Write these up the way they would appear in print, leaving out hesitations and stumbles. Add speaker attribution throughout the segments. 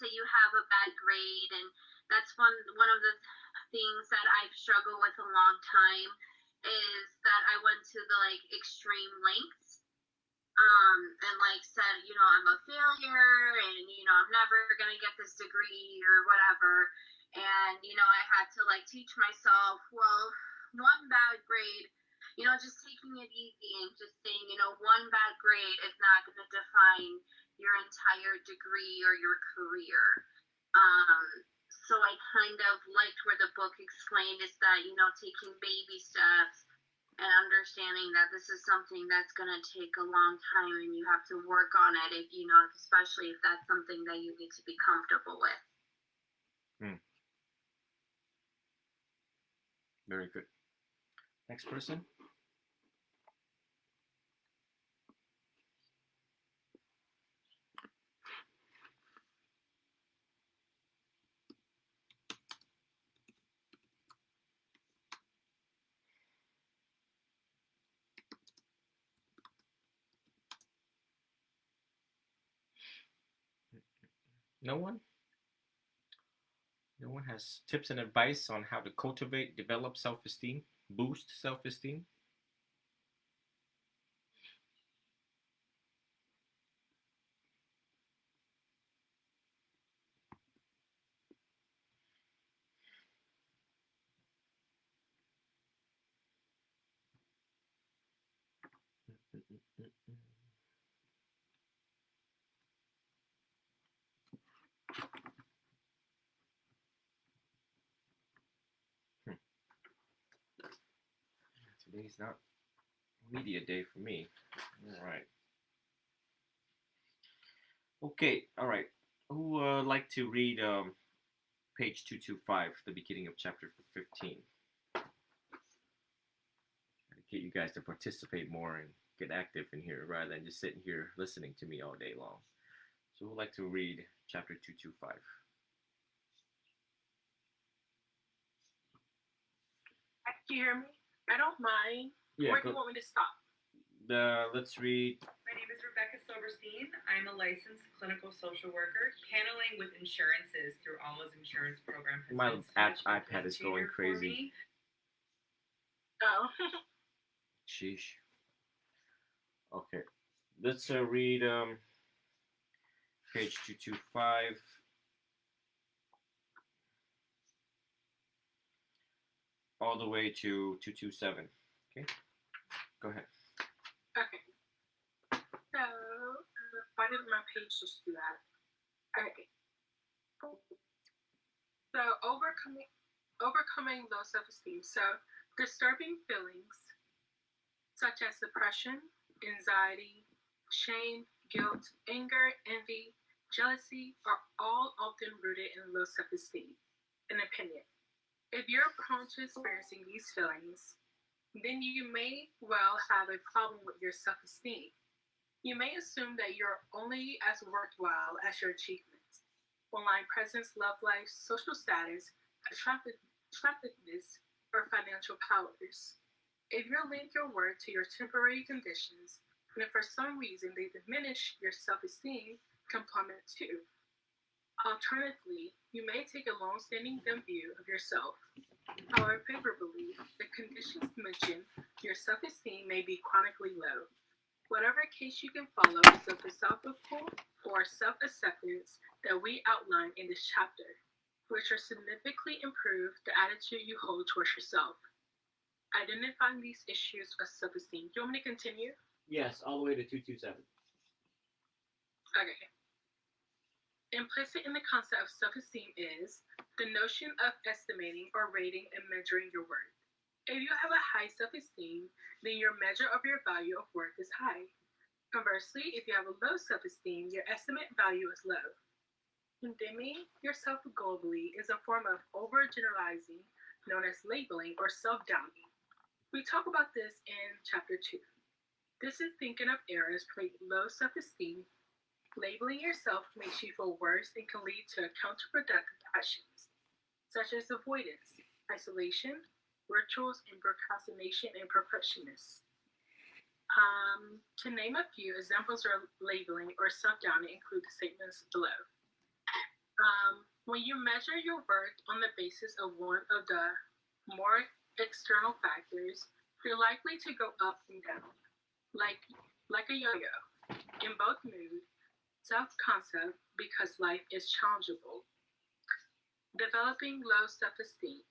Speaker 1: say you have a bad grade, and that's one of the things that I've struggled with a long time, is that I went to the like extreme lengths, and like said, I'm a failure, and I'm never gonna get this degree or whatever. And I had to like teach myself, well, one bad grade, just taking it easy and just saying, one bad grade is not going to define your entire degree or your career. So I kind of liked where the book explained is that, taking baby steps and understanding that this is something that's going to take a long time and you have to work on it, if especially if that's something that you need to be comfortable with.
Speaker 2: Very good. Next person. No one? No one has tips and advice on how to cultivate, develop self-esteem, boost self-esteem? Today's not media day for me. All right. Okay, all right. Who would like to read page 225, the beginning of chapter 15? Get you guys to participate more and get active in here rather than just sitting here listening to me all day long. So who would like to read chapter 225?
Speaker 3: Can you hear me? I don't mind.
Speaker 2: Yeah,
Speaker 3: Where do you want me to stop?
Speaker 2: Let's read.
Speaker 4: My name is Rebecca Silverstein. I'm a licensed clinical social worker. Paneling with insurances through Alma's insurance program.
Speaker 2: My iPad is going crazy.
Speaker 3: Oh.
Speaker 2: Sheesh. Okay. Let's read page 225. All the way to 227. Okay? Go ahead.
Speaker 3: Okay. So, why didn't my page just do that? Okay. So, overcoming low self-esteem. So, disturbing feelings such as depression, anxiety, shame, guilt, anger, envy, jealousy are all often rooted in low self-esteem. An opinion. If you're prone to experiencing these feelings, then you may well have a problem with your self-esteem. You may assume that you're only as worthwhile as your achievements, online presence, love life, social status, attractiveness, or financial powers. If you link your worth to your temporary conditions, and if for some reason they diminish your self-esteem, can plummet too. Alternatively, you may take a long-standing dim view of yourself. However, favorably, the conditions mentioned, your self-esteem may be chronically low. Whatever case you can follow is the philosophical or self-acceptance that we outline in this chapter, which will significantly improve the attitude you hold towards yourself. Identifying these issues of self-esteem. Do you want me to continue?
Speaker 2: Yes, all the way to 227.
Speaker 3: Okay. Implicit in the concept of self-esteem is the notion of estimating or rating and measuring your worth. If you have a high self-esteem, then your measure of your value of worth is high. Conversely, if you have a low self-esteem, your estimate value is low. Condemning yourself globally is a form of overgeneralizing, known as labeling or self-downing. We talk about this in chapter 2. This is thinking of errors create low self-esteem. Labeling yourself makes you feel worse and can lead to counterproductive actions, such as avoidance, isolation, rituals, and procrastination and perfectionists. To name a few, examples of labeling or self-downing include the statements below. When you measure your worth on the basis of one of the more external factors, you're likely to go up and down, like a yo-yo, in both mood, self-concept, because life is challengeable. Developing low self-esteem.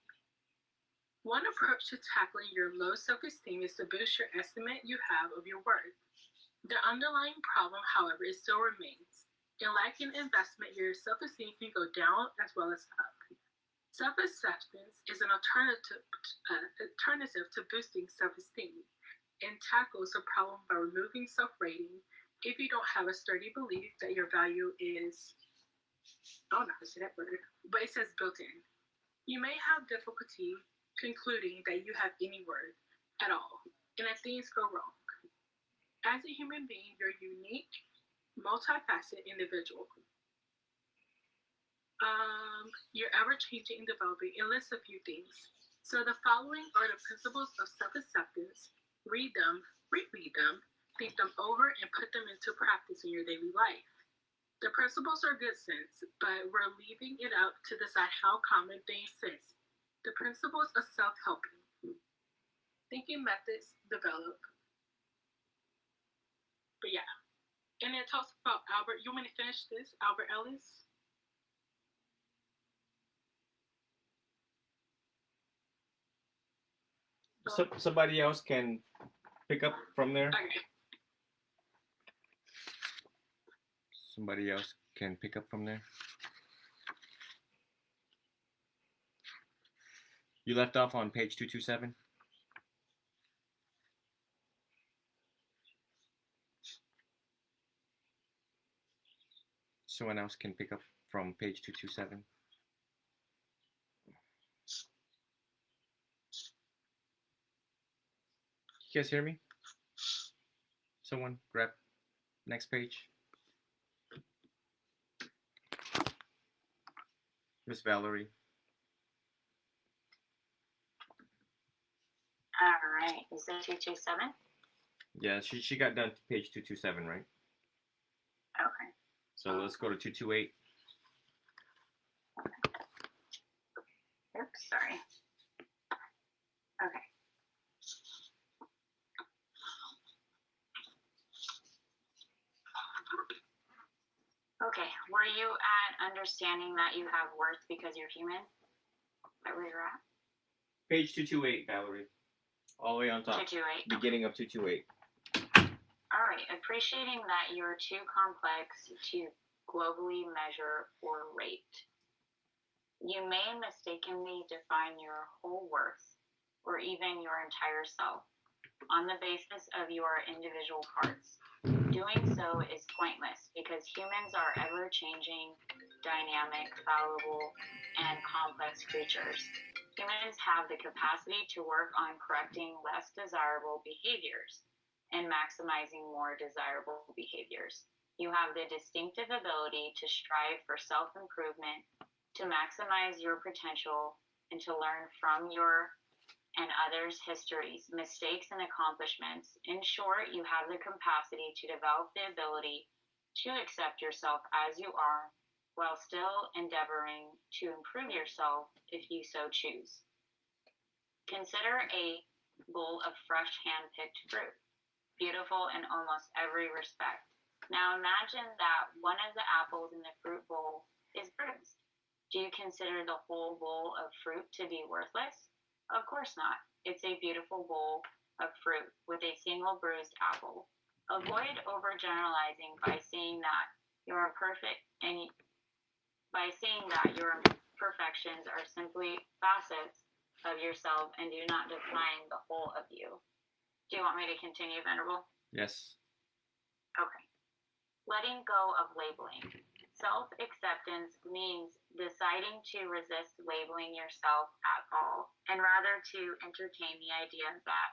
Speaker 3: One approach to tackling your low self-esteem is to boost your estimate you have of your worth. The underlying problem, however, still remains. In lacking investment, your self-esteem can go down as well as up. Self-acceptance is an alternative to boosting self-esteem and tackles the problem by removing self-rating if you don't have a sturdy belief that your value is, I don't know how to say that word, but it says built in. You may have difficulty concluding that you have any worth at all, and that things go wrong. As a human being, you're a unique, multifaceted individual. You're ever-changing and developing, and lists a few things. So the following are the principles of self-acceptance. Read them, reread them, think them over, and put them into practice in your daily life. The principles are good sense, but we're leaving it up to decide how common things sense. The principles of self-helping. Thinking methods develop. But yeah. And it talks about Albert. You want me to finish this? Albert Ellis?
Speaker 2: So, somebody else can pick up from there.
Speaker 3: Okay.
Speaker 2: Somebody else can pick up from there. You left off on page 227. Someone else can pick up from page 227. You guys hear me? Someone grab next page. Miss Valerie.
Speaker 5: All right. Is it 227?
Speaker 2: Yeah, she got done to page 227, right?
Speaker 5: Okay.
Speaker 2: So let's go to 228.
Speaker 5: Oops, sorry. Okay. Okay, were you at understanding that you have worth because you're human? Is that where you're at?
Speaker 2: Page 228, Valerie. All the way on top.
Speaker 5: 228.
Speaker 2: Beginning of 228.
Speaker 5: All right, appreciating that you're too complex to globally measure or rate. You may mistakenly define your whole worth or even your entire self on the basis of your individual parts. Doing so is pointless because humans are ever-changing, dynamic, fallible, and complex creatures. Humans have the capacity to work on correcting less desirable behaviors and maximizing more desirable behaviors. You have the distinctive ability to strive for self-improvement, to maximize your potential, and to learn from your and others' histories, mistakes, and accomplishments. In short, you have the capacity to develop the ability to accept yourself as you are, while still endeavoring to improve yourself if you so choose. Consider a bowl of fresh hand-picked fruit, beautiful in almost every respect. Now imagine that one of the apples in the fruit bowl is bruised. Do you consider the whole bowl of fruit to be worthless? Of course not. It's a beautiful bowl of fruit with a single bruised apple. Avoid overgeneralizing by saying that your imperfections are simply facets of yourself and do not define the whole of you. Do you want me to continue, Venerable?
Speaker 2: Yes.
Speaker 5: Okay. Letting go of labeling. Self-acceptance means deciding to resist labeling yourself at all, and rather to entertain the idea that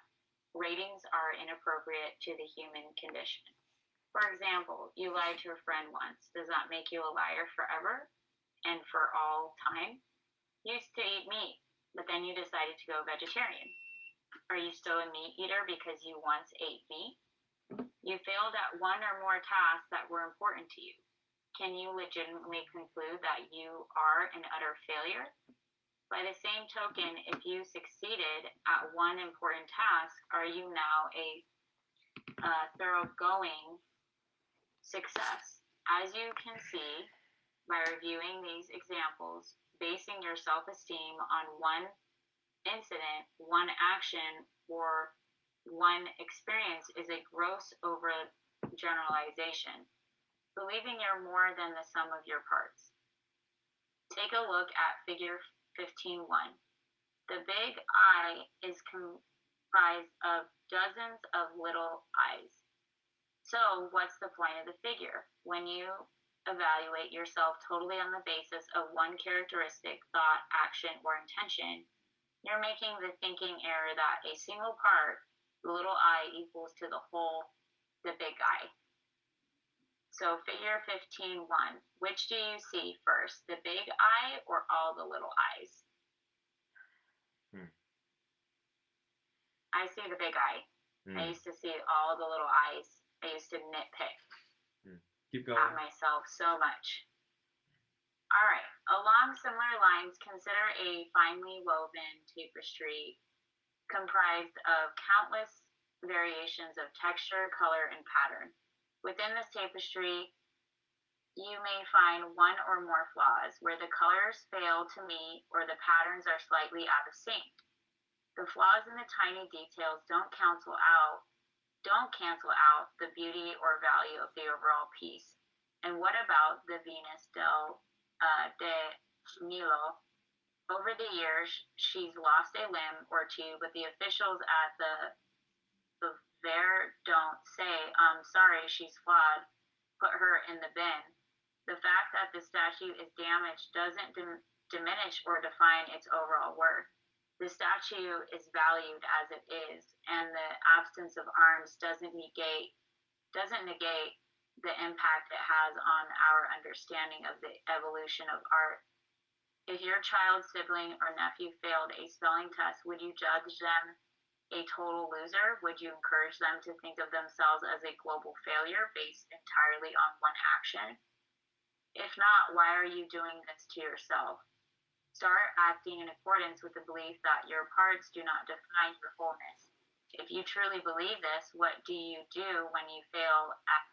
Speaker 5: ratings are inappropriate to the human condition. For example, you lied to a friend once. Does that make you a liar forever and for all time? You used to eat meat, but then you decided to go vegetarian. Are you still a meat eater because you once ate meat? You failed at one or more tasks that were important to you. can you legitimately conclude that you are an utter failure? By the same token, if you succeeded at one important task, are you now a thoroughgoing success? As you can see by reviewing these examples, basing your self-esteem on one incident, one action, or one experience is a gross overgeneralization, believing you're more than the sum of your parts. Take a look at figure 15.1. The big I is comprised of dozens of little I's. So what's the point of the figure? When you evaluate yourself totally on the basis of one characteristic, thought, action, or intention, you're making the thinking error that a single part, the little I, equals to the whole, the big I. So figure 15.1, which do you see first, the big I or all the little I's? I see the big I. I used to see all the little I's. I used to nitpick
Speaker 2: Keep going.
Speaker 5: at myself so much. All right, along similar lines, consider a finely woven tapestry comprised of countless variations of texture, color, and pattern. Within this tapestry, you may find one or more flaws where the colors fail to meet or the patterns are slightly out of sync. The flaws in the tiny details don't cancel out the beauty or value of the overall piece. And what about the Venus de Milo? Over the years, she's lost a limb or two, but the officials at the Fair don't say, sorry, she's flawed, put her in the bin. The fact that the statue is damaged doesn't diminish or define its overall worth. The statue is valued as it is, and the absence of arms doesn't negate the impact it has on our understanding of the evolution of art. If your child, sibling, or nephew failed a spelling test, would you judge them a total loser? Would you encourage them to think of themselves as a global failure based entirely on one action? If not, why are you doing this to yourself? Start acting in accordance with the belief that your parts do not define your wholeness. If you truly believe this, what do you do when you fail at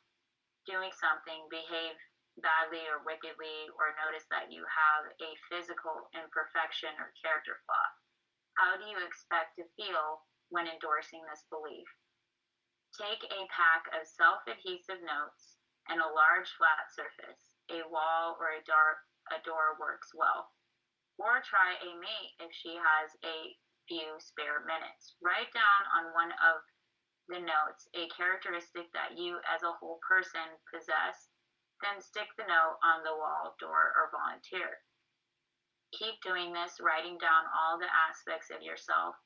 Speaker 5: doing something, behave badly or wickedly, or notice that you have a physical imperfection or character flaw? How do you expect to feel when endorsing this belief? Take a pack of self-adhesive notes and a large flat surface. A wall or a door works well. Or try a mate if she has a few spare minutes. Write down on one of the notes a characteristic that you as a whole person possess, then stick the note on the wall, door, or volunteer. Keep doing this, writing down all the aspects of yourself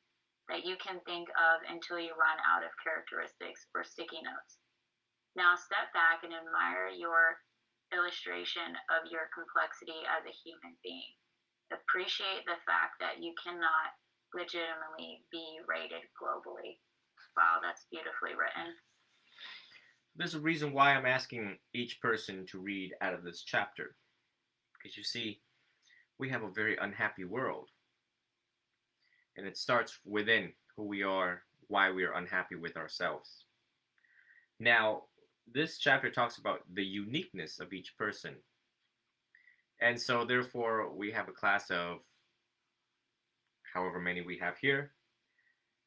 Speaker 5: that you can think of until you run out of characteristics or sticky notes. Now step back and admire your illustration of your complexity as a human being. Appreciate the fact that you cannot legitimately be rated globally. Wow, that's beautifully written.
Speaker 2: There's a reason why I'm asking each person to read out of this chapter. Because you see, we have a very unhappy world. And it starts within who we are, why we are unhappy with ourselves. Now, this chapter talks about the uniqueness of each person. And so, therefore, we have a class of however many we have here.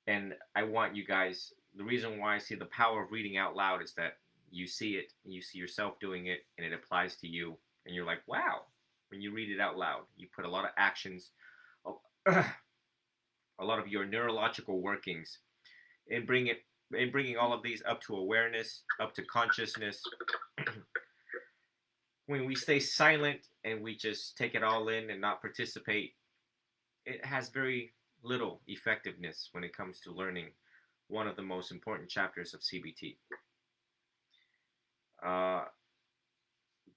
Speaker 2: And I want you guys, the reason why I see the power of reading out loud is that you see it, and you see yourself doing it, and it applies to you. And you're like, wow, when you read it out loud, you put a lot of actions, a lot of your neurological workings in bringing all of these up to awareness, up to consciousness. When we stay silent and we just take it all in and not participate, it has very little effectiveness when it comes to learning one of the most important chapters of CBT.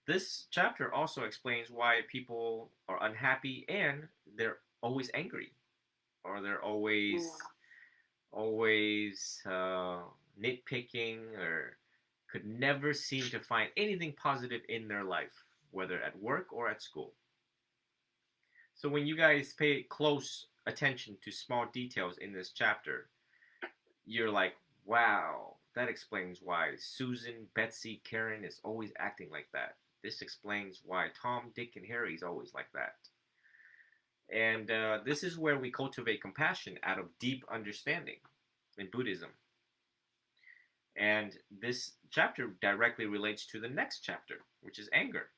Speaker 2: This chapter also explains why people are unhappy and they're always angry, or they're always nitpicking, or could never seem to find anything positive in their life. whether at work or at school. So when you guys pay close attention to small details in this chapter, you're like, wow, that explains why Susan, Betsy, Karen is always acting like that. This explains why Tom, Dick, and Harry is always like that. And this is where we cultivate compassion out of deep understanding in Buddhism. And this chapter directly relates to the next chapter, which is anger.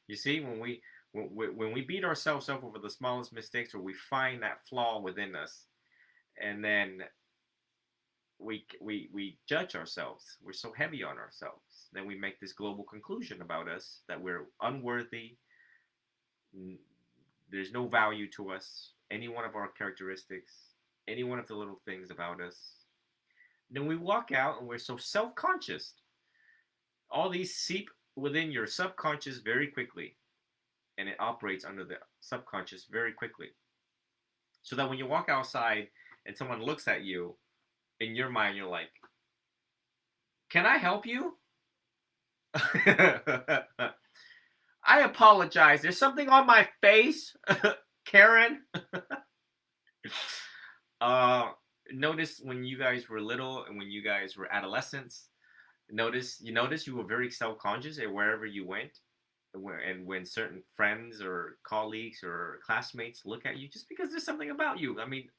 Speaker 2: You see, when we beat ourselves up over the smallest mistakes, or we find that flaw within us, and then we judge ourselves, we're so heavy on ourselves, then we make this global conclusion about us that we're unworthy, there's no value to us, any one of our characteristics, any one of the little things about us. Then we walk out and we're so self-conscious. All these seep within your subconscious very quickly, and it operates under the subconscious very quickly. So that when you walk outside and someone looks at you, in your mind you're like, can I help you? I apologize. There's something on my face, Karen. Notice when you guys were little and when you guys were adolescents, you were very self-conscious at wherever you went, and when certain friends or colleagues or classmates look at you, just because there's something about you. I mean,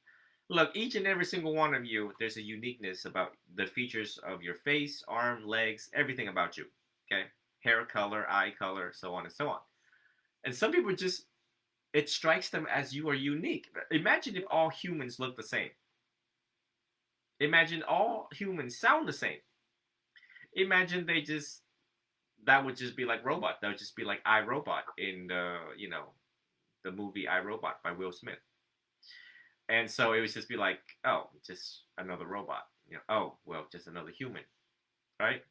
Speaker 2: look, each and every single one of you, there's a uniqueness about the features of your face, arm, legs, everything about you. Okay, hair color, eye color, so on and so on. And some people just, it strikes them as you are unique. Imagine if all humans look the same. Imagine all humans sound the same. Imagine that would just be like Robot. That would just be like iRobot in the movie iRobot by Will Smith. And so it would just be like, oh, just another robot. Oh, well, just another human, right?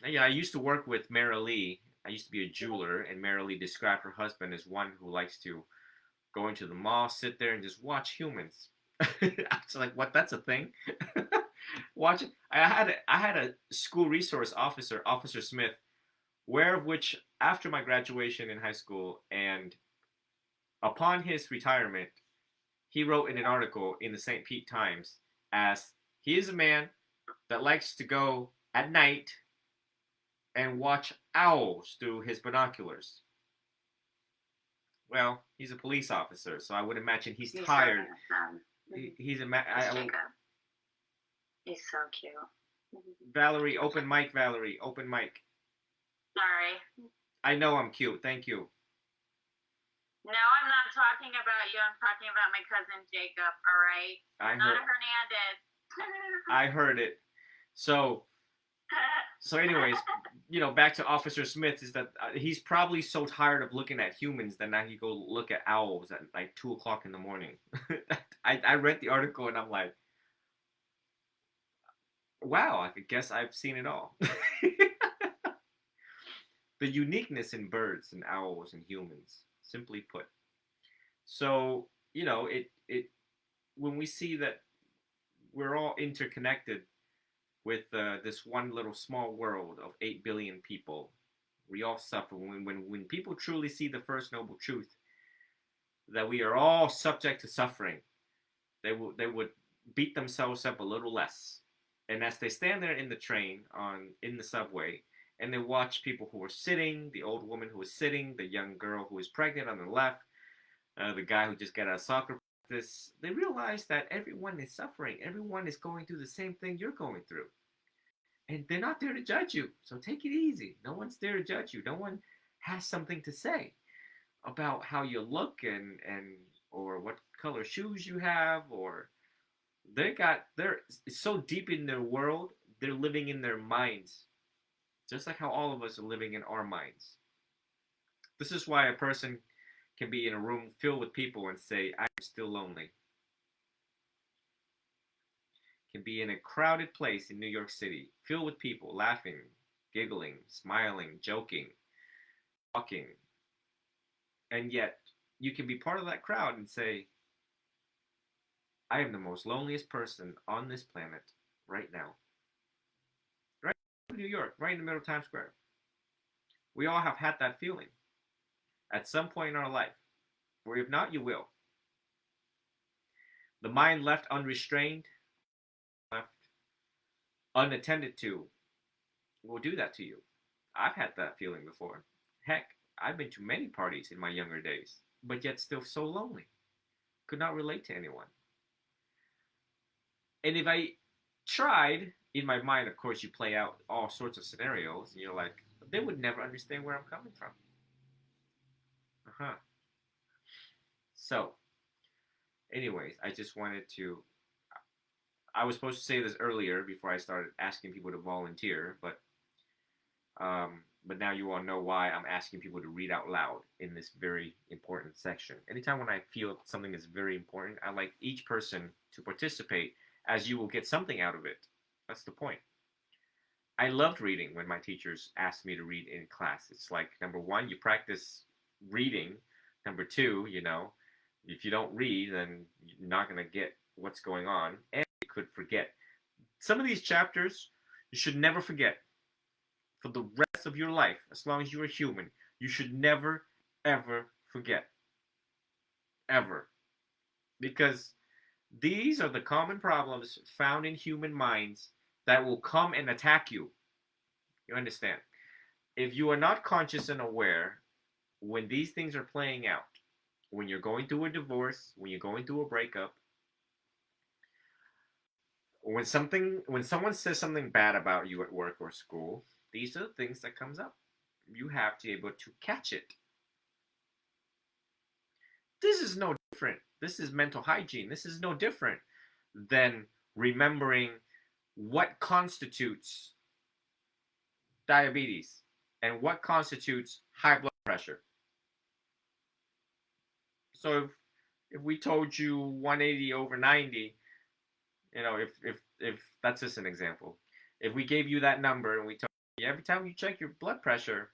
Speaker 2: Yeah, I used to work with Mara Lee. I used to be a jeweler, and Mara Lee described her husband as one who likes to go into the mall, sit there, and just watch humans. I was like, what? That's a thing? Watching. I had a school resource officer, Officer Smith, which after my graduation in high school and upon his retirement, he wrote in an article in the St. Pete Times as he is a man that likes to go at night and watch owls through his binoculars. Well, he's a police officer, so I would imagine he's tired. He's
Speaker 5: so cute.
Speaker 2: Valerie, open mic, Valerie, open mic.
Speaker 5: Sorry.
Speaker 2: I know I'm cute, thank you.
Speaker 5: No, I'm not talking about you. I'm talking about my cousin Jacob, all right? Not Hernandez.
Speaker 2: I heard it. So anyways, back to Officer Smith, is that he's probably so tired of looking at humans that now he go look at owls at like 2 o'clock in the morning. I read the article and I'm like, wow, I guess I've seen it all. The uniqueness in birds and owls and humans, simply put. So, when we see that we're all interconnected with this one little small world of 8 billion people, we all suffer. When people truly see the first noble truth, that we are all subject to suffering, they would beat themselves up a little less. And as they stand there in the train, in the subway, and they watch people who are sitting, the old woman who is sitting, the young girl who is pregnant on the left, the guy who just got out of soccer practice, they realize that everyone is suffering. Everyone is going through the same thing you're going through. And they're not there to judge you. So take it easy. No one's there to judge you. No one has something to say about how you look and or what color shoes you have, or they're so deep in their world, they're living in their minds. Just like how all of us are living in our minds. This is why a person can be in a room filled with people and say, I'm still lonely. Can be in a crowded place in New York City, filled with people, laughing, giggling, smiling, joking, talking. And yet, you can be part of that crowd and say, I am the most loneliest person on this planet right now. New York, right in the middle of Times Square. We all have had that feeling at some point in our life, or if not, you will. The mind left unrestrained, left unattended to, will do that to you. I've had that feeling before. Heck, I've been to many parties in my younger days, but yet still so lonely. Could not relate to anyone. And if I tried, in my mind, of course, you play out all sorts of scenarios, and you're like, they would never understand where I'm coming from. So, anyways, I just wanted to. I was supposed to say this earlier before I started asking people to volunteer, but now you all know why I'm asking people to read out loud in this very important section. Anytime when I feel something is very important, I like each person to participate, as you will get something out of it. That's the point. I loved reading when my teachers asked me to read in class. It's like, number one, you practice reading. Number two, if you don't read, then you're not going to get what's going on, and you could forget. Some of these chapters you should never forget. For the rest of your life, as long as you are human, you should never, ever forget. Ever. Because these are the common problems found in human minds that will come and attack you. You understand? If you are not conscious and aware when these things are playing out, when you're going through a divorce, when you're going through a breakup, when someone says something bad about you at work or school, these are the things that comes up. You have to be able to catch it. This is no different. This is mental hygiene. This is no different than remembering what constitutes diabetes and what constitutes high blood pressure. So if we told you 180 over 90, if that's just an example. If we gave you that number and we told you every time you check your blood pressure,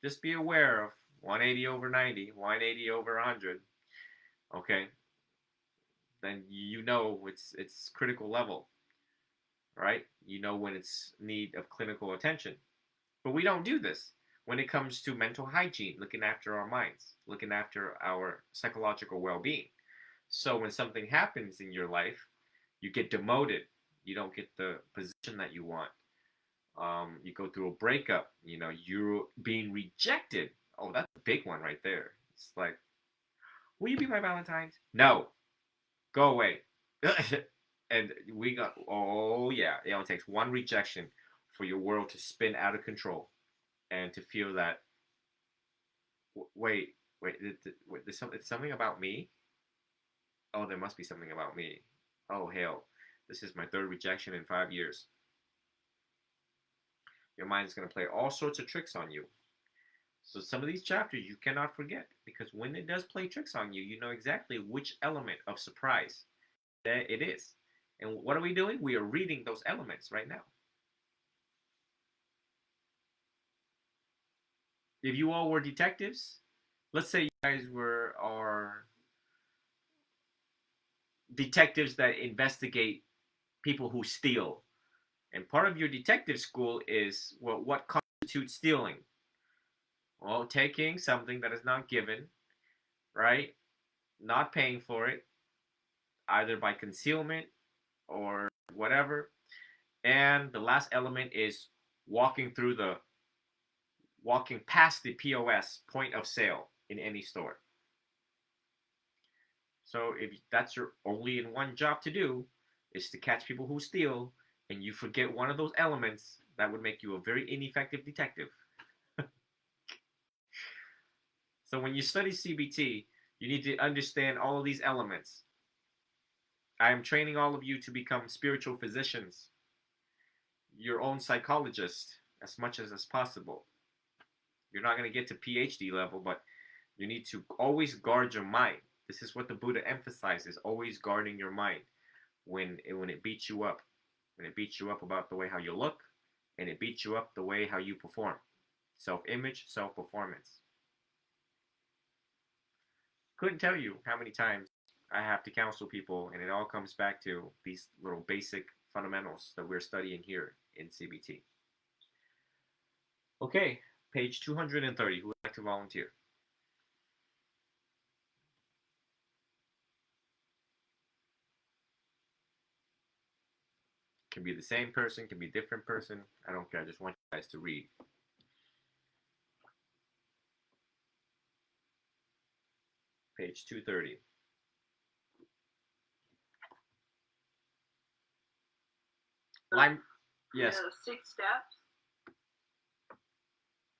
Speaker 2: just be aware of 180 over 90, 180 over 100, okay? Then it's critical level, right? You know when it's need of clinical attention. But we don't do this when it comes to mental hygiene, looking after our minds, looking after our psychological well-being. So when something happens in your life, you get demoted. You don't get the position that you want. You go through a breakup. You're being rejected. Oh, that's a big one right there. It's like, will you be my Valentine's? No. Go away. And we got, oh yeah, it only takes one rejection for your world to spin out of control and to feel that, wait, there's something about me? Oh, there must be something about me. Oh, hell, this is my third rejection in 5 years. Your mind is going to play all sorts of tricks on you. So some of these chapters you cannot forget, because when it does play tricks on you, you know exactly which element of surprise that it is. And what are we doing? We are reading those elements right now. If you all were detectives, let's say you guys are detectives that investigate people who steal. And part of your detective school is, well, what constitutes stealing? Well, taking something that is not given, right? Not paying for it, either by concealment or whatever. And the last element is walking past the POS, point of sale, in any store. So if that's your only in one job to do, is to catch people who steal, and you forget one of those elements, that would make you a very ineffective detective. So when you study CBT, you need to understand all of these elements. I am training all of you to become spiritual physicians, your own psychologist, as much as possible. You're not going to get to PhD level, but you need to always guard your mind. This is what the Buddha emphasizes, always guarding your mind when it beats you up. When it beats you up about the way how you look, and it beats you up the way how you perform. Self-image, self-performance. Couldn't tell you how many times I have to counsel people, and it all comes back to these little basic fundamentals that we're studying here in CBT. Okay, page 230. Who would like to volunteer? Can be the same person, can be a different person. I don't care. I just want you guys to read. Page 230. Line, yes.
Speaker 3: The 6 steps.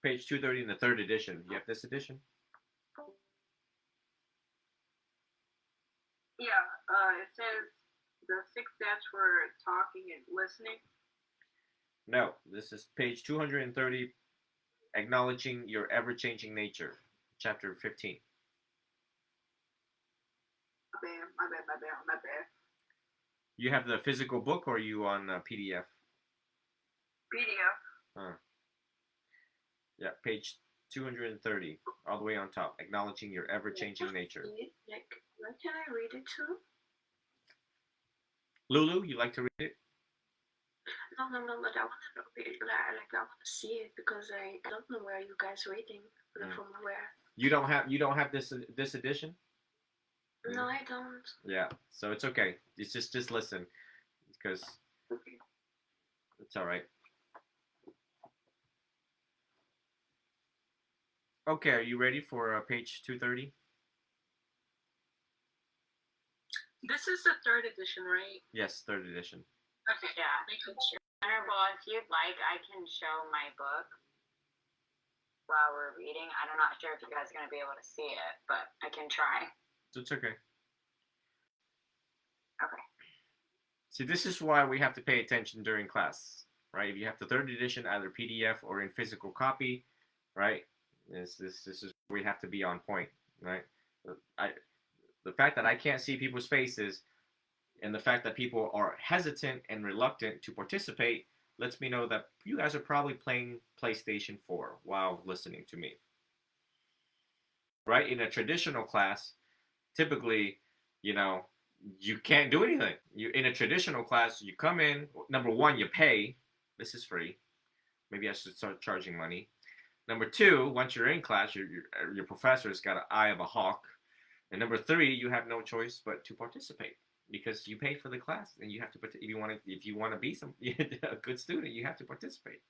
Speaker 2: Page 230 in the 3rd edition. You have this edition?
Speaker 3: Yeah, it says the 6 steps for talking and listening.
Speaker 2: No, this is page 230, Acknowledging Your Ever-Changing Nature, chapter 15.
Speaker 3: My bad.
Speaker 2: You have the physical book, or are you on PDF?
Speaker 3: PDF.
Speaker 2: Yeah, page 230, all the way on top. Acknowledging your ever-changing nature.
Speaker 3: Like, when can I read it too?
Speaker 2: Lulu, you like to read it?
Speaker 3: No, but I want to read it. I want to see it because I don't know where you guys reading from where.
Speaker 2: You don't have this edition?
Speaker 3: No, I don't.
Speaker 2: Yeah, so it's okay. It's just listen, because it's all right. Okay, are you ready for page 230?
Speaker 3: This is the 3rd edition, right?
Speaker 2: Yes, 3rd edition.
Speaker 3: Okay.
Speaker 5: Yeah.
Speaker 3: Making sure.
Speaker 5: Venerable, if you'd like, I can show my book while we're reading. I'm not sure if you guys are going to be able to see it, but I can try.
Speaker 2: It's okay.
Speaker 5: Okay.
Speaker 2: See, this is why we have to pay attention during class, right? If you have the 3rd edition, either PDF or in physical copy, right? This is where we have to be on point, right? The fact that I can't see people's faces and the fact that people are hesitant and reluctant to participate lets me know that you guys are probably playing PlayStation 4 while listening to me. Right? In a traditional class, typically, you can't do anything. In a traditional class, you come in, number one, you pay. This is free. Maybe I should start charging money. Number two, once you're in class, your professor's got an eye of a hawk. And number three, you have no choice but to participate because you pay for the class, and you have to. If you want to be a good student, you have to participate.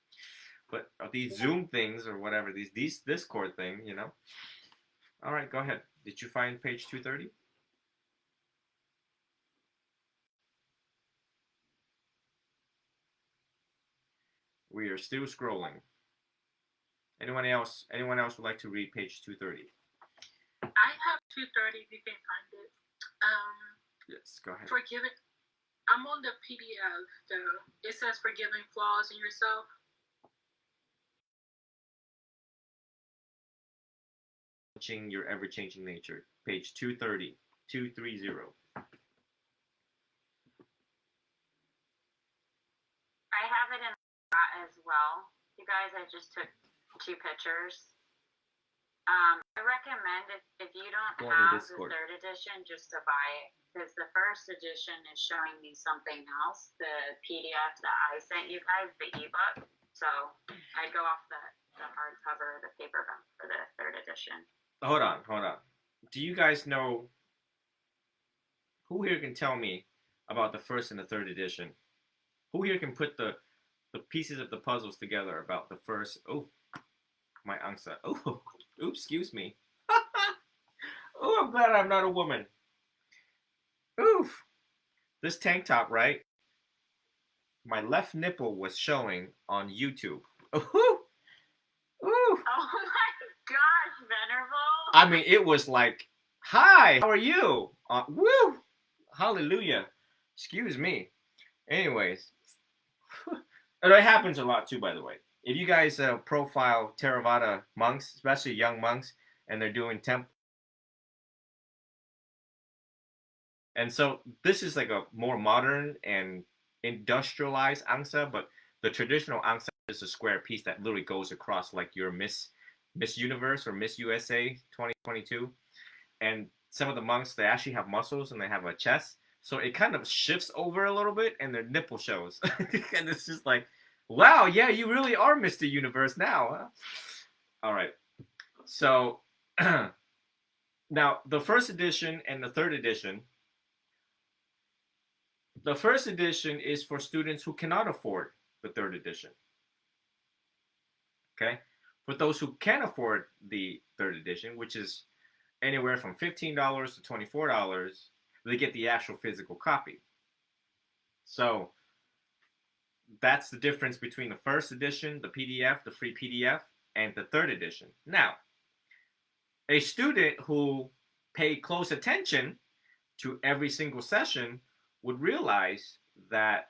Speaker 2: But these Zoom things or whatever, these Discord thing, All right, go ahead. Did you find page 230? We are still scrolling. Anyone else would like to read page 230?
Speaker 3: I have 230 if you can find it.
Speaker 2: Yes, go ahead.
Speaker 3: Forgiving. I'm on the PDF though. It says forgiving flaws in yourself.
Speaker 2: Acknowledging your ever-changing nature. Page 230. 230.
Speaker 5: I have it in that as well. You guys, I just took 2 pictures. I recommend if you don't have the 3rd edition, just to buy it, because the 1st edition is showing me something else, the PDF that I sent you guys, the ebook. So I'd go off the hardcover, the paperback for the 3rd edition.
Speaker 2: Hold on. Do you guys know, who here can tell me about the 1st and the 3rd edition? Who here can put the pieces of the puzzles together about the 1st? Oh, my angsa. Oh, oops, excuse me. Oh, I'm glad I'm not a woman. Oof. This tank top, right? My left nipple was showing on YouTube. Ooh. Ooh.
Speaker 5: Oh my gosh, Venerable.
Speaker 2: I mean, it was like, hi, how are you? Woo. Hallelujah. Excuse me. Anyways. And it happens a lot too, by the way. If you guys profile Theravada monks, especially young monks, and they're doing temple. And so this is like a more modern and industrialized angsa, but the traditional angsa is a square piece that literally goes across like your Miss Universe or Miss USA 2022. And some of the monks, they actually have muscles and they have a chest. So it kind of shifts over a little bit and their nipple shows. And it's just like, Wow, yeah, you really are Mr. Universe now. Huh? All right. So now the first edition and the third edition. The first edition is for students who cannot afford the third edition. Okay? For those who can afford the third edition, which is anywhere from $15 to $24, they get the actual physical copy. So that's the difference between the first edition, the PDF, the free PDF, and the third edition. Now, a student who paid close attention to every single session would realize that,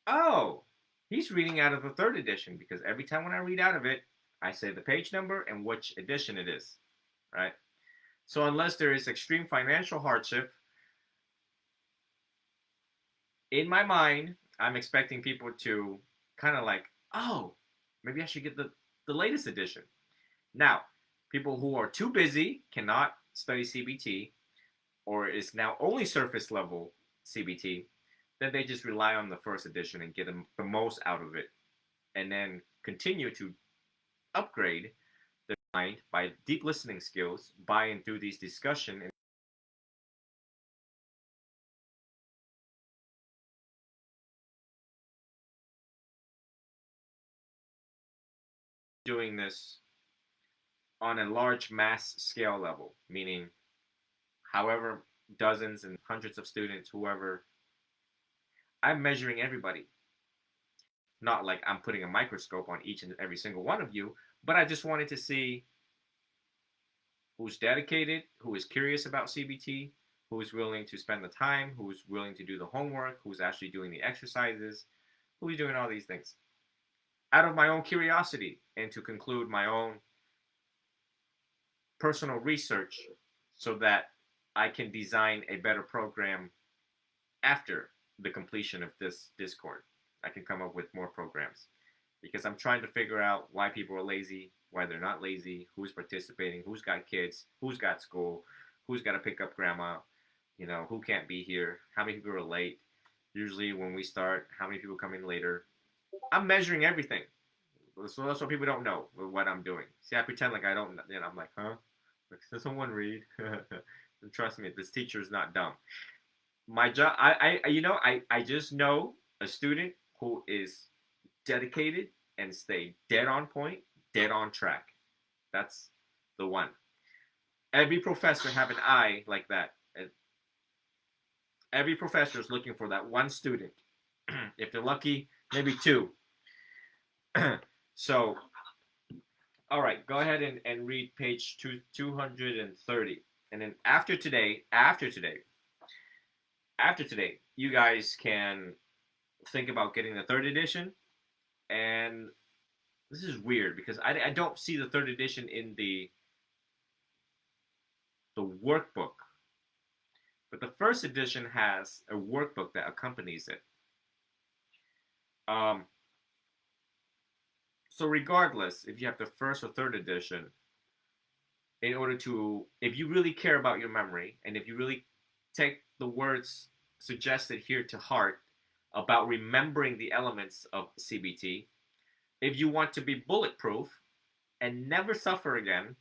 Speaker 2: oh, he's reading out of the third edition, because every time when I read out of it, I say the page number and which edition it is, right? So unless there is extreme financial hardship, in my mind, I'm expecting people to kind of like, oh, maybe I should get the latest edition. Now, people who are too busy, cannot study CBT, or is now only surface level CBT, then they just rely on the first edition and get the most out of it, and then continue to upgrade their mind by deep listening skills, by and through these discussions. Doing this on a large mass scale level, meaning however dozens and hundreds of students, whoever, I'm measuring everybody. Not like I'm putting a microscope on each and every single one of you, but I just wanted to see who's dedicated, who is curious about CBT, who is willing to spend the time, who is willing to do the homework, who's actually doing the exercises, who's doing all these things. Out of my own curiosity, and to conclude my own personal research, so that I can design a better program after the completion of this Discord. I can come up with more programs, because I'm trying to figure out why people are lazy, why they're not lazy, who's participating, who's got kids, who's got school, who's got to pick up grandma, who can't be here, how many people are late. Usually when we start, how many people come in later. I'm measuring everything. So that's what people don't know what I'm doing. See, I pretend like I don't, I'm like, huh? Does someone read? Trust me, this teacher is not dumb. My job, I just know a student who is dedicated and stay dead on point, dead on track. That's the one. Every professor have an eye like that. Every professor is looking for that one student. If they're lucky, maybe two. So, all right, go ahead and read page 230. And then after today, you guys can think about getting the third edition. And this is weird, because I don't see the third edition in the workbook. But the first edition has a workbook that accompanies it. So regardless, if you have the first or third edition, if you really care about your memory, and if you really take the words suggested here to heart about remembering the elements of CBT, if you want to be bulletproof and never suffer again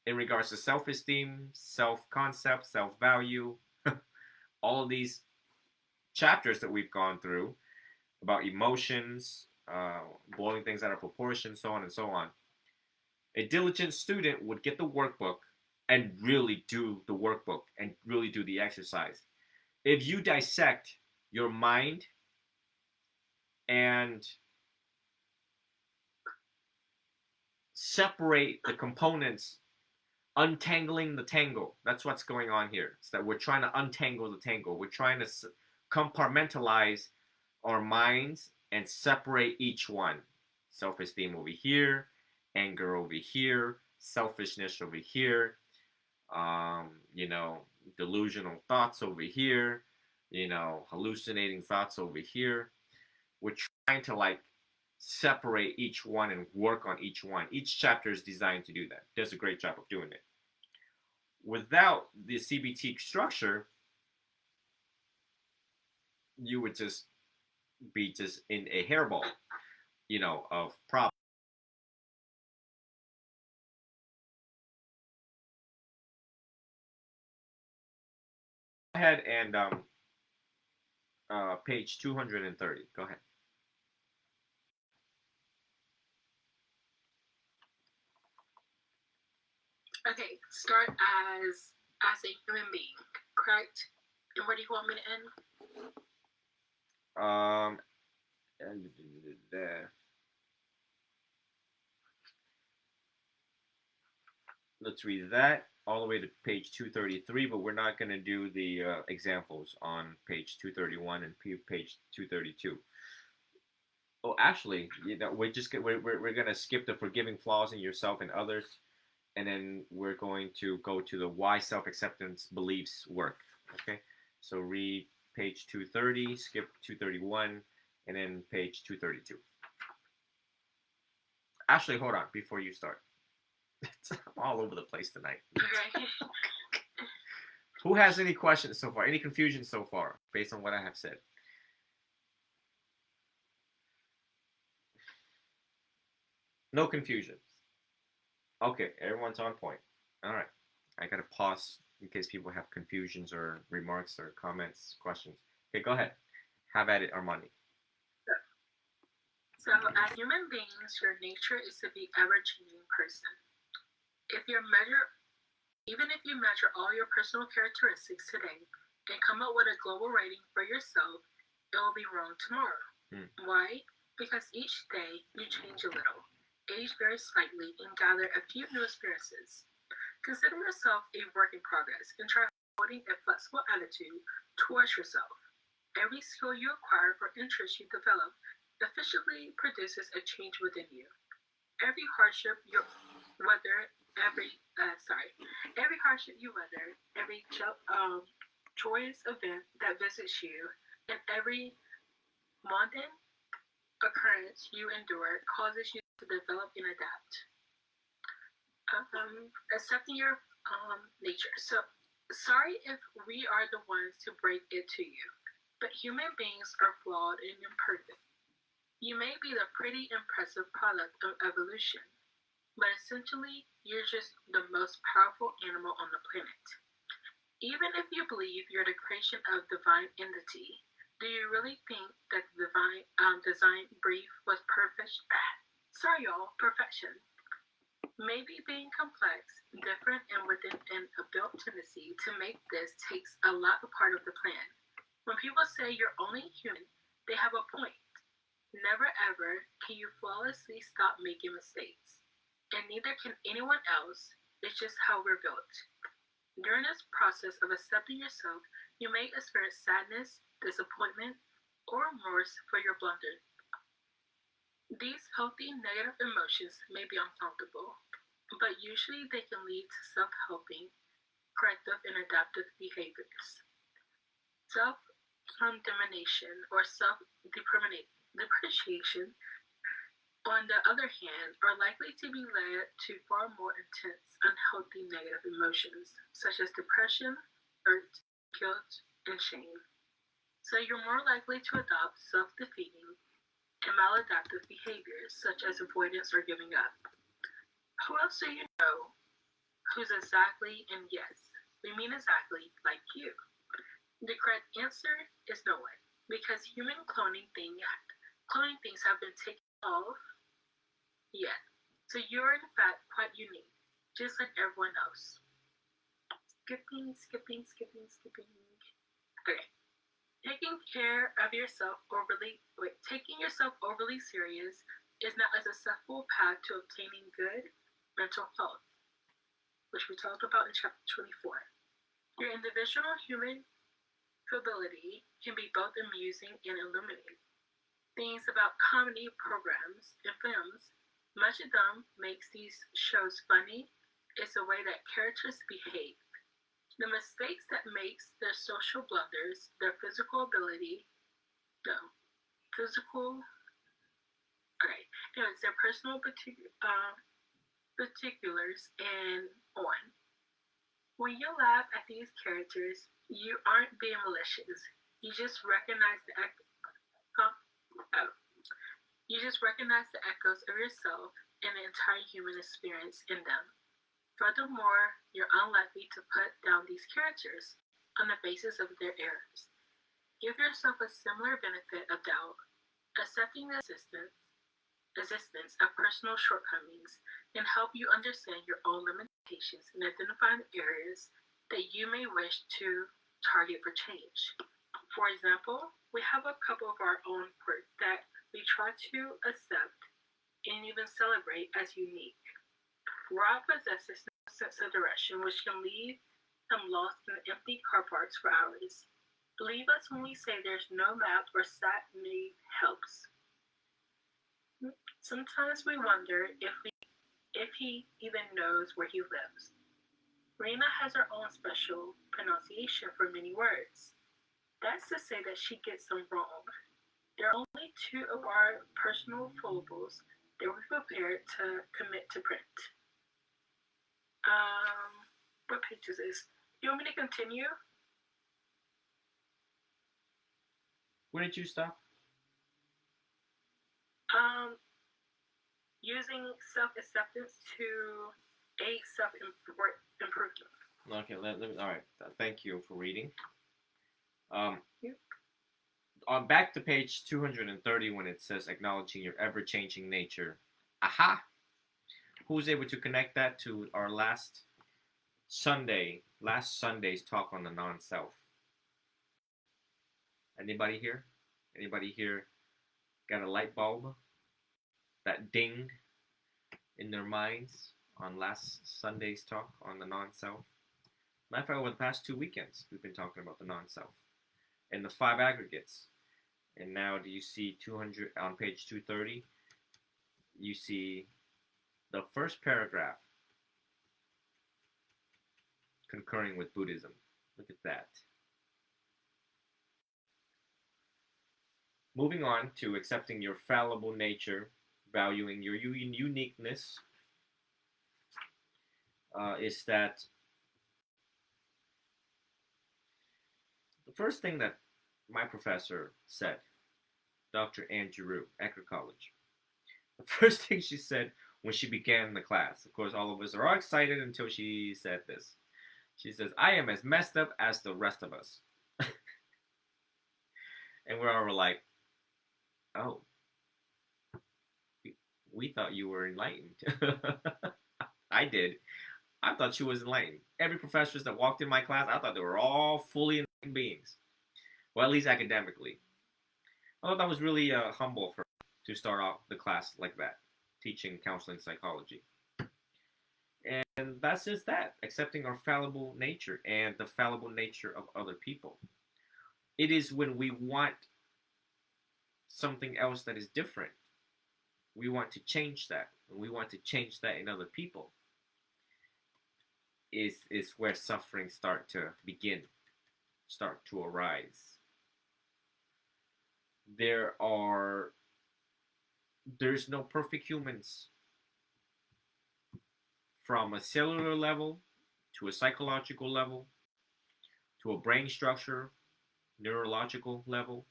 Speaker 2: in regards to self-esteem, self-concept, self-value, all of these chapters that we've gone through about emotions, blowing things out of proportion, so on and so on, a diligent student would get the workbook and really do the workbook and really do the exercise. If you dissect your mind and separate the components, untangling the tangle, that's what's going on here. It's that we're trying to untangle the tangle. We're trying to compartmentalize our minds and separate each one. Self-esteem over here, anger over here, selfishness over here, delusional thoughts over here, hallucinating thoughts over here. We're trying to separate each one and work on each one. Each chapter is designed to do that. Does a great job of doing it. Without the CBT structure, you would just be just in a hairball, of problems. Go ahead and page 230. Go ahead.
Speaker 3: Okay, start as a human being, correct? And where do you want me to end?
Speaker 2: Let's read that all the way to page 233, but we're not going to do the examples on page 231 and page 232. Oh, actually, we're going to skip the forgiving flaws in yourself and others, and then we're going to go to the why self-acceptance beliefs work. Okay, so read page 230, skip 231, and then page 232. Actually, hold on before you start. I'm all over the place tonight.
Speaker 3: Okay.
Speaker 2: Who has any questions so far? Any confusion so far based on what I have said? No confusions. Okay, everyone's on point. All right. I got to pause in case people have confusions or remarks or comments, questions. Okay, go ahead. Have at it, Armani.
Speaker 3: So, as human beings, your nature is to be ever-changing person. Even if you measure all your personal characteristics today and come up with a global rating for yourself, it will be wrong tomorrow. Why? Because each day you change a little, age very slightly, and gather a few new experiences. Consider yourself a work in progress and try holding a flexible attitude towards yourself. Every skill you acquire or interest you develop efficiently produces a change within you. Every hardship you weather, every joyous event that visits you, and every mundane occurrence you endure causes you to develop and adapt. Accepting your nature. So, sorry if we are the ones to break it to you, but human beings are flawed and imperfect. You may be the pretty impressive product of evolution, but essentially, you're just the most powerful animal on the planet. Even if you believe you're the creation of divine entity, do you really think that the divine design brief was perfect? Sorry, y'all, perfection. Maybe being complex, different, and within an built tendency to make this takes a lot of part of the plan. When people say you're only human, they have a point. Never ever can you flawlessly stop making mistakes. And neither can anyone else. It's just how we're built. During this process of accepting yourself, you may experience sadness, disappointment, or remorse for your blunder. These healthy negative emotions may be uncomfortable, but usually they can lead to self-helping, corrective, and adaptive behaviors. Self-condemnation or self-depreciation, on the other hand, are likely to be led to far more intense, unhealthy negative emotions, such as depression, hurt, guilt, and shame. So you're more likely to adopt self-defeating and maladaptive behaviors, such as avoidance or giving up. Who else do you know who's exactly, and yes, we mean exactly, like you? The correct answer is no one, because human cloning things have been taken off yet. So you're in fact quite unique, just like everyone else. Skipping. Okay. Taking yourself overly serious is not a successful path to obtaining good mental health, which we talked about in chapter 24. Your individual human ability can be both amusing and illuminating. Things about comedy programs and films, much of them makes these shows funny. It's the way that characters behave. The mistakes that makes their social blunders, their physical ability, their personal particulars, and on. When you laugh at these characters, you aren't being malicious. You just recognize the Oh. You just recognize the echoes of yourself and the entire human experience in them. Furthermore, you're unlikely to put down these characters on the basis of their errors. Give yourself a similar benefit of doubt, accepting the existence of personal shortcomings can help you understand your own limitations and identify the areas that you may wish to target for change. For example, we have a couple of our own quirks that we try to accept and even celebrate as unique. Rob possesses no sense of direction, which can leave him lost in empty car parks for hours. Believe us when we say there's no map or sat nav helps. Sometimes we wonder if he even knows where he lives. Rena has her own special pronunciation for many words. That's to say that she gets them wrong. There are only two of our personal foibles that we're prepared to commit to print. What page is this? You want me to continue?
Speaker 2: Where did you stop?
Speaker 3: Using self-acceptance to aid self-improvement.
Speaker 2: Okay, let me. All right, thank you for reading.
Speaker 3: Yep.
Speaker 2: On back to page 230 when it says acknowledging your ever-changing nature. Aha! Who's able to connect that to our last Sunday's talk on the non-self? Anybody here? Anybody here got a light bulb that dinged in their minds on last Sunday's talk on the non-self? Matter of fact, over the past 2 weekends, we've been talking about the non-self and the 5 aggregates. And now, do you see 200 on page 230? You see the first paragraph concurring with Buddhism. Look at that. Moving on to accepting your fallible nature, valuing your uniqueness, is that the first thing that my professor said, Dr. Andrew, Ecker College, the first thing she said when she began the class, of course, all of us are all excited until she said this. She says, I am as messed up as the rest of us. And we're all like, oh, we thought you were enlightened. I did. I thought she was enlightened. Every professor that walked in my class, I thought they were all fully enlightened beings. Well, at least academically. I thought that was really humble of her to start off the class like that, teaching counseling psychology. And that's just that, accepting our fallible nature and the fallible nature of other people. It is when we want something else that is different, we want to change that, and we want to change that in other people, is where suffering start to arise. There's no perfect humans. From a cellular level to a psychological level to a brain structure, neurological level,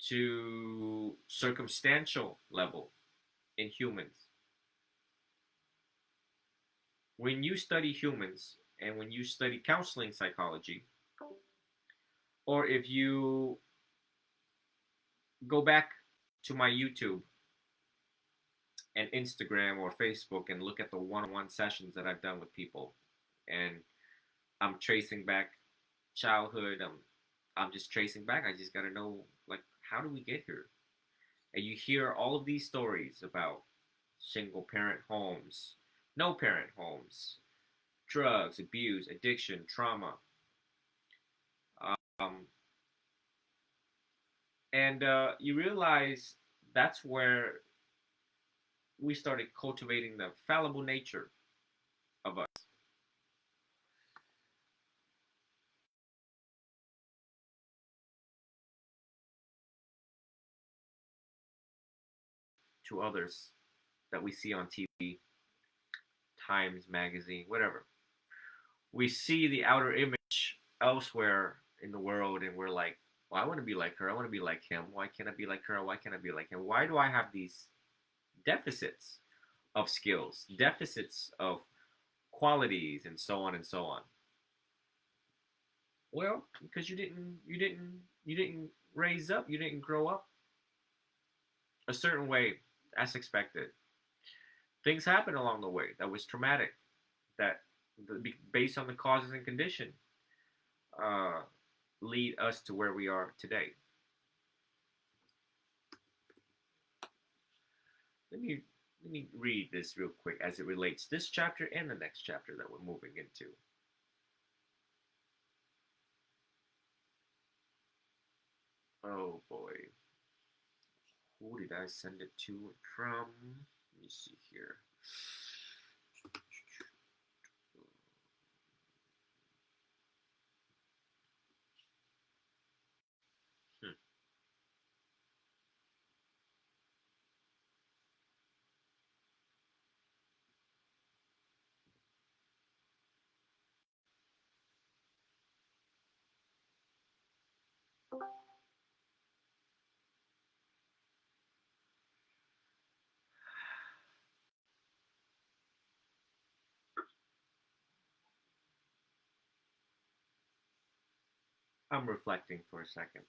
Speaker 2: to circumstantial level in humans. When you study humans and when you study counseling psychology, or if you go back to my YouTube and Instagram or Facebook and look at the one-on-one sessions that I've done with people, and I'm tracing back childhood, I'm just tracing back. I just gotta know, like, how do we get here? And you hear all of these stories about single parent homes, no parent homes, drugs, abuse, addiction, trauma. And you realize that's where we started cultivating the fallible nature of us. To others that we see on TV, Times Magazine, whatever. We see the outer image elsewhere in the world and we're like, Well, I want to be like her. I want to be like him. Why can't I be like her? Why can't I be like him? Why do I have these deficits of skills, deficits of qualities, and so on and so on? Well, because you didn't raise up, you didn't grow up a certain way as expected. Things happen along the way that was traumatic, that based on the causes and condition, uh, lead us to where we are today. Let me let me read this real quick as it relates this chapter and the next chapter that we're moving into. Oh boy, who did I send it to and from? Let me see here. Hmm. I'm reflecting for a second.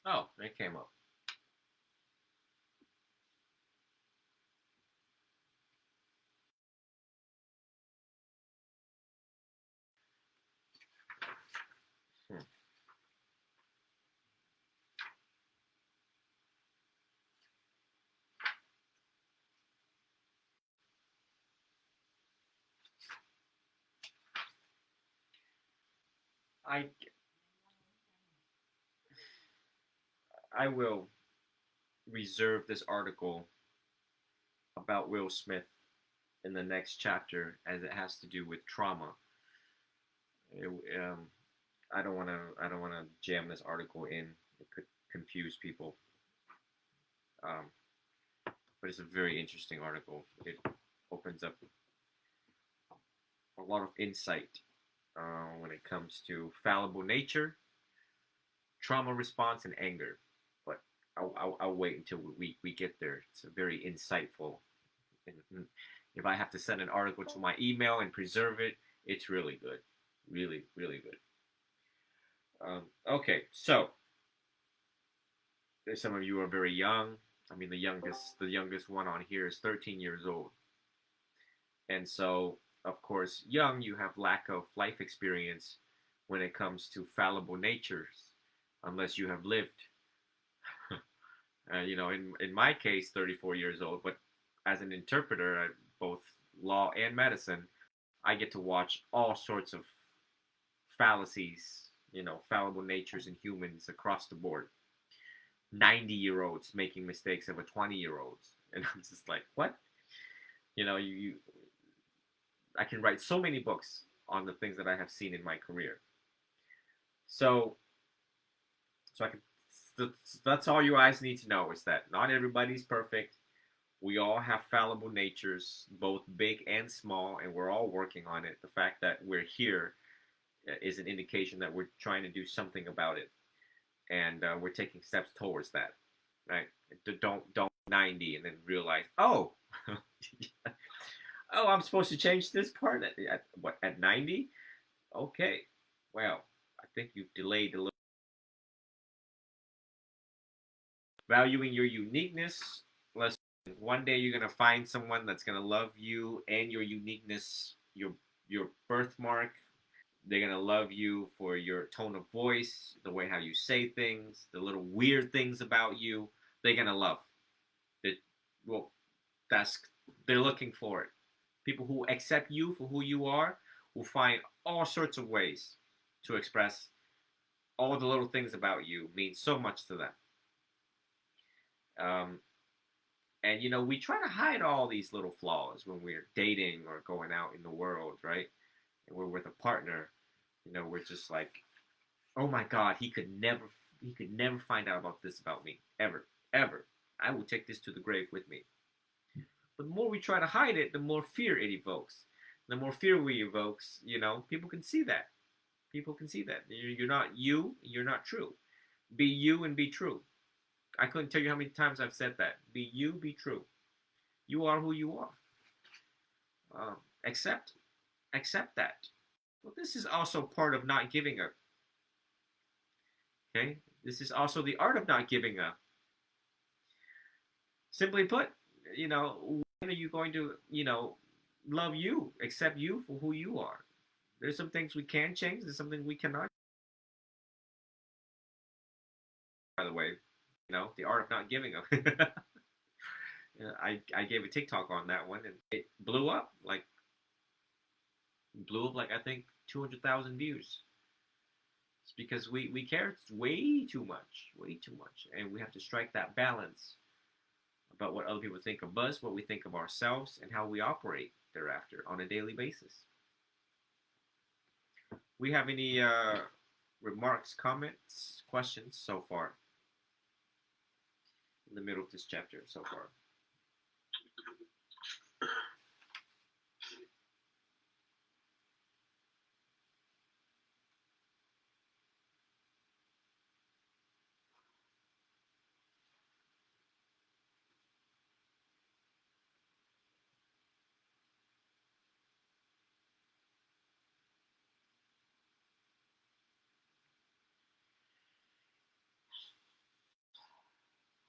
Speaker 2: Oh, it came up. Hmm. I I will reserve this article about Will Smith in the next chapter as it has to do with trauma. It, um, I don't want to jam this article in. It could confuse people. Um, but it's a very interesting article. It opens up a lot of insight when it comes to fallible nature, trauma response, and anger. But I'll wait until we get there. It's a very insightful. And if I have to send an article to my email and preserve it, it's really good. Really, really good. Okay, so some of you are very young. I mean, the youngest one on here is 13 years old, and so of course, young, you have lack of life experience when it comes to fallible natures, unless you have lived. In my case, 34 years old, but as an interpreter, both law and medicine, I get to watch all sorts of fallacies, fallible natures in humans across the board. 90-year-olds making mistakes of a 20-year-olds, and I'm just like, what? You I can write so many books on the things that I have seen in my career. So, so I can. That's all you guys need to know is that not everybody's perfect. We all have fallible natures, both big and small, and we're all working on it. The fact that we're here is an indication that we're trying to do something about it, and we're taking steps towards that. Right? Don't 90 and then realize, oh, oh, I'm supposed to change this part at 90. Okay, well, I think you've delayed a little. Valuing your uniqueness. Listen, one day you're gonna find someone that's gonna love you and your uniqueness, your birthmark. They're gonna love you for your tone of voice, the way how you say things, the little weird things about you. They're gonna love it. Well, that's they're looking for it. People who accept you for who you are will find all sorts of ways to express all the little things about you mean so much to them. Um, and we try to hide all these little flaws when we're dating or going out in the world, right? And we're with a partner. We're just like, oh my God, he could never find out about this about me ever, ever. I will take this to the grave with me. But the more we try to hide it, the more fear it evokes. The more fear we evokes, people can see that. People can see that. You're not you, you're not true. Be you and be true. I couldn't tell you how many times I've said that. Be you, be true. You are who you are. Accept that. Well, this is also part of not giving up. Okay? This is also the art of not giving up. Simply put, when are you going to, love you, accept you for who you are? There's some things we can change. There's something we cannot. By the way, the art of not giving up. I gave a TikTok on that one, and it blew up like I think 200,000 views. It's because we care way too much, and we have to strike that balance about what other people think of us, what we think of ourselves, and how we operate thereafter on a daily basis. We have any remarks, comments, questions so far in the middle of this chapter so far?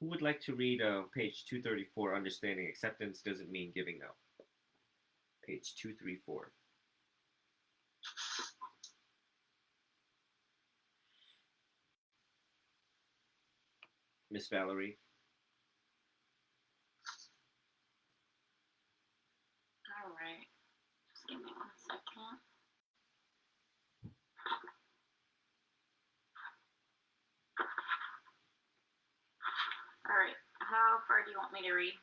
Speaker 2: Who would like to read page 234, Understanding Acceptance Doesn't Mean Giving Up? Page 234. Miss Valerie.
Speaker 5: All right. Just give me 1 second. All right. How far do you want me to read?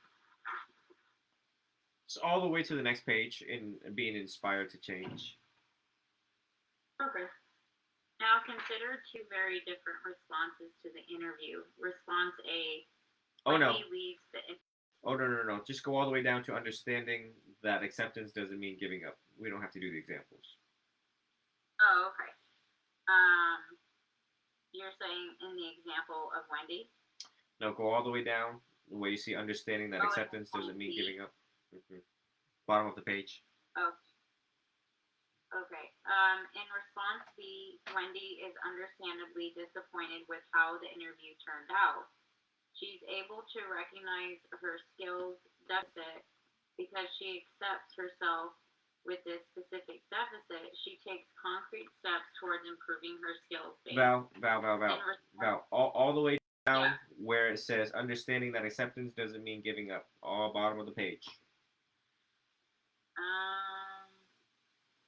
Speaker 2: It's all the way to the next page in being inspired to change.
Speaker 5: Okay. Now consider two very different responses to the interview. Response A.
Speaker 2: Oh no.
Speaker 5: Leaves the
Speaker 2: Oh no. Just go all the way down to understanding that acceptance doesn't mean giving up. We don't have to do the examples.
Speaker 5: Oh, okay. You're saying in the example of Wendy?
Speaker 2: No, go all the way down where you see understanding that acceptance doesn't mean giving up. Mm-hmm. Bottom of the page.
Speaker 5: Oh. Okay. In response B, Wendy is understandably disappointed with how the interview turned out. She's able to recognize her skills deficit because she accepts herself with this specific deficit. She takes concrete steps towards improving her skills base.
Speaker 2: Val, all the way down where it says understanding that acceptance doesn't mean giving up. All bottom of the page.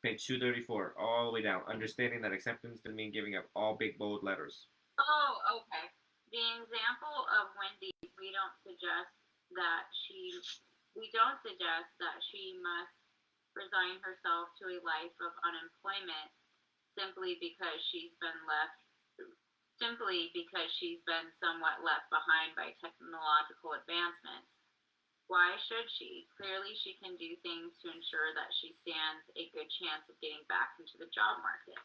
Speaker 2: Page 234, all the way down. Understanding that acceptance doesn't mean giving up. All big bold letters.
Speaker 5: Oh, okay. The example of Wendy, we don't suggest that she must resign herself to a life of unemployment simply because she's been somewhat left behind by technological advancements. Why should she? Clearly, she can do things to ensure that she stands a good chance of getting back into the job market.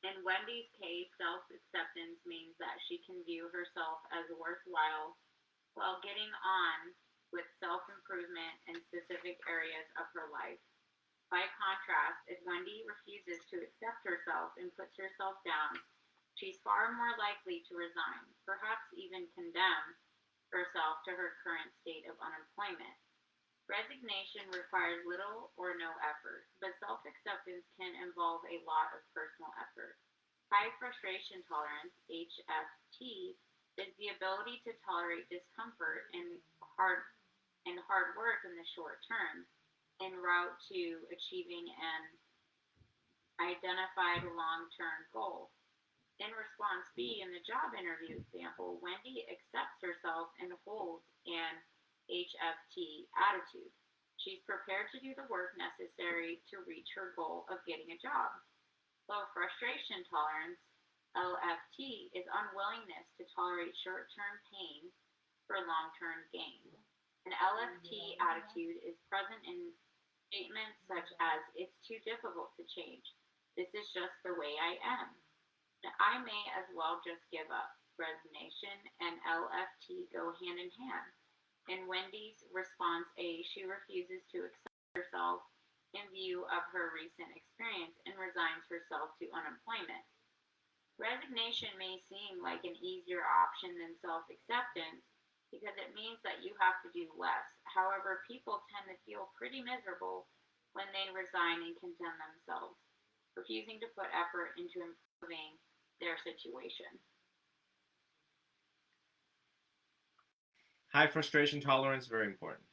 Speaker 5: In Wendy's case, self-acceptance means that she can view herself as worthwhile while getting on with self-improvement in specific areas of her life. By contrast, if Wendy refuses to accept herself and puts herself down, she's far more likely to resign, perhaps even condemn herself to her current state of unemployment. Resignation requires little or no effort, but self-acceptance can involve a lot of personal effort. High frustration tolerance, HFT, is the ability to tolerate discomfort and hard work in the short term en route to achieving an identified long-term goal. In response B, in the job interview example, Wendy accepts herself and holds an HFT attitude. She's prepared to do the work necessary to reach her goal of getting a job. Low frustration tolerance, LFT, is unwillingness to tolerate short-term pain for long-term gain. An LFT attitude is present in statements such as, "It's too difficult to change. This is just the way I am. I may as well just give up." Resignation and LFT go hand in hand. In Wendy's response A, she refuses to accept herself in view of her recent experience and resigns herself to unemployment. Resignation may seem like an easier option than self-acceptance because it means that you have to do less. However, people tend to feel pretty miserable when they resign and condemn themselves, refusing to put effort into improving their situation.
Speaker 2: High frustration tolerance, very important.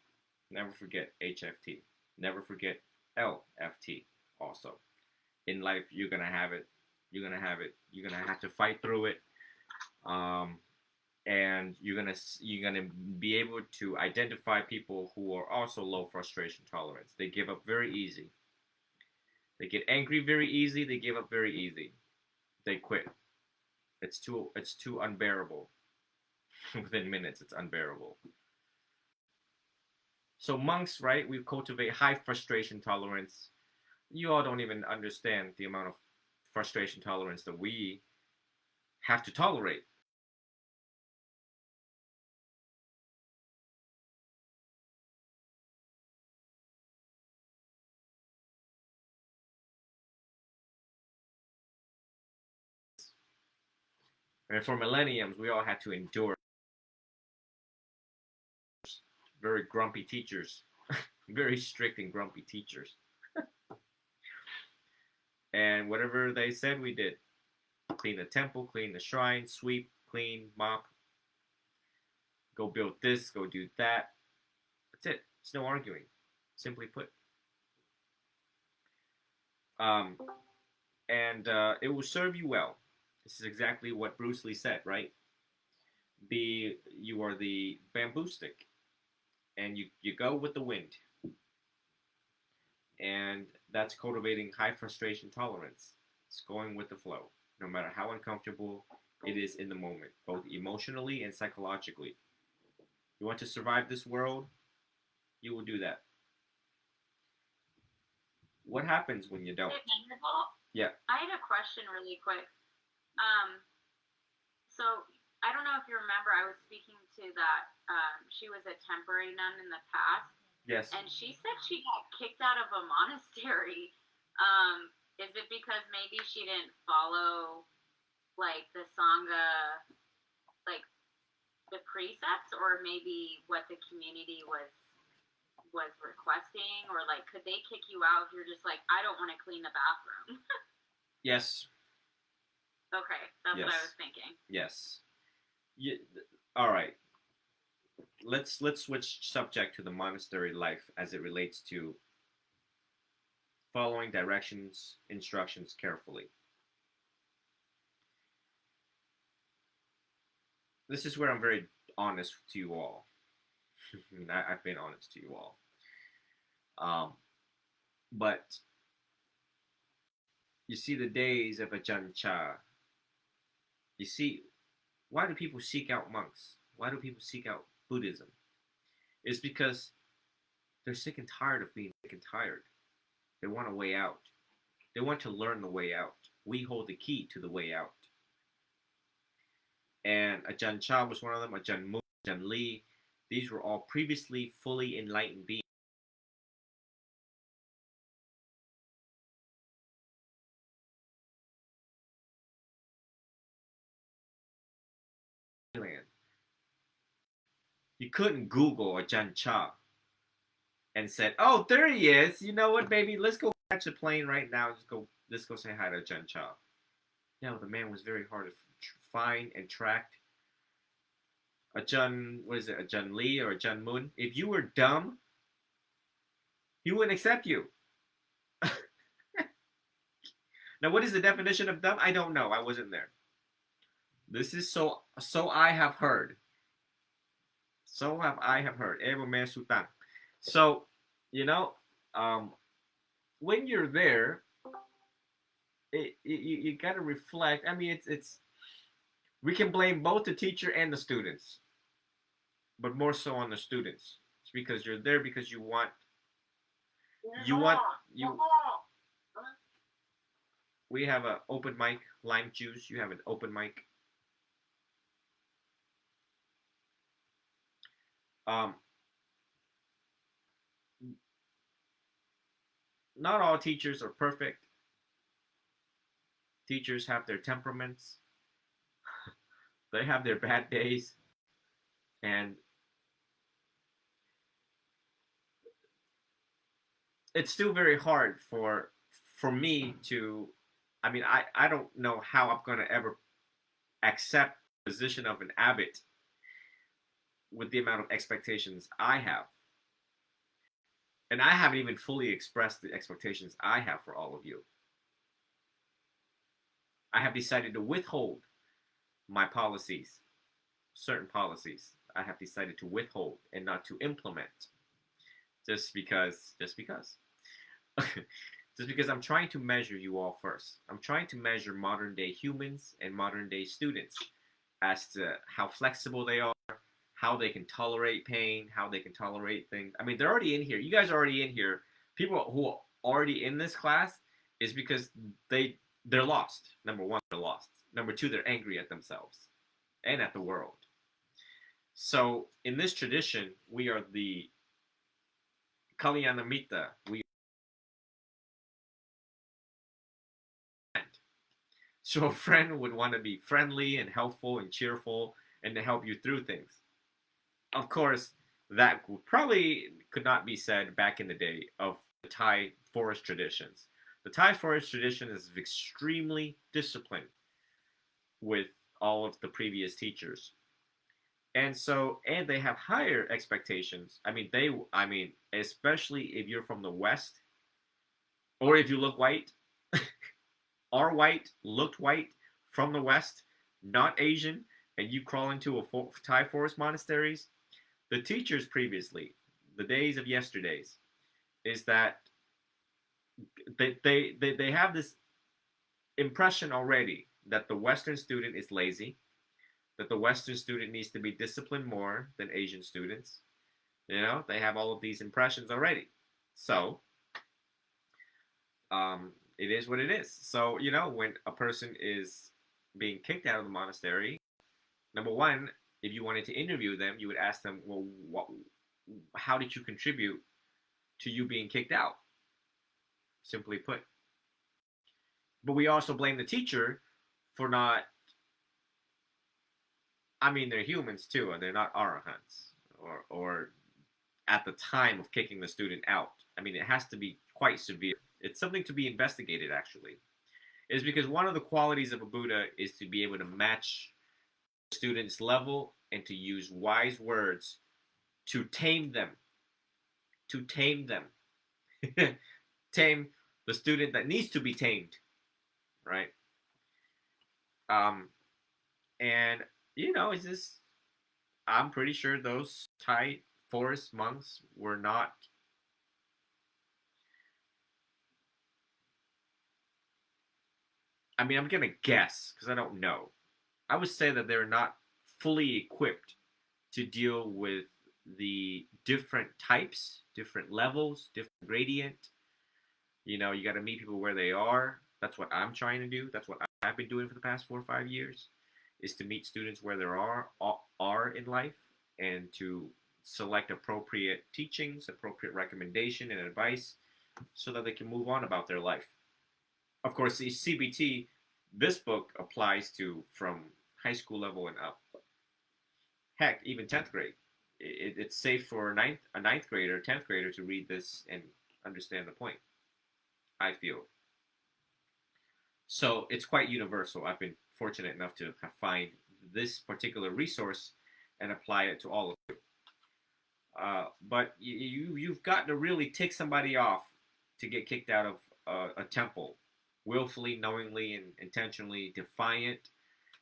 Speaker 2: Never forget HFT. Never forget LFT also. In life, you're going to have it. You're going to have it. You're going to have to fight through it. And you're gonna be able to identify people who are also low frustration tolerance. They give up very easy. They get angry very easy. They give up very easy. They quit. It's too unbearable. Within minutes, it's unbearable. So monks, right? We cultivate high frustration tolerance. You all don't even understand the amount of frustration tolerance that we have to tolerate. And for millenniums, we all had to endure very grumpy teachers, very strict and grumpy teachers. And whatever they said, we did. Clean the temple, clean the shrine, sweep, clean, mop. Go build this, go do that. That's it. It's no arguing, simply put. It will serve you well. This is exactly what Bruce Lee said, right? You are the bamboo stick, and you go with the wind. And that's cultivating high frustration tolerance. It's going with the flow, no matter how uncomfortable it is in the moment, both emotionally and psychologically. You want to survive this world, you will do that. What happens when you don't? Yeah.
Speaker 5: I had a question really quick. So I don't know if you remember, I was speaking to that. She was a temporary nun in the past.
Speaker 2: Yes.
Speaker 5: And she said she got kicked out of a monastery. Is it because maybe she didn't follow like the Sangha, like the precepts, or maybe what the community was requesting, or like could they kick you out if you're just like, I don't want to clean the bathroom?
Speaker 2: Yes.
Speaker 5: Okay, that's
Speaker 2: yes.
Speaker 5: what I was thinking.
Speaker 2: Yes. All right. Let's switch subject to the monastery life as it relates to following instructions carefully. This is where I'm very honest to you all. I've been honest to you all. But you see the days of Ajahn Chah. You see, why do people seek out monks? Why do people seek out Buddhism? It's because they're sick and tired of being sick and tired. They want a way out. They want to learn the way out. We hold the key to the way out. And Ajahn Chah was one of them, Ajahn Mu, Ajahn Lee. These were all previously fully enlightened beings. You couldn't Google Ajahn Chah and said, "Oh, there he is. You know what, baby? Let's go catch a plane right now, just go say hi to Jen Cha. Yeah, the man was very hard to find and track. A Jun, what is it, a Jun Lee or a Jun Moon? If you were dumb, he wouldn't accept you. Now, what is the definition of dumb? I don't know. I wasn't there. This is so I have heard. So have I have heard. So, you know, when you're there, you got to reflect. I mean, it's we can blame both the teacher and the students, but more so on the students. It's because you're there because you want you. We have an open mic, lime juice. You have an open mic. Not all teachers are perfect. Teachers have their temperaments. They have their bad days. And it's still very hard for me to, I mean, I don't know how I'm going to ever accept the position of an abbot with the amount of expectations I have. And I haven't even fully expressed the expectations I have for all of you. I have decided to withhold my policies, certain policies. I have decided to withhold and not to implement just because just because I'm trying to measure you all first. I'm trying to measure modern day humans and modern day students as to how flexible they are, how they can tolerate pain, how they can tolerate things. I mean, they're already in here. You guys are already in here. People who are already in this class is because they're lost. Number one, they're lost. Number two, they're angry at themselves and at the world. So in this tradition, we are the Kalyanamita. So a friend would want to be friendly and helpful and cheerful and to help you through things. Of course, that probably could not be said back in the day of the Thai forest traditions. The Thai forest tradition is extremely disciplined with all of the previous teachers. And they have higher expectations. I mean, especially if you're from the West or if you look white, are white, looked white from the West, not Asian, and you crawl into a Thai forest monasteries, the teachers previously, the days of yesterdays, is that they have this impression already that the Western student is lazy, that the Western student needs to be disciplined more than Asian students. You know, they have all of these impressions already. So, it is what it is. So, you know, when a person is being kicked out of the monastery, number one, if you wanted to interview them, you would ask them, well, how did you contribute to you being kicked out? Simply put. But we also blame the teacher for not, I mean, they're humans too, and they're not arahants, or at the time of kicking the student out. I mean, it has to be quite severe. It's something to be investigated, actually. It's because one of the qualities of a Buddha is to be able to match the student's level and to use wise words to tame them. To tame them. Tame the student that needs to be tamed, right? And, you know, it's just, I'm pretty sure those Thai forest monks were not, I mean, I'm going to guess because I don't know. I would say that they're not fully equipped to deal with the different types, different levels, different gradient. You know, you got to meet people where they are. That's what I'm trying to do. That's what I've been doing for the past 4 or 5 years, is to meet students where they are in life and to select appropriate teachings, appropriate recommendation and advice so that they can move on about their life. Of course, the CBT, this book applies to from high school level and up. Heck, even 10th grade. It's safe for a ninth grader, 10th grader to read this and understand the point. I feel. So it's quite universal. I've been fortunate enough to find this particular resource and apply it to all of you. But you've got to really tick somebody off to get kicked out of a temple, willfully, knowingly, and intentionally defiant,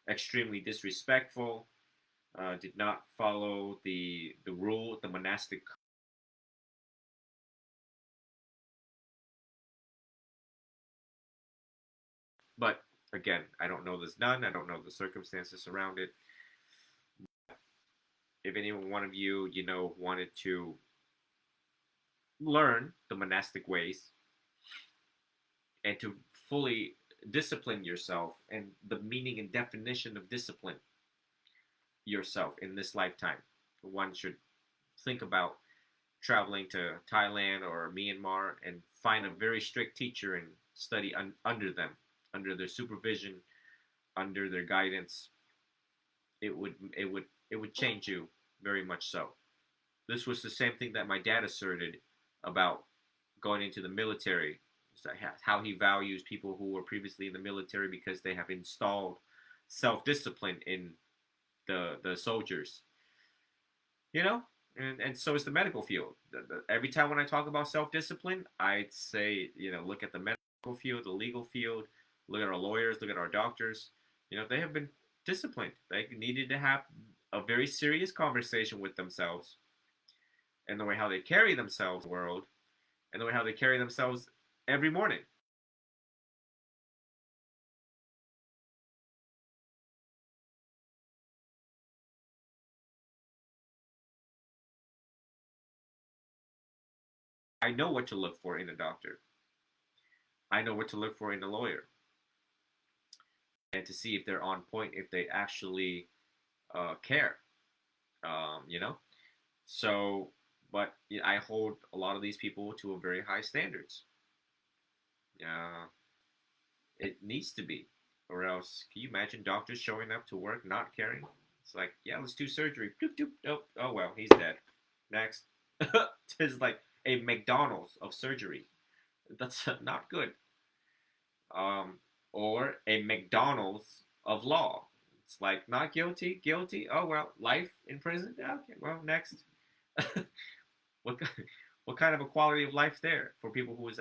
Speaker 2: extremely disrespectful, did not follow the rule, the monastic. But again, I don't know this done. I don't know the circumstances around it. If any one of you, wanted to learn the monastic ways and to fully discipline yourself and the meaning and definition of discipline yourself in this lifetime, one should think about traveling to Thailand or Myanmar and find a very strict teacher and study under them, under their supervision, under their guidance. It would change you very much so. This was the same thing that my dad asserted about going into the military, how he values people who were previously in the military because they have installed self-discipline in the soldiers. And so is the medical field. Every time when I talk about self-discipline, I'd say, look at the medical field, the legal field, look at our lawyers, look at our doctors. They have been disciplined. They needed to have a very serious conversation with themselves and the way how they carry themselves in the world and the way how they carry themselves every morning. I know what to look for in a doctor. I know what to look for in a lawyer. And to see if they're on point, if they actually care. So, but I hold a lot of these people to a very high standards. It needs to be, or else, can you imagine doctors showing up to work not caring? It's like, yeah, let's do surgery. Doop, doop, nope. Oh well, he's dead. Next. It's like a McDonald's of surgery. That's not good. Or a McDonald's of law. It's like, not guilty, guilty. Oh well, life in prison. Okay, well, next. what kind of a quality of life there for people who is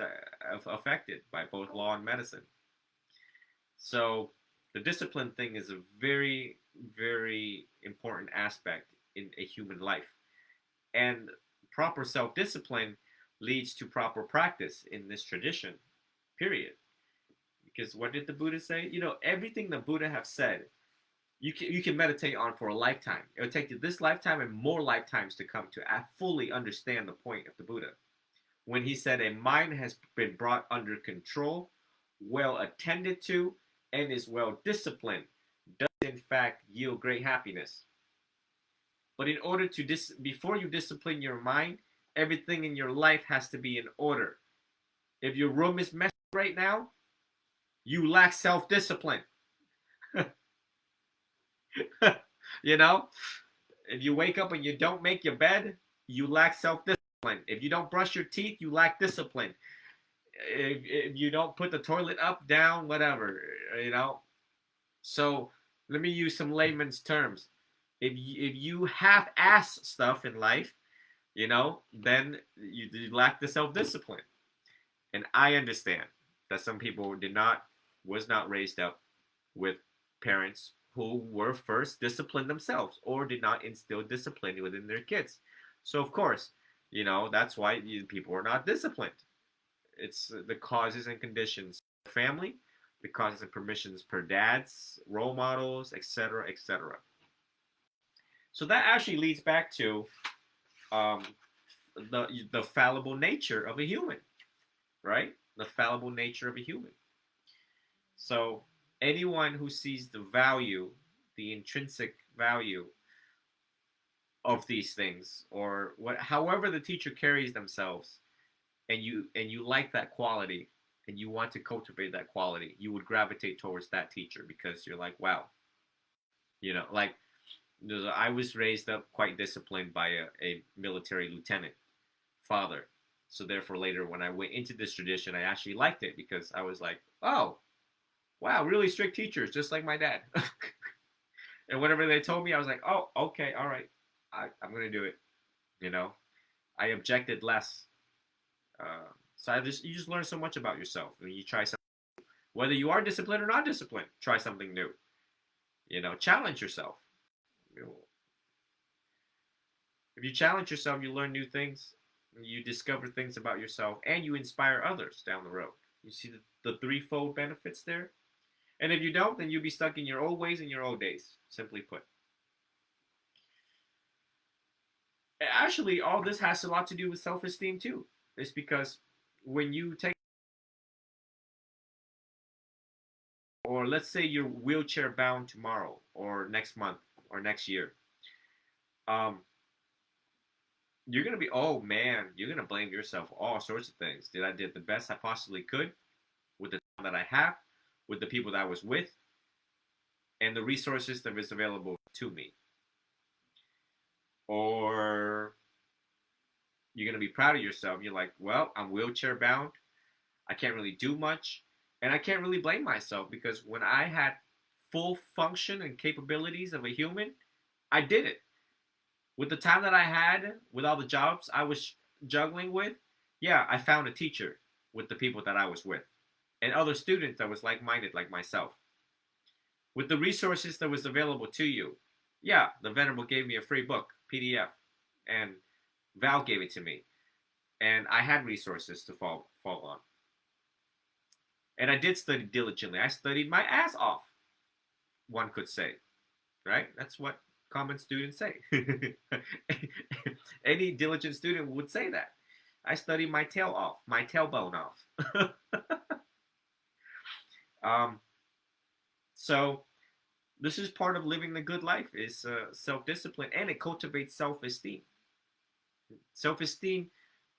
Speaker 2: affected by both law and medicine? So the discipline thing is a very, very important aspect in a human life, and proper self-discipline leads to proper practice in this tradition. Period. Because what did the Buddha say? Everything the Buddha have said, you can meditate on for a lifetime. It will take you this lifetime and more lifetimes to come to fully understand the point of the Buddha. When he said a mind has been brought under control, well attended to, and is well disciplined, does in fact yield great happiness. But in order to before you discipline your mind, everything in your life has to be in order. If your room is messy right now, you lack self-discipline. If you wake up and you don't make your bed, you lack self-discipline. If you don't brush your teeth, you lack discipline. If you don't put the toilet up, down, whatever, So let me use some layman's terms. If you half-ass stuff in life, then you lack the self-discipline. And I understand that some people was not raised up with parents who were first disciplined themselves or did not instill discipline within their kids. So of course, that's why people are not disciplined. It's the causes and conditions per family, the causes and permissions per dads, role models, etc., etc. So that actually leads back to the fallible nature of a human, right? The fallible nature of a human. So anyone who sees the value, the intrinsic value of these things, or however the teacher carries themselves, and you like that quality, and you want to cultivate that quality, you would gravitate towards that teacher because you're like, wow, I was raised up quite disciplined by a military lieutenant father, So therefore, later when I went into this tradition, I actually liked it because I was like, oh, wow, really strict teachers, just like my dad. And whatever they told me, I was like, oh, okay, all right, I'm gonna do it. You know, I objected less. So you just learn so much about yourself when you try something. Whether you are disciplined or not disciplined, try something new. You know, challenge yourself. You know, if you challenge yourself, you learn new things. You discover things about yourself, and you inspire others down the road. You see the threefold benefits there. And if you don't, then you'll be stuck in your old ways and your old days. Simply put. Actually, all this has a lot to do with self-esteem too. It's because when you take, or let's say you're wheelchair bound tomorrow or next month or next year, you're gonna be, oh man, you're gonna blame yourself for all sorts of things. I did the best I possibly could with the time that I have, with the people that I was with, and the resources that was available to me. Or you're gonna be proud of yourself. You're like, well, I'm wheelchair bound. I can't really do much. And I can't really blame myself because when I had full function and capabilities of a human, I did it. With the time that I had, with all the jobs I was juggling with, yeah, I found a teacher with the people that I was with and other students that was like-minded like myself. With the resources that was available to you, yeah, the Venerable gave me a free book, PDF, and Val gave it to me. And I had resources to fall on. And I did study diligently. I studied my ass off, one could say. Right? That's what common students say. Any diligent student would say that. I studied my tail off, my tailbone off. So this is part of living the good life, is self-discipline, and it cultivates self-esteem. Self-esteem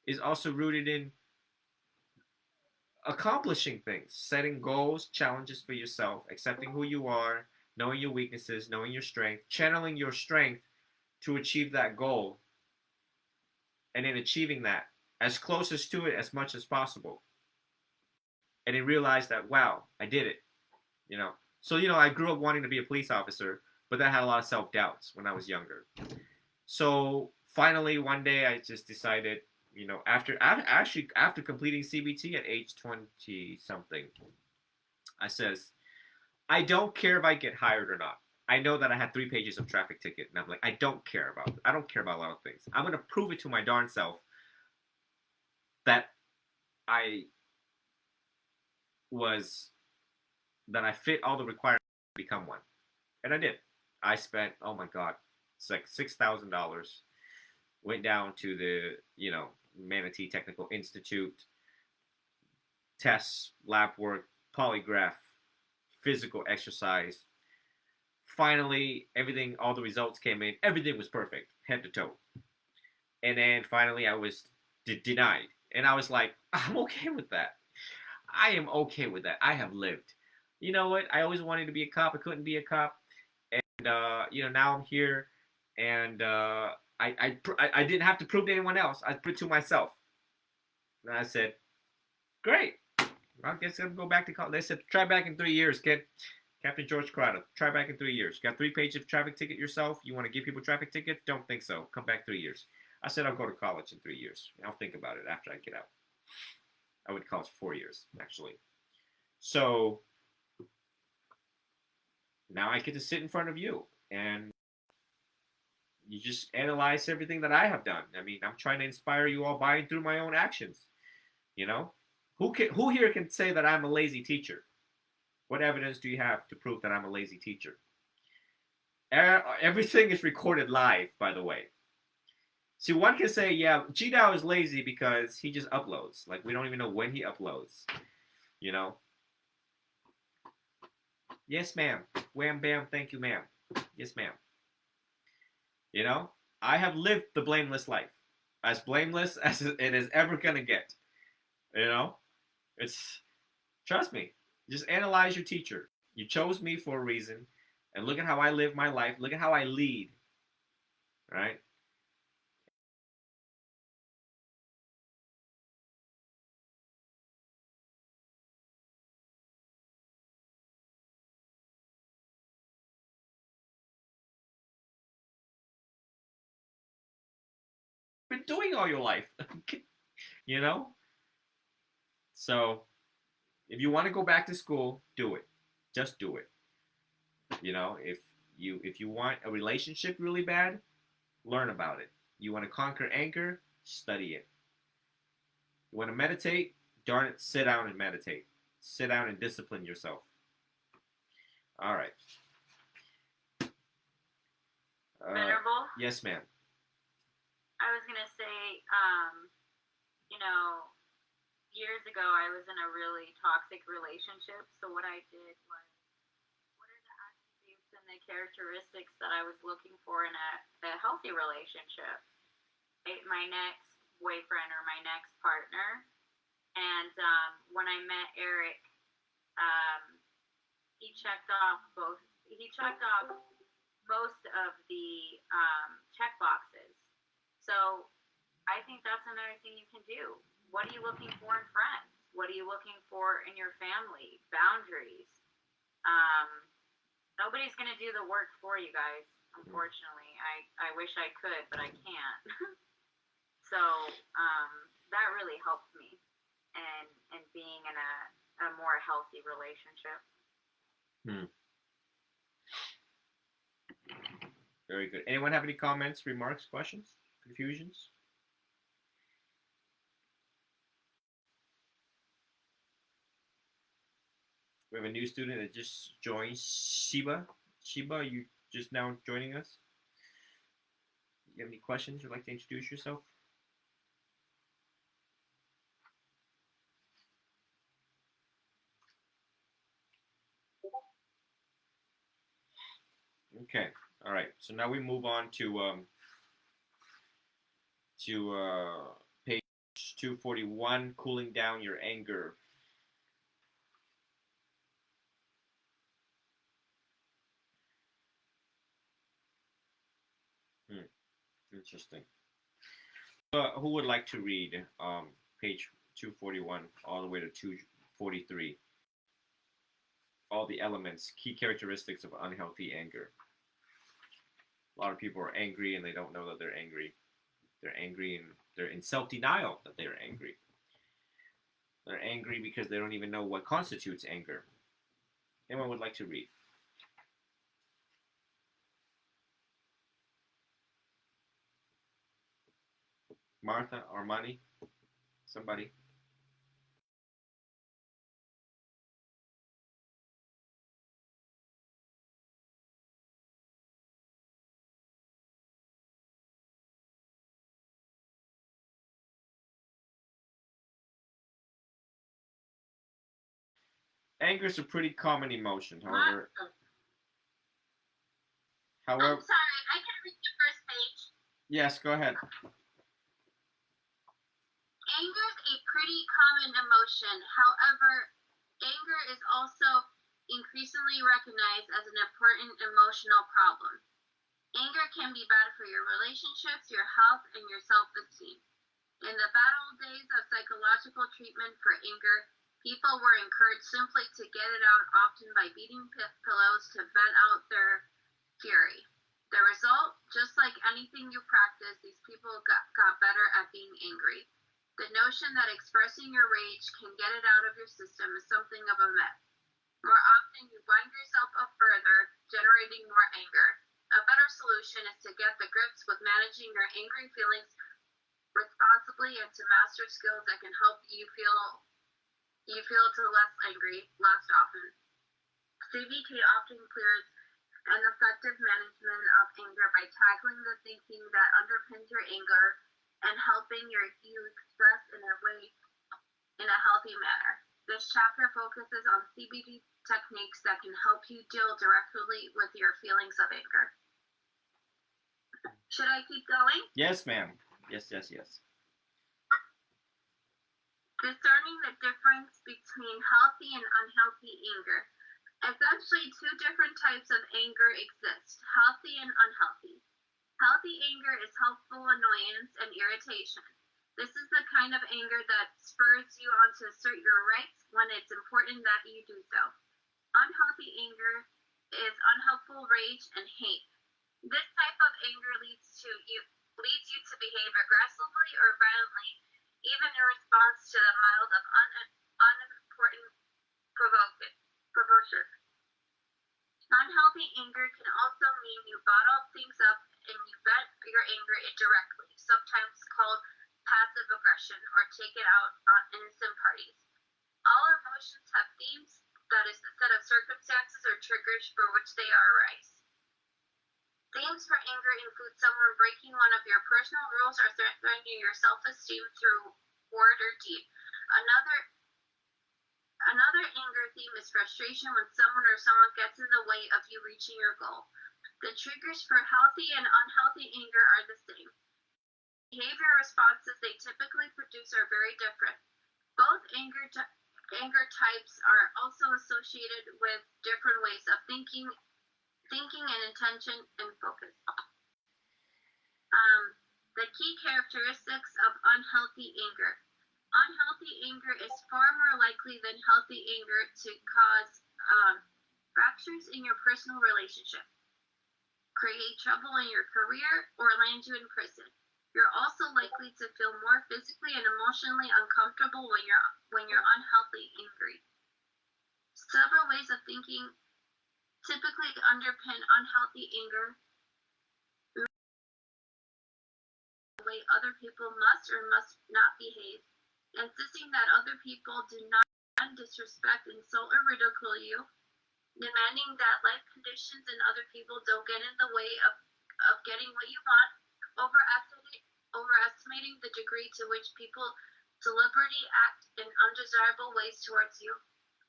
Speaker 2: is also rooted in accomplishing things, setting goals, challenges for yourself, accepting who you are, knowing your weaknesses, knowing your strength, channeling your strength to achieve that goal, and in achieving that, as closest to it as much as possible. And then realize that, wow, I did it. You know. So, you know, I grew up wanting to be a police officer, but that had a lot of self-doubts when I was younger. So finally, one day I just decided, you know, after completing CBT at age 20 something, I says, I don't care if I get hired or not. I know that I had 3 pages of traffic ticket, and I'm like, I don't care about it. I don't care about a lot of things. I'm gonna prove it to my darn self that I fit all the requirements to become one, and I did. I spent, oh my God, it's like $6,000. Went down to the, you know, Manatee Technical Institute, tests, lab work, polygraph, physical exercise. Finally, everything, all the results came in. Everything was perfect, head to toe. And then finally, I was denied. And I was like, I'm okay with that. I am okay with that. I have lived. You know what? I always wanted to be a cop. I couldn't be a cop. And, you know, now I'm here. And I didn't have to prove to anyone else. I proved to myself. And I said, great. I guess I'm going to go back to college. They said, try back in 3 years, kid. Captain George Corrado, try back in 3 years. Got 3 pages of traffic ticket yourself? You want to give people traffic tickets? Don't think so. Come back 3 years. I said, I'll go to college in 3 years. I'll think about it after I get out. I went to college for 4 years, actually. So now I get to sit in front of you and you just analyze everything that I have done. I mean, I'm trying to inspire you all by and through my own actions. You know, who here can say that I'm a lazy teacher? What evidence do you have to prove that I'm a lazy teacher? Everything is recorded live, by the way. See, one can say, yeah, G-Dow is lazy because he just uploads. Like, we don't even know when he uploads. You know? Yes, ma'am. Wham, bam, thank you, ma'am. Yes, ma'am. You know? I have lived the blameless life. As blameless as it is ever going to get. You know? Trust me. Just analyze your teacher. You chose me for a reason. And look at how I live my life. Look at how I lead. Right? been doing all your life. You know? So if you want to go back to school, do it. Just do it. You know, if you want a relationship really bad, learn about it. You want to conquer anger, study it. You want to meditate, darn it, sit down and meditate. Sit down and discipline yourself. All right.
Speaker 5: Venerable?
Speaker 2: Yes, ma'am.
Speaker 5: I was going to say, you know, years ago I was in a really toxic relationship. So what I did was, what are the attributes and the characteristics that I was looking for in a healthy relationship? My next boyfriend or my next partner. And when I met Eric, he checked off most of the check boxes. So I think that's another thing you can do. What are you looking for in friends? What are you looking for in your family? Boundaries. Nobody's going to do the work for you guys, unfortunately. I wish I could, but I can't. So that really helped me in being in a more healthy relationship.
Speaker 2: Very good. Anyone have any comments, remarks, questions, confusions? We have a new student that just joined, Shiba. Shiba, are you just now joining us? You have any questions? You'd like to introduce yourself? Okay. All right. So now we move on to page 241, cooling down your anger. Interesting. Who would like to read page 241 all the way to 243? All the elements, key characteristics of unhealthy anger. A lot of people are angry and they don't know that they're angry. They're angry and they're in self-denial that they're angry. They're angry because they don't even know what constitutes anger. Anyone would like to read? Martha, Armani, somebody. Anger is a pretty common emotion, however.
Speaker 1: I'm sorry, I can read the first page.
Speaker 2: Yes, go ahead.
Speaker 1: Anger is a pretty common emotion. However, anger is also increasingly recognized as an important emotional problem. Anger can be bad for your relationships, your health, and your self-esteem. In the battle days of psychological treatment for anger, people were encouraged simply to get it out, often by beating pillows to vent out their fury. The result, just like anything you practice, these people got better at being angry. The notion that expressing your rage can get it out of your system is something of a myth. More often, you bind yourself up further, generating more anger. A better solution is to get the grips with managing your angry feelings responsibly and to master skills that can help you feel to less angry less often. CBT often clears an effective management of anger by tackling the thinking that underpins your anger and helping you express in a healthy manner. This chapter focuses on CBT techniques that can help you deal directly with your feelings of anger. Should I keep going?
Speaker 2: Yes, ma'am. Yes.
Speaker 1: Discerning the difference between healthy and unhealthy anger. Essentially, two different types of anger exist, healthy and unhealthy. Healthy anger is helpful annoyance and irritation. This is the kind of anger that spurs you on to assert your rights when it's important that you do so. Unhealthy anger is unhelpful rage and hate. This type of anger leads to leads you to behave aggressively or violently, even in response to the mild of unimportant provocation. Unhealthy anger can also mean you bottle things up and you vent your anger indirectly, sometimes called passive aggression, or take it out on innocent parties. All emotions have themes, that is, the set of circumstances or triggers for which they arise. Themes for anger include someone breaking one of your personal rules or threatening your self-esteem through word or deed. Another anger theme is frustration when someone gets in the way of you reaching your goal. The triggers for healthy and unhealthy anger are the same. Behavior responses they typically produce are very different. Both anger types are also associated with different ways of thinking and intention and focus. The key characteristics of unhealthy anger. Unhealthy anger is far more likely than healthy anger to cause fractures in your personal relationship, create trouble in your career, or land you in prison. You're also likely to feel more physically and emotionally uncomfortable when you're unhealthy angry. Several ways of thinking typically underpin unhealthy anger. The way other people must or must not behave, insisting that other people do not disrespect, insult, or ridicule you, demanding that life conditions and other people don't get in the way of getting what you want, overestimating the degree to which people deliberately act in undesirable ways towards you,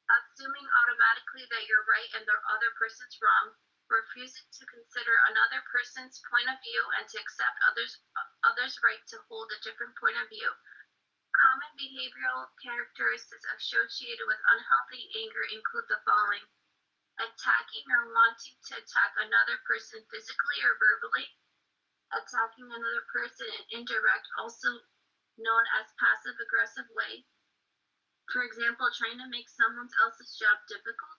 Speaker 1: assuming automatically that you're right and the other person's wrong, refusing to consider another person's point of view and to accept others' right to hold a different point of view. Common behavioral characteristics associated with unhealthy anger include the following: attacking or wanting to attack another person physically or verbally, attacking another person in indirect, also known as passive aggressive way. For example, trying to make someone else's job difficult,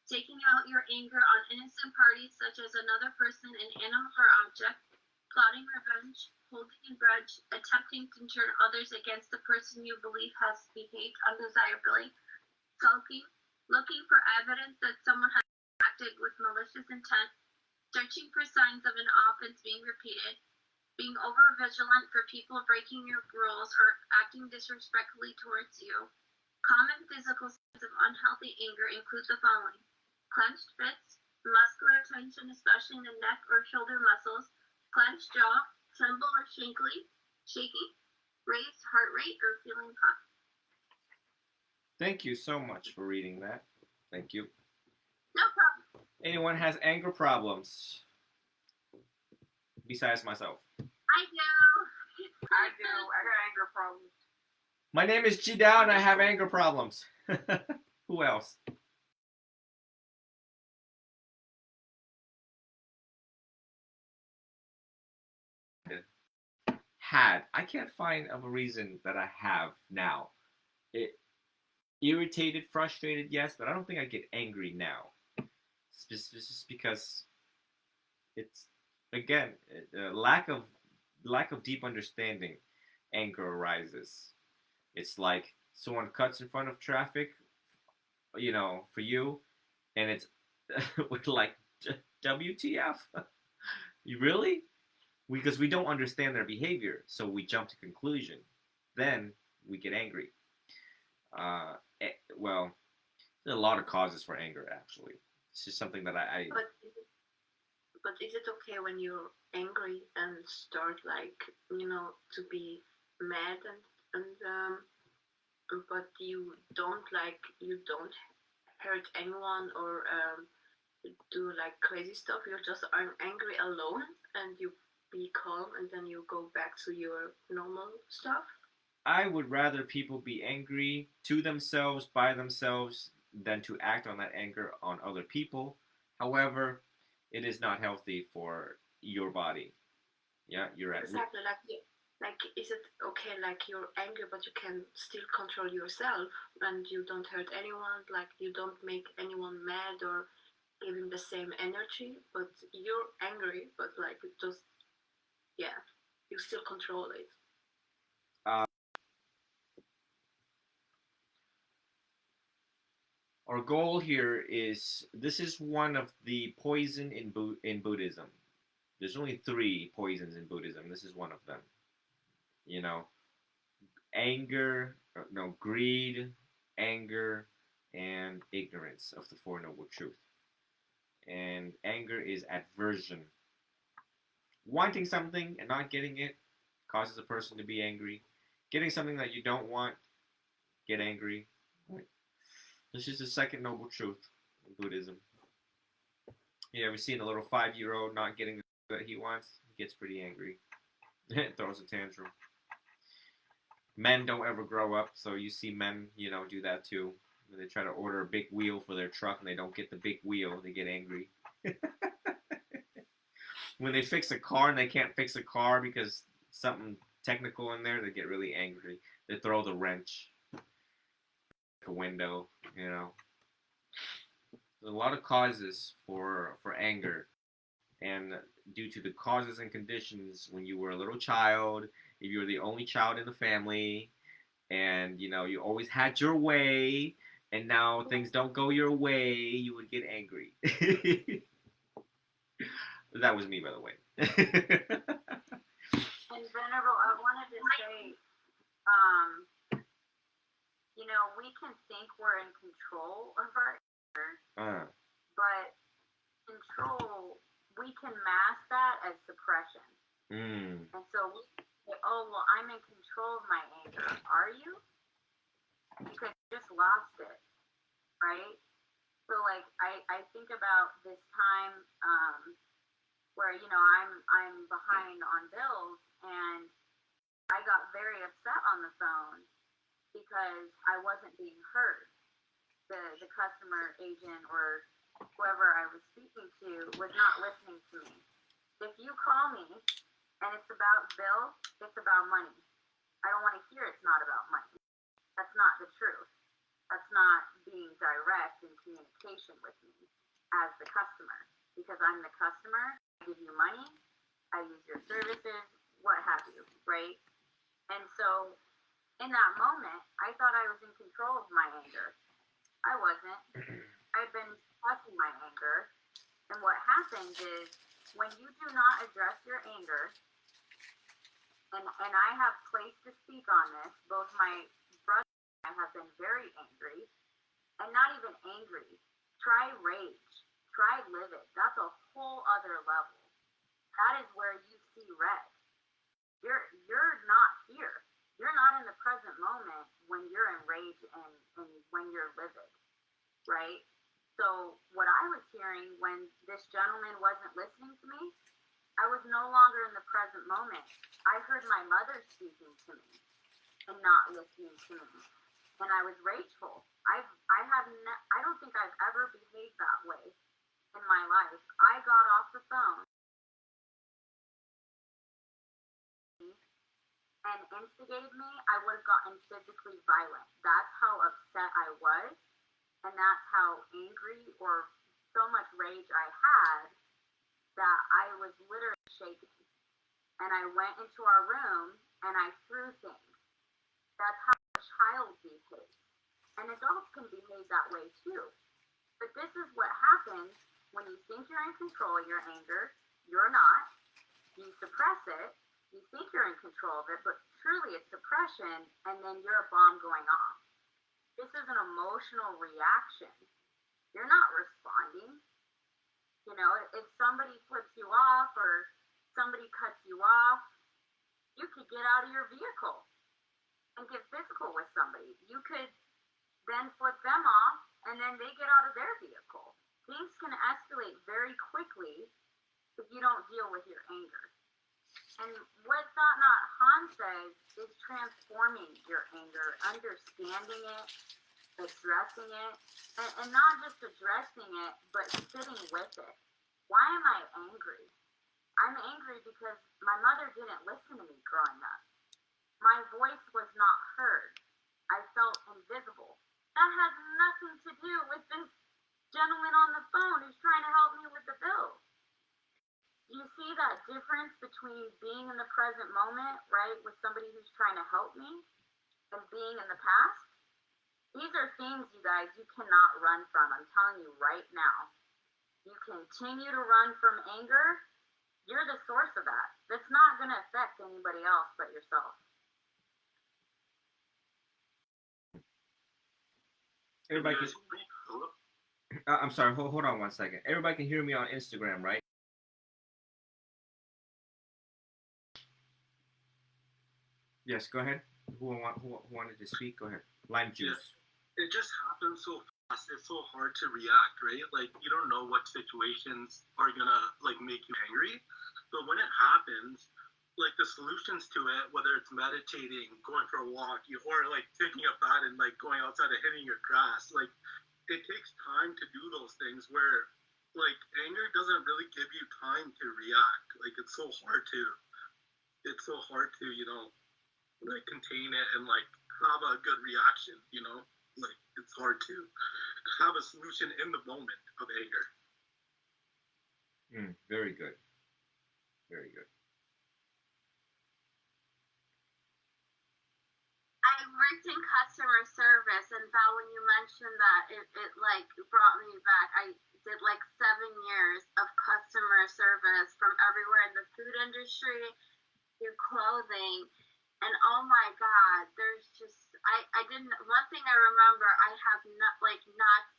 Speaker 1: taking out your anger on innocent parties such as another person, an animal, or object, plotting revenge, holding a grudge, attempting to turn others against the person you believe has behaved undesirably, sulking, looking for evidence that someone has acted with malicious intent, searching for signs of an offense being repeated, being over-vigilant for people breaking your rules or acting disrespectfully towards you. Common physical signs of unhealthy anger include the following: clenched fists, muscular tension, especially in the neck or shoulder muscles, clenched jaw, tremble or shaky, raised heart rate, or feeling hot.
Speaker 2: Thank you so much for reading that. Thank you.
Speaker 1: No problem.
Speaker 2: Anyone has anger problems besides myself?
Speaker 1: I do.
Speaker 5: I got anger problems.
Speaker 2: My name is Jidao and I have anger problems. Who else? Had. I can't find of a reason that I have now. It irritated, frustrated, yes, but I don't think I get angry now. It's just because it's, again, lack of deep understanding. Anger arises. It's like someone cuts in front of traffic, for you, and it's like, WTF? You really? Because we don't understand their behavior, so we jump to conclusion. Then we get angry. Well, there's a lot of causes for anger, actually. It's just something that I
Speaker 6: But is it okay when you're angry and start to be mad and but you don't hurt anyone or do like crazy stuff? You're just angry alone and you be calm and then you go back to your normal stuff?
Speaker 2: I would rather people be angry to themselves, by themselves, than to act on that anger on other people. However, it is not healthy for your body. Yeah, you're at
Speaker 6: exactly. Like, is it okay, like you're angry, but you can still control yourself and you don't hurt anyone, like you don't make anyone mad or give him the same energy, but you're angry, but like it just, yeah. you still control it.
Speaker 2: Our goal here is, this is one of the poison in Buddhism. There's only 3 poisons in Buddhism. This is one of them. You know, greed, anger, and ignorance of the Four Noble Truths. And anger is aversion. Wanting something and not getting it causes a person to be angry. Getting something that you don't want, get angry. This is the second noble truth in Buddhism. You ever seen a little 5-year-old not getting what he wants? He gets pretty angry. Throws a tantrum. Men don't ever grow up, so you see men, do that too. When they try to order a big wheel for their truck and they don't get the big wheel, they get angry. When they fix a car and they can't fix a car because something technical in there, they get really angry. They throw the wrench, a window, There's a lot of causes for anger. And due to the causes and conditions, when you were a little child, if you were the only child in the family, and you always had your way, and now things don't go your way, you would get angry. That was me, by the way.
Speaker 5: And Venerable, I wanted to say, we can think we're in control of our anger, but control, we can mask that as suppression. And so we say, oh, well, I'm in control of my anger. Are you? Because you just lost it, right? So, like, I think about this time where, I'm behind on bills, and I got very upset on the phone because I wasn't being heard. The customer agent or whoever I was speaking to was not listening to me. If you call me and it's about bill, it's about money. I don't want to hear it's not about money. That's not the truth. That's not being direct in communication with me as the customer. Because I'm the customer, I give you money, I use your services, what have you, right? And so in that moment, I thought I was in control of my anger. I wasn't. I'd been suppressing my anger. And what happens is, when you do not address your anger, and I have place to speak on this, both my brother and I have been very angry, and not even angry. Try rage. Try livid. That's a whole other level. That is where you see red. You're not here. You're not in the present moment when you're enraged and when you're livid, right? So what I was hearing when this gentleman wasn't listening to me, I was no longer in the present moment. I heard my mother speaking to me and not listening to me, and I was rageful. I don't think I've ever behaved that way in my life. I got off the phone and instigated me, I would have gotten physically violent. That's how upset I was, and that's how angry or so much rage I had that I was literally shaking. And I went into our room and I threw things. That's how a child behaves. And adults can behave that way too. But this is what happens when you think you're in control of your anger. You're not. You suppress it. You think you're in control of it, but truly it's suppression, and then you're a bomb going off. This is an emotional reaction. You're not responding. If somebody flips you off or somebody cuts you off, you could get out of your vehicle and get physical with somebody. You could then flip them off, and then they get out of their vehicle. Things can escalate very quickly if you don't deal with your anger. And what Thought Not Han says is transforming your anger, understanding it, addressing it, and not just addressing it, but sitting with it. Why am I angry? I'm angry because my mother didn't listen to me growing up. My voice was not heard. I felt invisible. That has nothing to do with this gentleman on the phone who's trying to help me with the bill. You you see that difference between being in the present moment, right, with somebody who's trying to help me, and being in the past? These are things, you guys, you cannot run from. I'm telling you right now. You continue to run from anger, you're the source of that. That's not going to affect anybody else but yourself.
Speaker 2: Everybody can. I'm sorry. Hold on 1 second. Everybody can hear me on Instagram, right? Yes. Go ahead. Who wanted to speak? Go ahead. Lime juice.
Speaker 7: It just happens so fast. It's so hard to react, right? Like, you don't know what situations are gonna like make you angry, but when it happens, like the solutions to it, whether it's meditating, going for a walk, or like taking a bath and like going outside and hitting your grass, like it takes time to do those things where like anger doesn't really give you time to react. Like it's so hard to like contain it and like have a good reaction, like it's hard to have a solution in the moment of anger.
Speaker 2: Very good. Very good.
Speaker 1: I worked in customer service, and Val, when you mentioned that, it like brought me back. I did like 7 years of customer service from everywhere in the food industry through clothing. And oh my God, there's just, I didn't, one thing I remember, I have not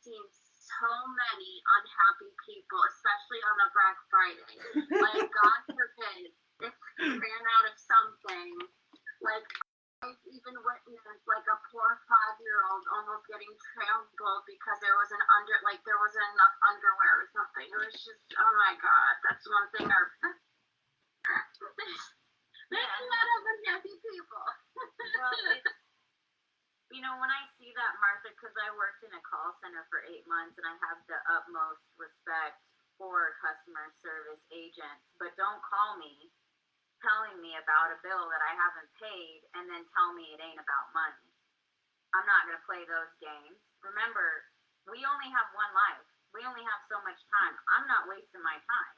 Speaker 1: seen so many unhappy people, especially on a Black Friday. Like, God forbid, if we ran out of something, like, I've even witnessed like a poor 5-year-old almost getting trampled because there wasn't enough underwear or something. It was just, oh my God, that's one thing there's a lot of unhappy people.
Speaker 5: Well, when I see that, Martha, because I worked in a call center for 8 months and I have the utmost respect for customer service agents, but don't call me telling me about a bill that I haven't paid and then tell me it ain't about money. I'm not going to play those games. Remember, we only have one life. We only have so much time. I'm not wasting my time.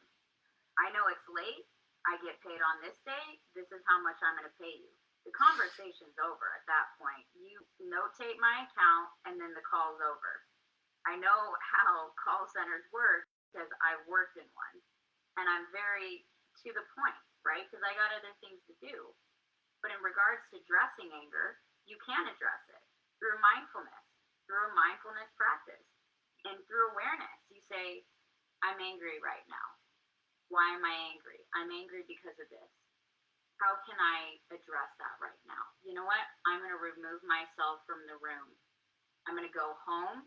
Speaker 5: I know it's late. I get paid on this day. This is how much I'm going to pay you. The conversation's over at that point. You notate my account and then the call's over. I know how call centers work because I worked in one. And I'm very to the point, right? Because I got other things to do. But in regards to addressing anger, you can address it through mindfulness, through a mindfulness practice, and through awareness. You say, I'm angry right now. Why am I angry? I'm angry because of this. How can I address that right now? You know what? I'm going to remove myself from the room. I'm going to go home.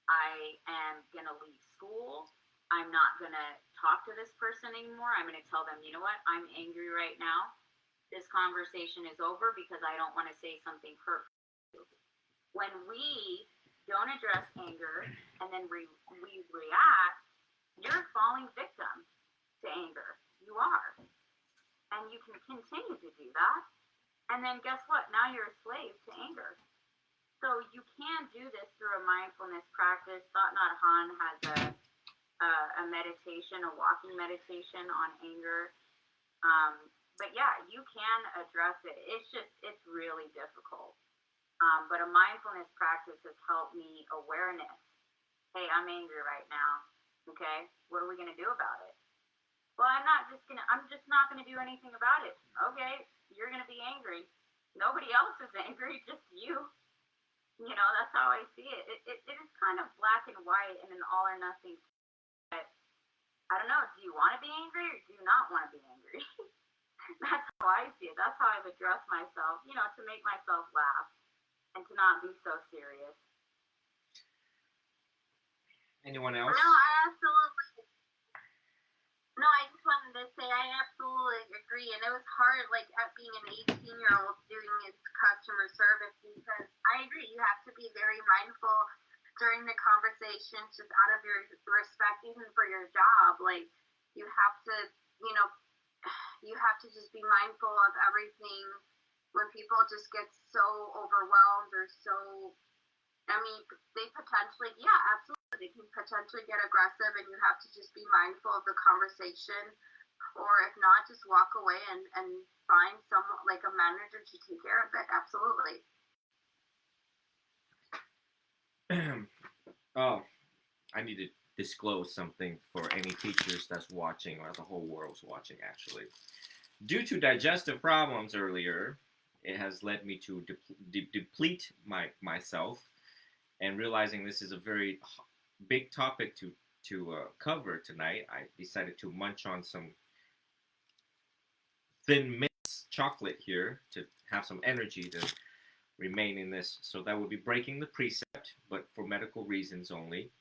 Speaker 5: I am going to leave school. I'm not going to talk to this person anymore. I'm going to tell them, you know what? I'm angry right now. This conversation is over because I don't want to say something hurtful. When we don't address anger and then we react, you're falling victim to anger. You are. And you can continue to do that. And then guess what? Now you're a slave to anger. So you can do this through a mindfulness practice. Thought Nhat Hanh has a meditation, a walking meditation on anger. But yeah, you can address it. It's really difficult. But a mindfulness practice has helped me awareness. Hey, I'm angry right now. Okay, what are we gonna do about it? Well, I'm just not gonna do anything about it. Okay, you're gonna be angry. Nobody else is angry, just you. That's how I see it. It is kind of black and white and an all or nothing. But I don't know, do you want to be angry or do you not want to be angry? That's how I see it. That's how I've addressed myself, to make myself laugh and to not be so serious.
Speaker 2: Anyone else?
Speaker 1: No, I just wanted to say I absolutely agree. And it was hard, like, at being an 18-year-old doing his customer service because I agree, you have to be very mindful during the conversations just out of your respect, even for your job. Like, you have to, you have to just be mindful of everything when people just get so overwhelmed or so, they potentially, absolutely, they can potentially get aggressive, and you have to just be mindful of the conversation or if not, just walk away and find someone like a manager to take care of it. Absolutely.
Speaker 2: Oh, I need to disclose something for any teachers that's watching, or the whole world's watching actually. Due to digestive problems earlier, it has led me to deplete myself, and realizing this is a very big topic to cover tonight, I decided to munch on some Thin Mints chocolate here to have some energy to remain in this. So that would be breaking the precept, but for medical reasons only.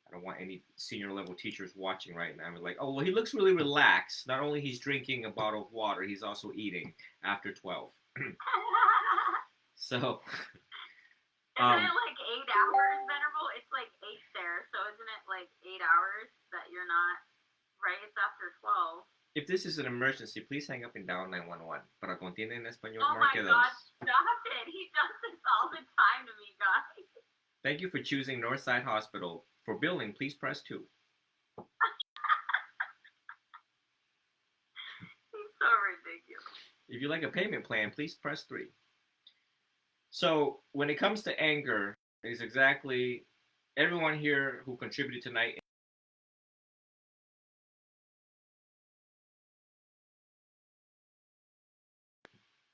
Speaker 2: I don't want any senior level teachers watching right now. I'm like, oh, well, he looks really relaxed. Not only he's drinking a bottle of water, he's also eating after 12. So,
Speaker 1: isn't it like 8 hours, Venerable? It's like 8 there, so isn't it like 8 hours that you're not, right? It's after 12.
Speaker 2: If this is an emergency, please hang up and dial 911. Para contienda en español,
Speaker 1: oh my
Speaker 2: marque
Speaker 1: God,
Speaker 2: dos.
Speaker 1: stop it. He does this all the time to me, guys.
Speaker 2: Thank you for choosing Northside Hospital. For billing, please press 2.
Speaker 1: He's so ridiculous.
Speaker 2: If you like a payment plan, please press 3. So when it comes to anger, it's exactly everyone here who contributed tonight.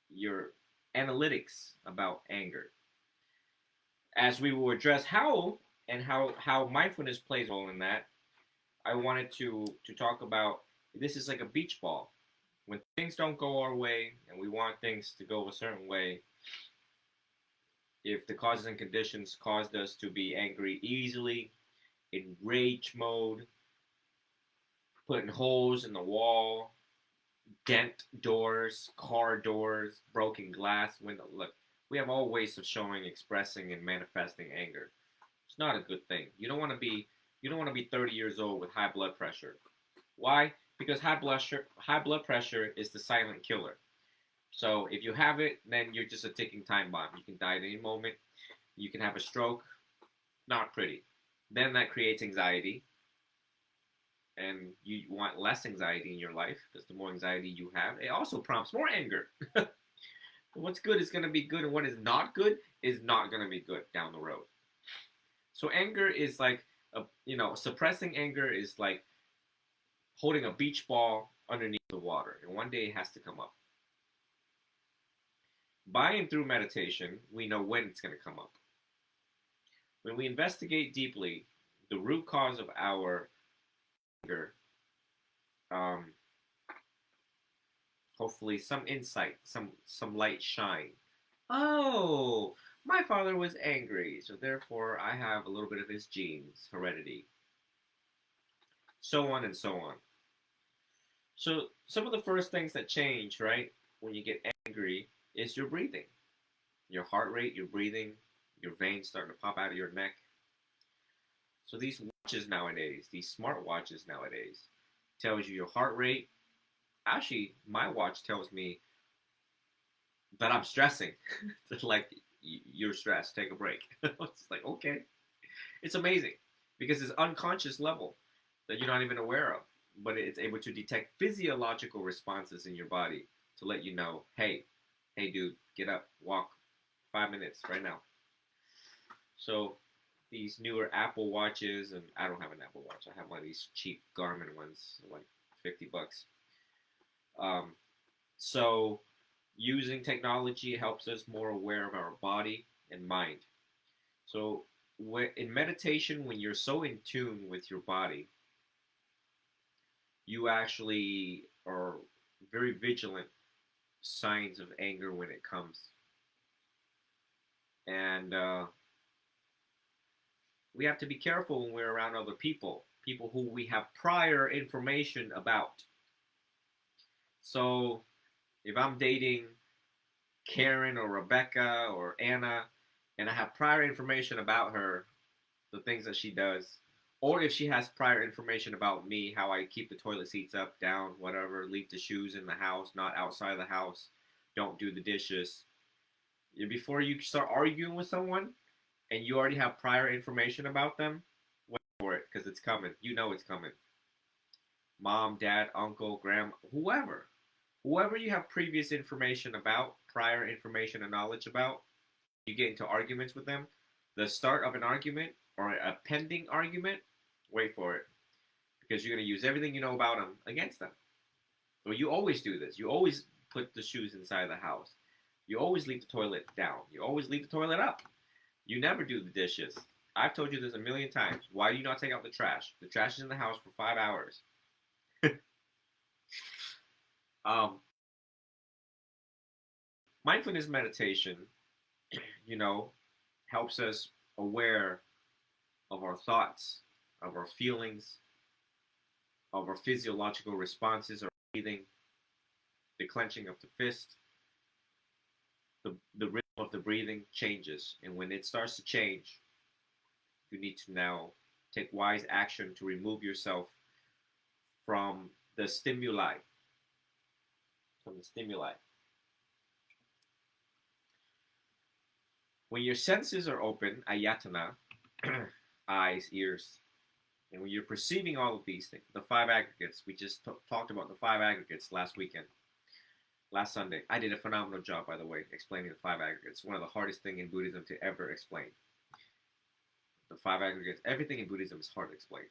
Speaker 2: Your analytics about anger. As we will address how mindfulness plays a role in that, I wanted to talk about this is like a beach ball. When things don't go our way and we want things to go a certain way, if the causes and conditions caused us to be angry easily, in rage mode, putting holes in the wall, dent doors, car doors, broken glass, window. Look, we have all ways of showing, expressing, and manifesting anger. It's not a good thing. You don't want to be 30 years old with high blood pressure. Why? Because high blood pressure is the silent killer. So if you have it, then you're just a ticking time bomb. You can die at any moment. You can have a stroke. Not pretty. Then that creates anxiety. And you want less anxiety in your life, because the more anxiety you have, it also prompts more anger. What's good is going to be good, and what is not good is not going to be good down the road. So anger is like, suppressing anger is like holding a beach ball underneath the water, and one day it has to come up. By and through meditation, we know when it's going to come up. When we investigate deeply the root cause of our anger, hopefully some insight, some light shine. Oh, my father was angry, so therefore I have a little bit of his genes, heredity. So on and so on. So some of the first things that change, right, when you get angry is your breathing. Your heart rate, your breathing, your veins starting to pop out of your neck. So these watches nowadays, these smart watches nowadays, tells you your heart rate. Actually, my watch tells me that I'm stressing. It's like, you're stressed, take a break. It's like, okay. It's amazing because it's unconscious level that you're not even aware of, but it's able to detect physiological responses in your body to let you know, hey dude, get up, walk 5 minutes right now. So these newer Apple watches, and I don't have an Apple watch, I have one of these cheap Garmin ones, like $50. So using technology helps us more aware of our body and mind. So in meditation, when you're so in tune with your body, you actually are very vigilant signs of anger when it comes. And we have to be careful when we're around other people who we have prior information about. So if I'm dating Karen or Rebecca or Anna, and I have prior information about her, the things that she does, or if she has prior information about me, how I keep the toilet seats up, down, whatever, leave the shoes in the house, not outside the house, don't do the dishes. Before you start arguing with someone and you already have prior information about them, wait for it, because it's coming. You know it's coming. mom, dad, uncle, grandma, whoever you have previous information about, prior information and knowledge about, you get into arguments with them, the start of an argument or a pending argument, wait for it. Because you're going to use everything you know about them against them. So you always do this. You always put the shoes inside the house. You always leave the toilet down. You always leave the toilet up. You never do the dishes. I've told you this a million times. Why do you not take out the trash? The trash is in the house for 5 hours. Mindfulness meditation, helps us aware of our thoughts, of our feelings, of our physiological responses, our breathing, the clenching of the fist, the rhythm of the breathing changes. And when it starts to change, you need to now take wise action to remove yourself from the stimuli. When your senses are open, ayatana, eyes, ears, and when you're perceiving all of these things, the 5 aggregates, we just talked about the 5 aggregates last Sunday. I did a phenomenal job, by the way, explaining the 5 aggregates. One of the hardest things in Buddhism to ever explain. The 5 aggregates, everything in Buddhism is hard to explain.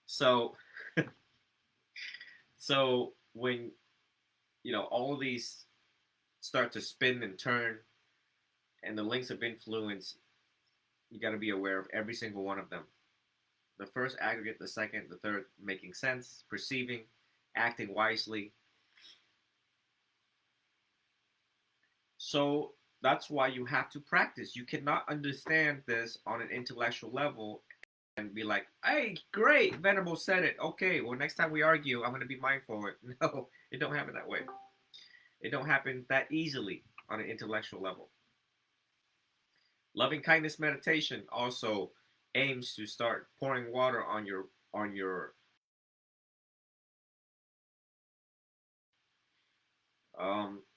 Speaker 2: So, when, all of these start to spin and turn, and the links of influence, you got to be aware of every single one of them. The first aggregate, the second, the third, making sense, perceiving, acting wisely. So that's why you have to practice. You cannot understand this on an intellectual level and be like, hey, great, Venerable said it. Okay, well, next time we argue, I'm going to be mindful of it. No, it don't happen that way. It don't happen that easily on an intellectual level. Loving kindness meditation also aims to start pouring water on your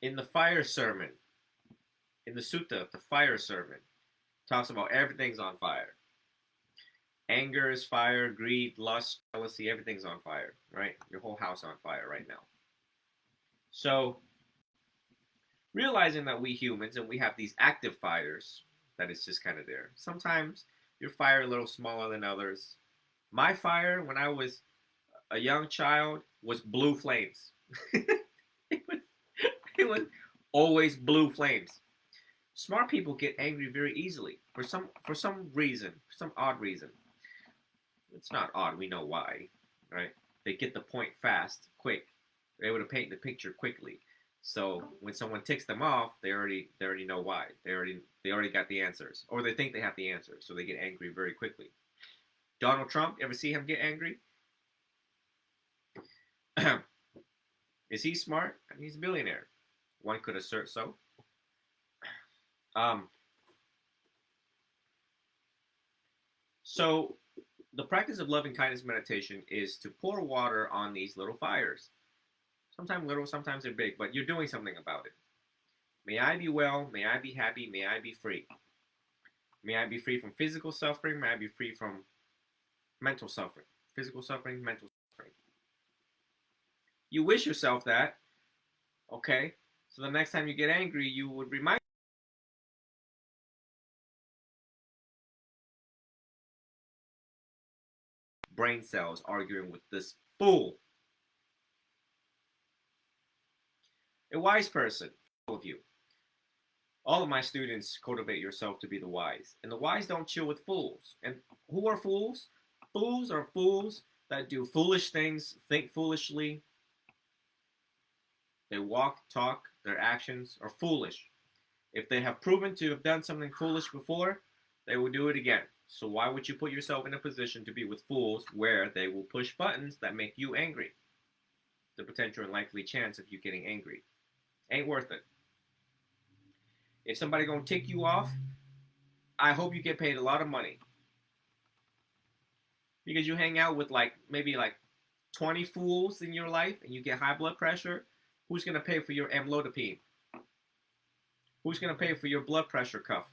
Speaker 2: in the fire sermon, in the sutta, the fire sermon, talks about everything's on fire. Anger is fire, greed, lust, jealousy, everything's on fire, right? Your whole house on fire right now. So, realizing that we humans, and we have these active fires, that is just kind of there. Sometimes your fire a little smaller than others. My fire, when I was a young child, was blue flames. it was always blue flames. Smart people get angry very easily for some reason, for some odd reason. It's not odd, we know why, right? They get the point fast, quick. They're able to paint the picture quickly. So when someone ticks them off, they already know why. They already got the answers, or they think they have the answers, so they get angry very quickly. Donald Trump, ever see him get angry? Is he smart? I mean, he's a billionaire. One could assert so. So the practice of loving kindness meditation is to pour water on these little fires. Sometimes little, sometimes they're big, but you're doing something about it. May I be well, may I be happy, may I be free. May I be free from physical suffering, may I be free from mental suffering. Physical suffering, mental suffering. You wish yourself that, okay? So the next time you get angry, you would remind brain cells arguing with this fool. A wise person, all of you. All of my students cultivate yourself to be the wise. And the wise don't chill with fools. And who are fools? Fools are fools that do foolish things, think foolishly. They walk, talk, their actions are foolish. If they have proven to have done something foolish before, they will do it again. So why would you put yourself in a position to be with fools where they will push buttons that make you angry? The potential and likely chance of you getting angry ain't worth it. If somebody gonna tick you off, I hope you get paid a lot of money. Because you hang out with maybe 20 fools in your life and you get high blood pressure, who's gonna pay for your amlodipine? Who's gonna pay for your blood pressure cuff?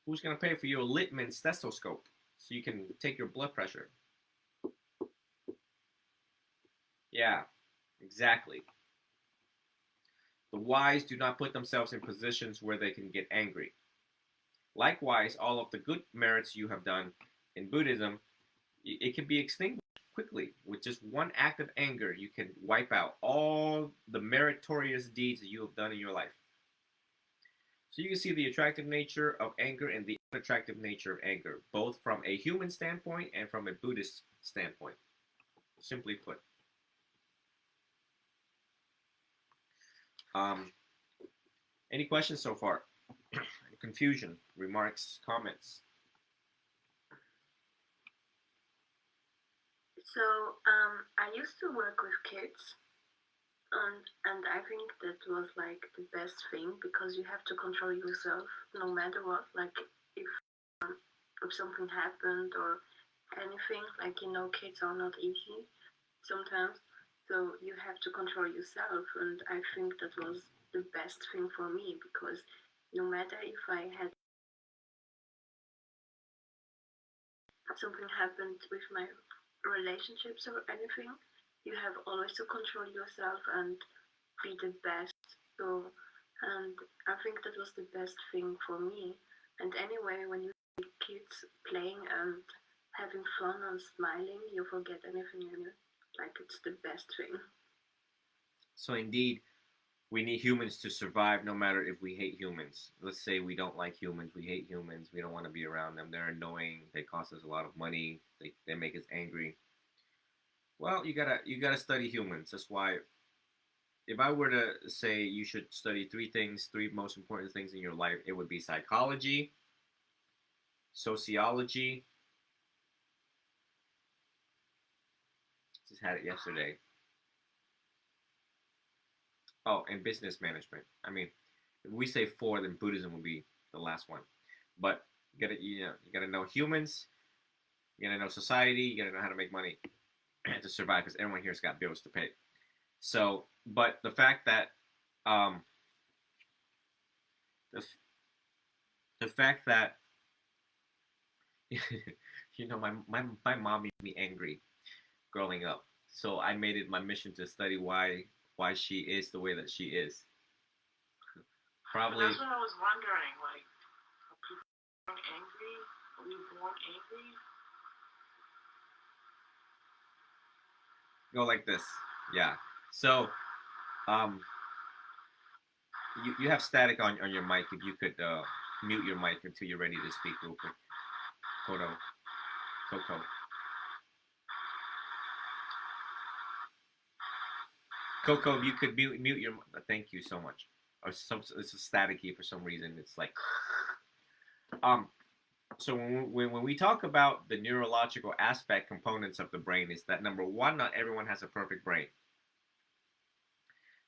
Speaker 2: Who's gonna pay for your Littmann stethoscope so you can take your blood pressure? Yeah, exactly. The wise do not put themselves in positions where they can get angry. Likewise, all of the good merits you have done in Buddhism, it can be extinguished quickly. With just one act of anger, you can wipe out all the meritorious deeds that you have done in your life. So you can see the attractive nature of anger and the unattractive nature of anger, both from a human standpoint and from a Buddhist standpoint, simply put. Any questions so far? Confusion, remarks, comments?
Speaker 6: So I used to work with kids, and I think that was like the best thing because you have to control yourself no matter what. Like if something happened or anything, like kids are not easy sometimes, so you have to control yourself, and I think that was the best thing for me because no matter if I had something happened with my relationships or anything, you have always to control yourself and be the best. So, and I think that was the best thing for me. And anyway, when you see kids playing and having fun and smiling, you forget anything in it. Like it's the best thing.
Speaker 2: So indeed, we need humans to survive no matter if we hate humans. Let's say we don't like humans, we hate humans, we don't want to be around them. They're annoying, they cost us a lot of money, they make us angry. Well, you gotta study humans. That's why if I were to say you should study three most important things in your life, it would be psychology, sociology. Just had it yesterday. Oh, and business management. I mean, if we say four, then Buddhism would be the last one. But you gotta know humans, you gotta know society, you gotta know how to make money to survive because everyone here's got bills to pay. So, but the fact that um, the the fact that my mom made me angry growing up, so I made it my mission to study why she is the way that she is. Probably.
Speaker 8: That's what I was wondering. Like, are people born angry? Are we born angry?
Speaker 2: Go like this. Yeah. So, um, you have static on your mic. If you could mute your mic until you're ready to speak real quick. Coco. Coco, if you could mute your. Thank you so much. Or it's staticky for some reason. It's like. So when we talk about the neurological aspect components of the brain, is that number one, not everyone has a perfect brain.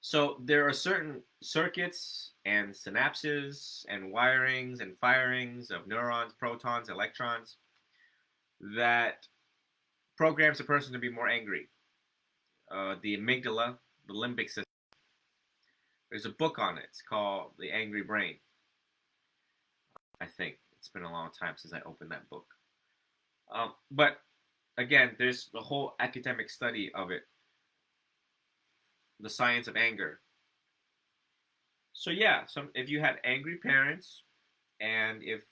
Speaker 2: So there are certain circuits and synapses and wirings and firings of neurons, protons, electrons that programs a person to be more angry. The amygdala, the limbic system. There's a book on it. It's called The Angry Brain. I think it's been a long time since I opened that book. But again, there's the whole academic study of it. The science of anger. So yeah, if you had angry parents, and if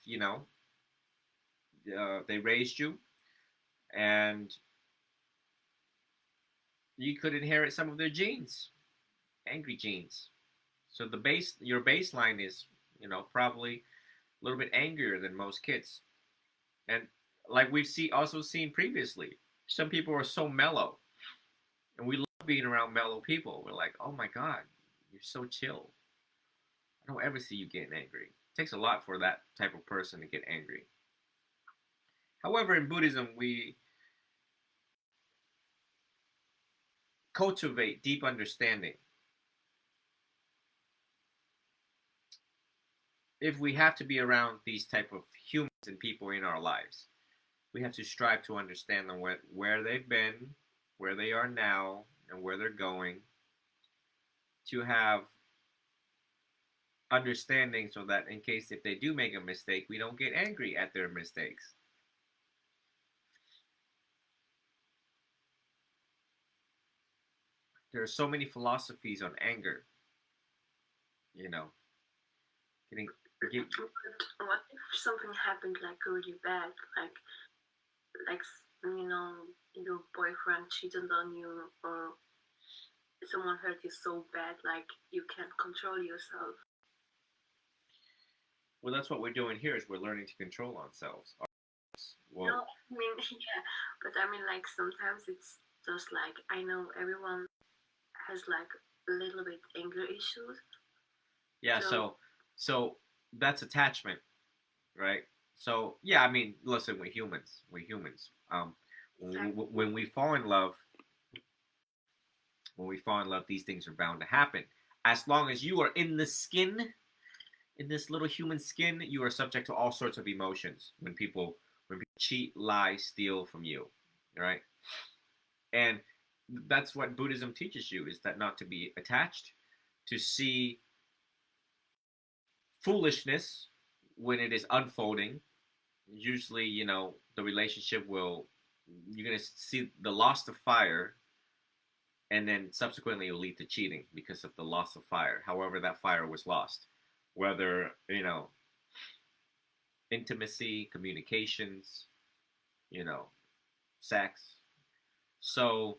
Speaker 2: they raised you, and you could inherit some of their genes, angry genes. So your baseline is probably a little bit angrier than most kids, and like we've also seen previously, some people are so mellow, and we love being around mellow people. We're like, oh my God, you're so chill. I don't ever see you getting angry. It takes a lot for that type of person to get angry. However, in Buddhism, we cultivate deep understanding. If we have to be around these type of humans and people in our lives, we have to strive to understand them where they've been, where they are now, and where they're going, to have understanding so that in case if they do make a mistake, we don't get angry at their mistakes. there are so many philosophies on anger. You know, getting get,
Speaker 6: But what if something happened like really bad, like you know, your boyfriend cheated on you, or someone hurt you so bad, like you can't control yourself.
Speaker 2: well, that's what we're doing here is we're learning to control ourselves. Well,
Speaker 6: No, I mean, yeah, but I mean, like sometimes it's just like I know everyone has like a little bit anger issues.
Speaker 2: yeah.
Speaker 6: So
Speaker 2: So that's attachment, right? So yeah, I mean, listen, we're humans. We're humans.
Speaker 6: exactly.
Speaker 2: When we fall in love, these things are bound to happen. As long as you are in the skin, in this little human skin, you are subject to all sorts of emotions when people cheat, lie, steal from you, right? And that's what Buddhism teaches you is that not to be attached, to see foolishness when it is unfolding. Usually, the relationship will you're gonna see the loss of fire, and then subsequently it'll lead to cheating because of the loss of fire. However, that fire was lost, whether intimacy, communications, you know, sex. So,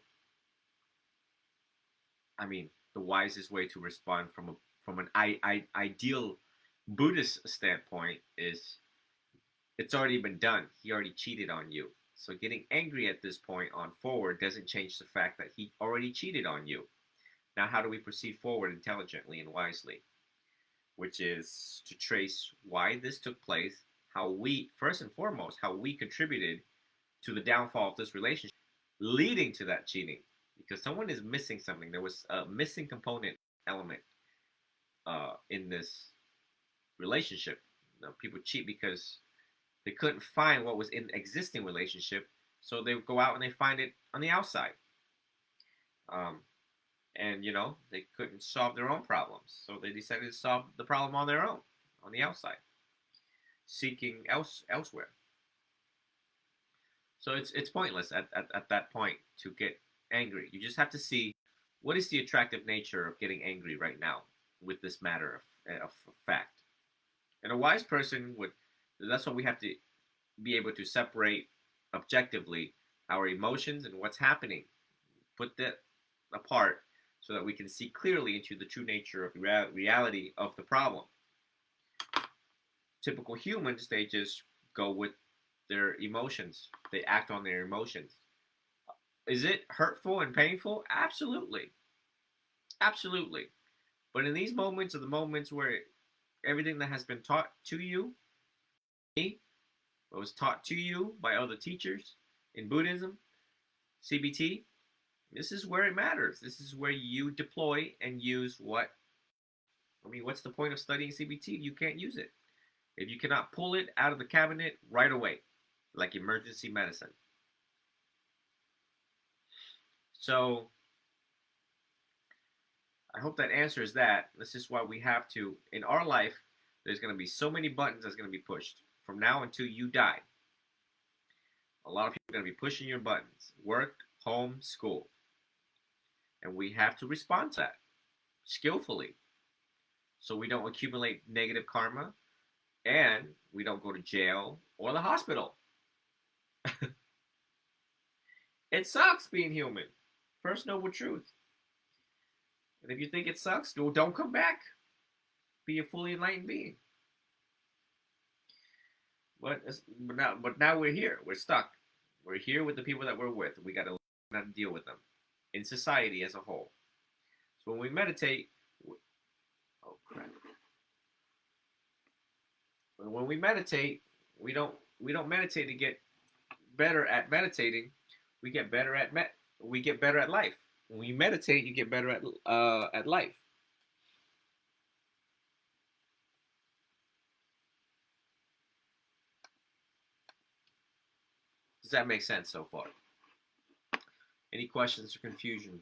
Speaker 2: I mean, the wisest way to respond from an ideal Buddhist standpoint is it's already been done. He already cheated on you. So getting angry at this point on forward doesn't change the fact that he already cheated on you. Now, how do we proceed forward intelligently and wisely? Which is to trace why this took place, how we, first and foremost, how we contributed to the downfall of this relationship, leading to that cheating. Because someone is missing something. There was a missing component element in this relationship. People cheat because they couldn't find what was in the existing relationship, so they would go out and they find it on the outside. Um, and they couldn't solve their own problems, so they decided to solve the problem on their own, on the outside, seeking elsewhere. So it's pointless at that point to get angry. You just have to see what is the attractive nature of getting angry right now with this matter of fact. And a wise person would. That's what we have to be able to separate objectively our emotions and what's happening. Put that apart so that we can see clearly into the true nature of the reality of the problem. Typical humans, they just go with their emotions. They act on their emotions. Is it hurtful and painful? Absolutely. Absolutely. But in these moments are the moments where everything that has been taught to you, what was taught to you by other teachers in Buddhism, CBT, this is where it matters. This is where you deploy and use what's the point of studying CBT? You can't use it. If you cannot pull it out of the cabinet right away, like emergency medicine. So, I hope that answers that. This is why we have to, in our life, there's going to be so many buttons that's going to be pushed from now until you die. A lot of people are going to be pushing your buttons. Work, home, school. And we have to respond to that skillfully so we don't accumulate negative karma and we don't go to jail or the hospital. It sucks being human. First noble truth. And if you think it sucks, don't come back. Be a fully enlightened being. But now we're here. We're stuck. We're here with the people that we're with. We got to learn how to deal with them in society as a whole. So when we meditate, oh crap. When we meditate, we don't meditate to get better at meditating. We get better at life. When you meditate, you get better at life. Does that make sense so far? Any questions or confusion?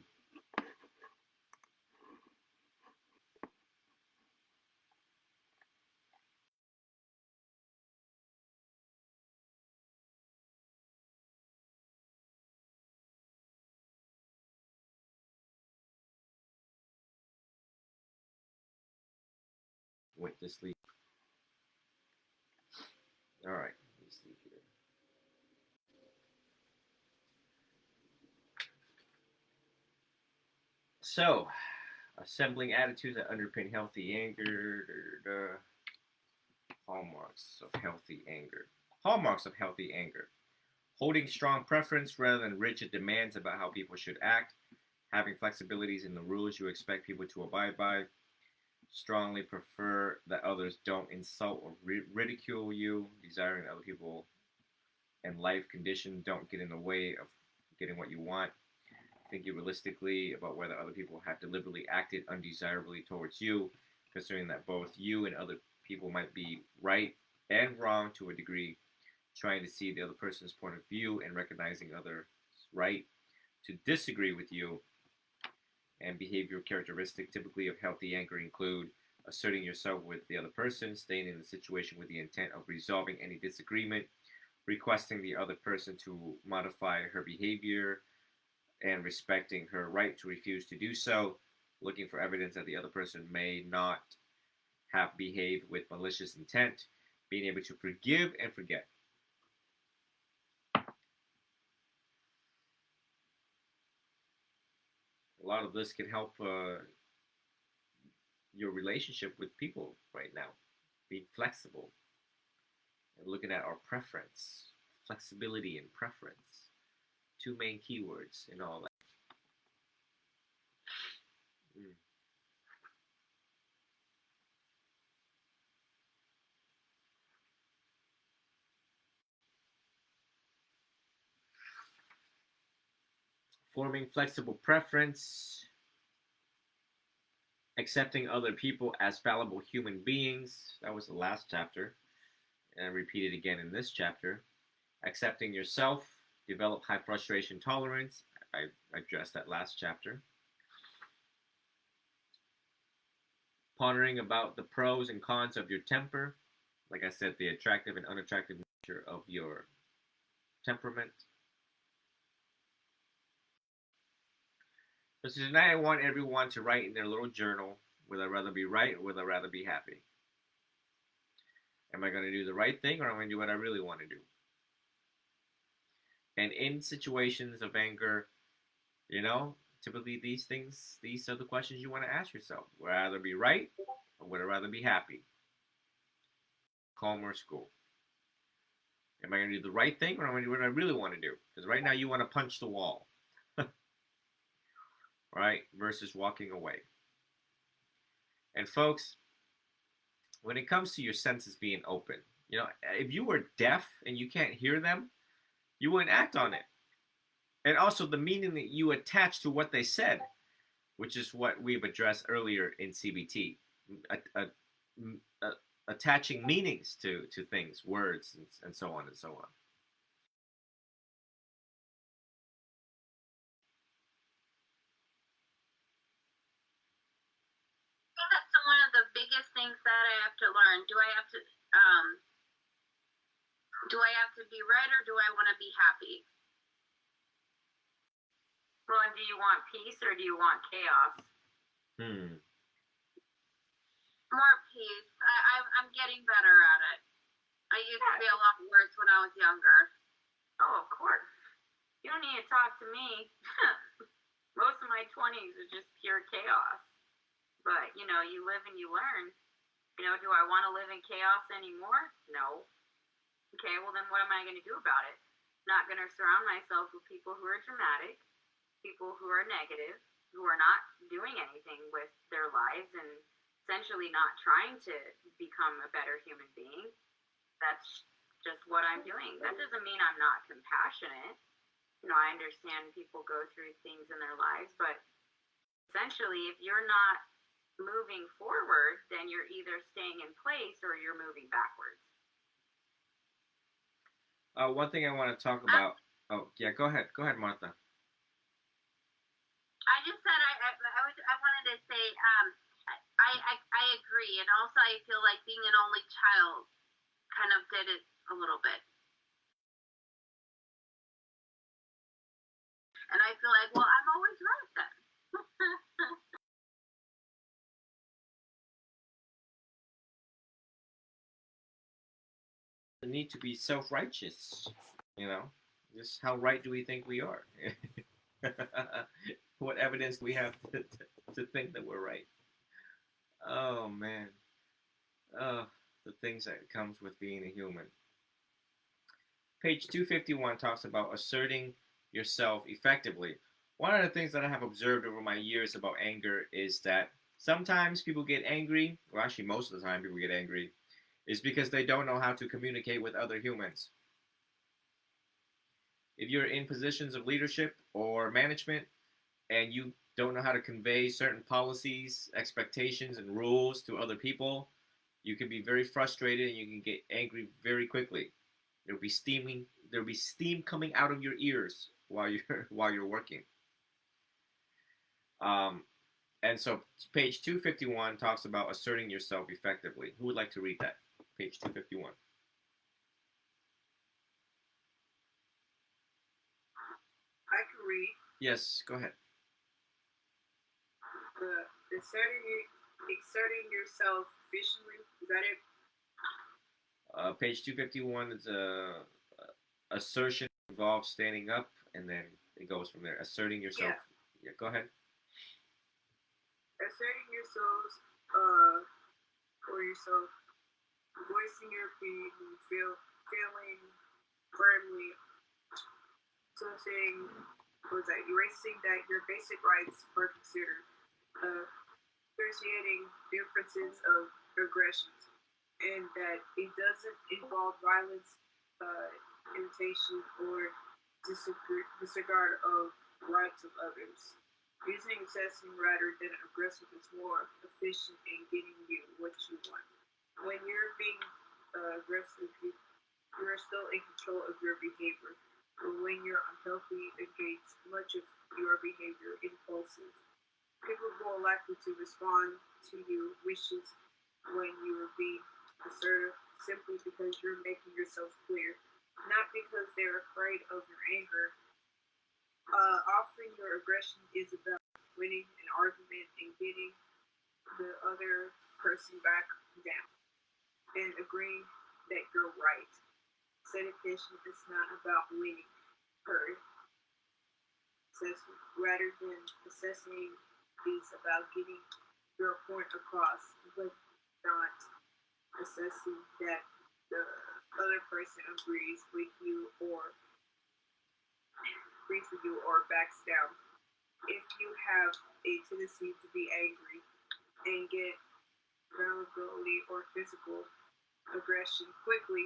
Speaker 2: went to sleep. All right. Let me see here. So, assembling attitudes that underpin healthy anger. Hallmarks of healthy anger. Hallmarks of healthy anger. Holding strong preference rather than rigid demands about how people should act. Having flexibilities in the rules you expect people to abide by. Strongly prefer that others don't insult or ridicule you. Desiring that other people and life condition don't get in the way of getting what you want. Thinking realistically about whether other people have deliberately acted undesirably towards you, considering that both you and other people might be right and wrong to a degree, trying to see the other person's point of view and recognizing others' right to disagree with you. And behavioral characteristics typically of healthy anger include asserting yourself with the other person, staying in the situation with the intent of resolving any disagreement, requesting the other person to modify her behavior, and respecting her right to refuse to do so, looking for evidence that the other person may not have behaved with malicious intent, being able to forgive and forget. A lot of this can help your relationship with people right now. Being flexible and looking at our preference, flexibility and preference. Two main keywords in all that. Forming flexible preference, accepting other people as fallible human beings. That was the last chapter, and I repeat it again in this chapter. Accepting yourself, develop high frustration tolerance. I addressed that last chapter. Pondering about the pros and cons of your temper. Like I said, the attractive and unattractive nature of your temperament. So tonight I want everyone to write in their little journal, would I rather be right or would I rather be happy? Am I going to do the right thing or am I going to do what I really want to do? And in situations of anger, typically these are the questions you want to ask yourself. Would I rather be right or would I rather be happy? Calm or school? Am I going to do the right thing or am I going to do what I really want to do? Because right now you want to punch the wall. Right? Versus walking away. And folks, when it comes to your senses being open, if you were deaf and you can't hear them, you wouldn't act on it. And also the meaning that you attach to what they said, which is what we've addressed earlier in CBT. Attaching meanings to things, words, and so on and so on.
Speaker 1: One of the biggest things that I have to learn. Do I have to be right or do I want to be happy?
Speaker 5: Well, and do you want peace or do you want chaos?
Speaker 1: More peace. I'm getting better at it. I used to be a lot worse when I was younger.
Speaker 5: Oh, of course. You don't need to talk to me. Most of my 20s was just pure chaos. But, you live and you learn. Do I want to live in chaos anymore? No. Okay, well then what am I going to do about it? Not going to surround myself with people who are dramatic, people who are negative, who are not doing anything with their lives and essentially not trying to become a better human being. That's just what I'm doing. That doesn't mean I'm not compassionate. I understand people go through things in their lives, but essentially if you're not moving forward, then you're either staying in place or you're moving backwards.
Speaker 2: One thing I want to talk about. Go ahead, Martha.
Speaker 1: I just said I wanted to say I agree, and also I feel like being an only child kind of did it a little bit, and I feel like, well, I'm always right then.
Speaker 2: need to be self-righteous. You know, just how right do we think we are? What evidence do we have to think that we're right? Oh man, the things that comes with being a human. Page 251 talks about asserting yourself effectively. One of the things that I have observed over my years about anger is that sometimes people get angry, well, actually, most of the time people get angry, is because they don't know how to communicate with other humans. If you're in positions of leadership or management and you don't know how to convey certain policies, expectations, and rules to other people, you can be very frustrated and you can get angry very quickly. There'll be steam coming out of your ears while you're working. And so page 251 talks about asserting yourself effectively. Who would like to read that? Page 251.
Speaker 9: I can read.
Speaker 2: Yes, go ahead.
Speaker 9: Exerting yourself efficiently. Is that it?
Speaker 2: Page 251 is assertion involves standing up, and then it goes from there. Asserting yourself. Yeah, go ahead.
Speaker 9: Asserting yourselves for yourself, voicing your opinion, feeling firmly, so saying, erasing that your basic rights are considered, appreciating differences of aggressions, and that it doesn't involve violence, imitation, or disregard of rights of others. Using assessing rather than aggressive is more efficient in getting you what you want. When you're being aggressive, you're still in control of your behavior. But when you're unhealthy, it gates much of your behavior impulsive. People are more likely to respond to your wishes when you are being assertive simply because you're making yourself clear, not because they're afraid of your anger. Offering your aggression is about winning an argument and getting the other person back down and agreeing that you're right. Sedition is not about winning her. Rather than assessing these about getting your point across, but not assessing that the other person agrees with you or backs down. If you have a tendency to be angry and get verbally or physical aggression quickly,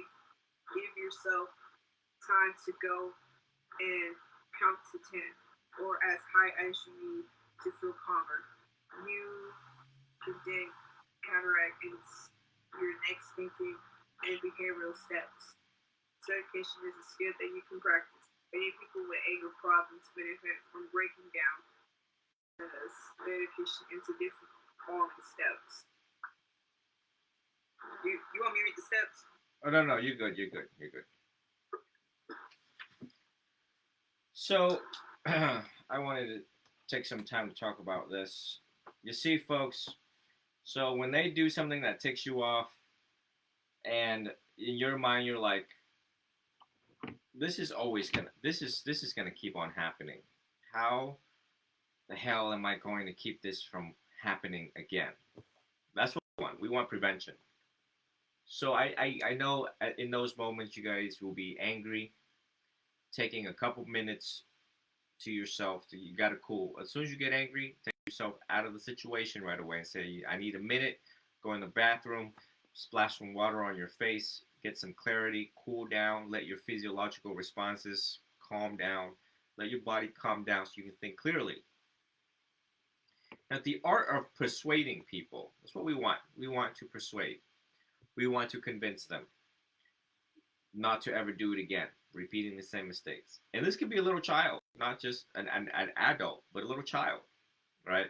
Speaker 9: give yourself time to go and count to 10 or as high as you need to feel calmer. You can then counteract your next thinking and behavioral steps. Certification is a skill that you can practice. Many people with anger problems benefit from breaking down meditation into different calming steps. You want me to read the steps?
Speaker 2: Oh no, you're good. So I wanted to take some time to talk about this. You see, folks, so when they do something that ticks you off, and in your mind you're like, this is gonna keep on happening. How the hell am I going to keep this from happening again? That's what we want. We want prevention. So I know in those moments you guys will be angry, taking a couple minutes to yourself. You gotta cool. As soon as you get angry, take yourself out of the situation right away and say, I need a minute. Go in the bathroom, splash some water on your face, get some clarity, cool down, let your physiological responses calm down, let your body calm down so you can think clearly. Now, the art of persuading people, that's what we want. We want to persuade. We want to convince them not to ever do it again, repeating the same mistakes. And this could be a little child, not just an adult, but a little child, right?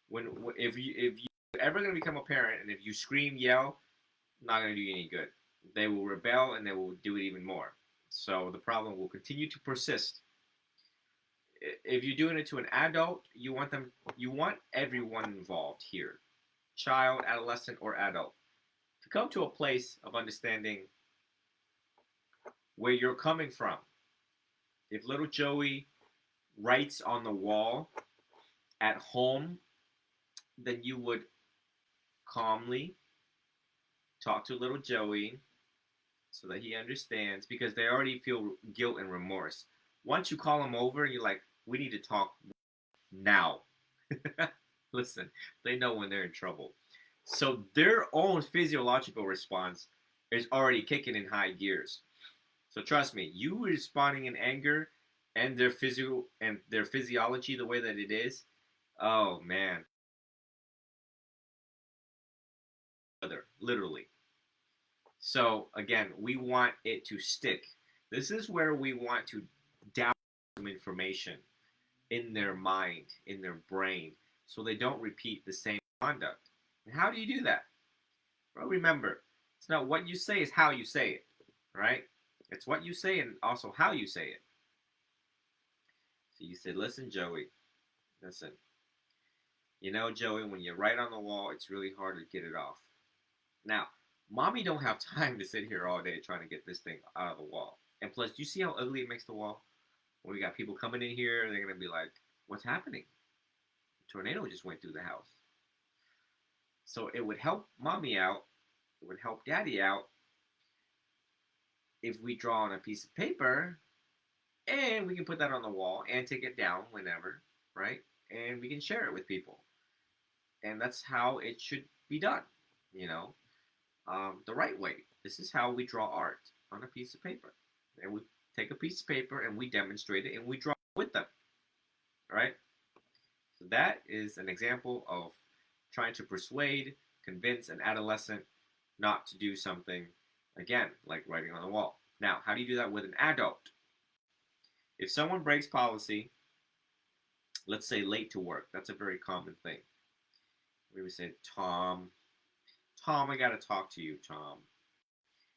Speaker 2: If you're ever going to become a parent and if you scream, yell, not going to do you any good. They will rebel and they will do it even more. So the problem will continue to persist. If you're doing it to an adult, you want everyone involved here, child, adolescent, or adult, to come to a place of understanding where you're coming from. If little Joey writes on the wall at home, then you would calmly talk to little Joey so that he understands, because they already feel guilt and remorse. Once you call them over and you're like, we need to talk now. Listen, they know when they're in trouble. So their own physiological response is already kicking in high gears. So trust me, you responding in anger and their physical and their physiology the way that it is, oh man. Literally. So again, we want it to stick. This is where we want to down some information in their mind, in their brain, so they don't repeat the same conduct. And how do you do that? Well, remember, it's not what you say, it's how you say it, right? It's what you say and also how you say it. So you say, listen, Joey, listen. You know, Joey, when you write on the wall, it's really hard to get it off. Now, mommy don't have time to sit here all day trying to get this thing out of the wall. And plus, do you see how ugly it makes the wall? When we got people coming in here, they're going to be like, what's happening? A tornado just went through the house. So it would help mommy out. It would help daddy out if we draw on a piece of paper and we can put that on the wall and take it down whenever, right? And we can share it with people. And that's how it should be done, you know, the right way. This is how we draw art on a piece of paper. And we take a piece of paper and we demonstrate it and we draw with them, right? So that is an example of trying to persuade, convince an adolescent not to do something, again, like writing on the wall. Now, how do you do that with an adult? If someone breaks policy, let's say late to work, that's a very common thing. We would say, Tom, I gotta talk to you, Tom.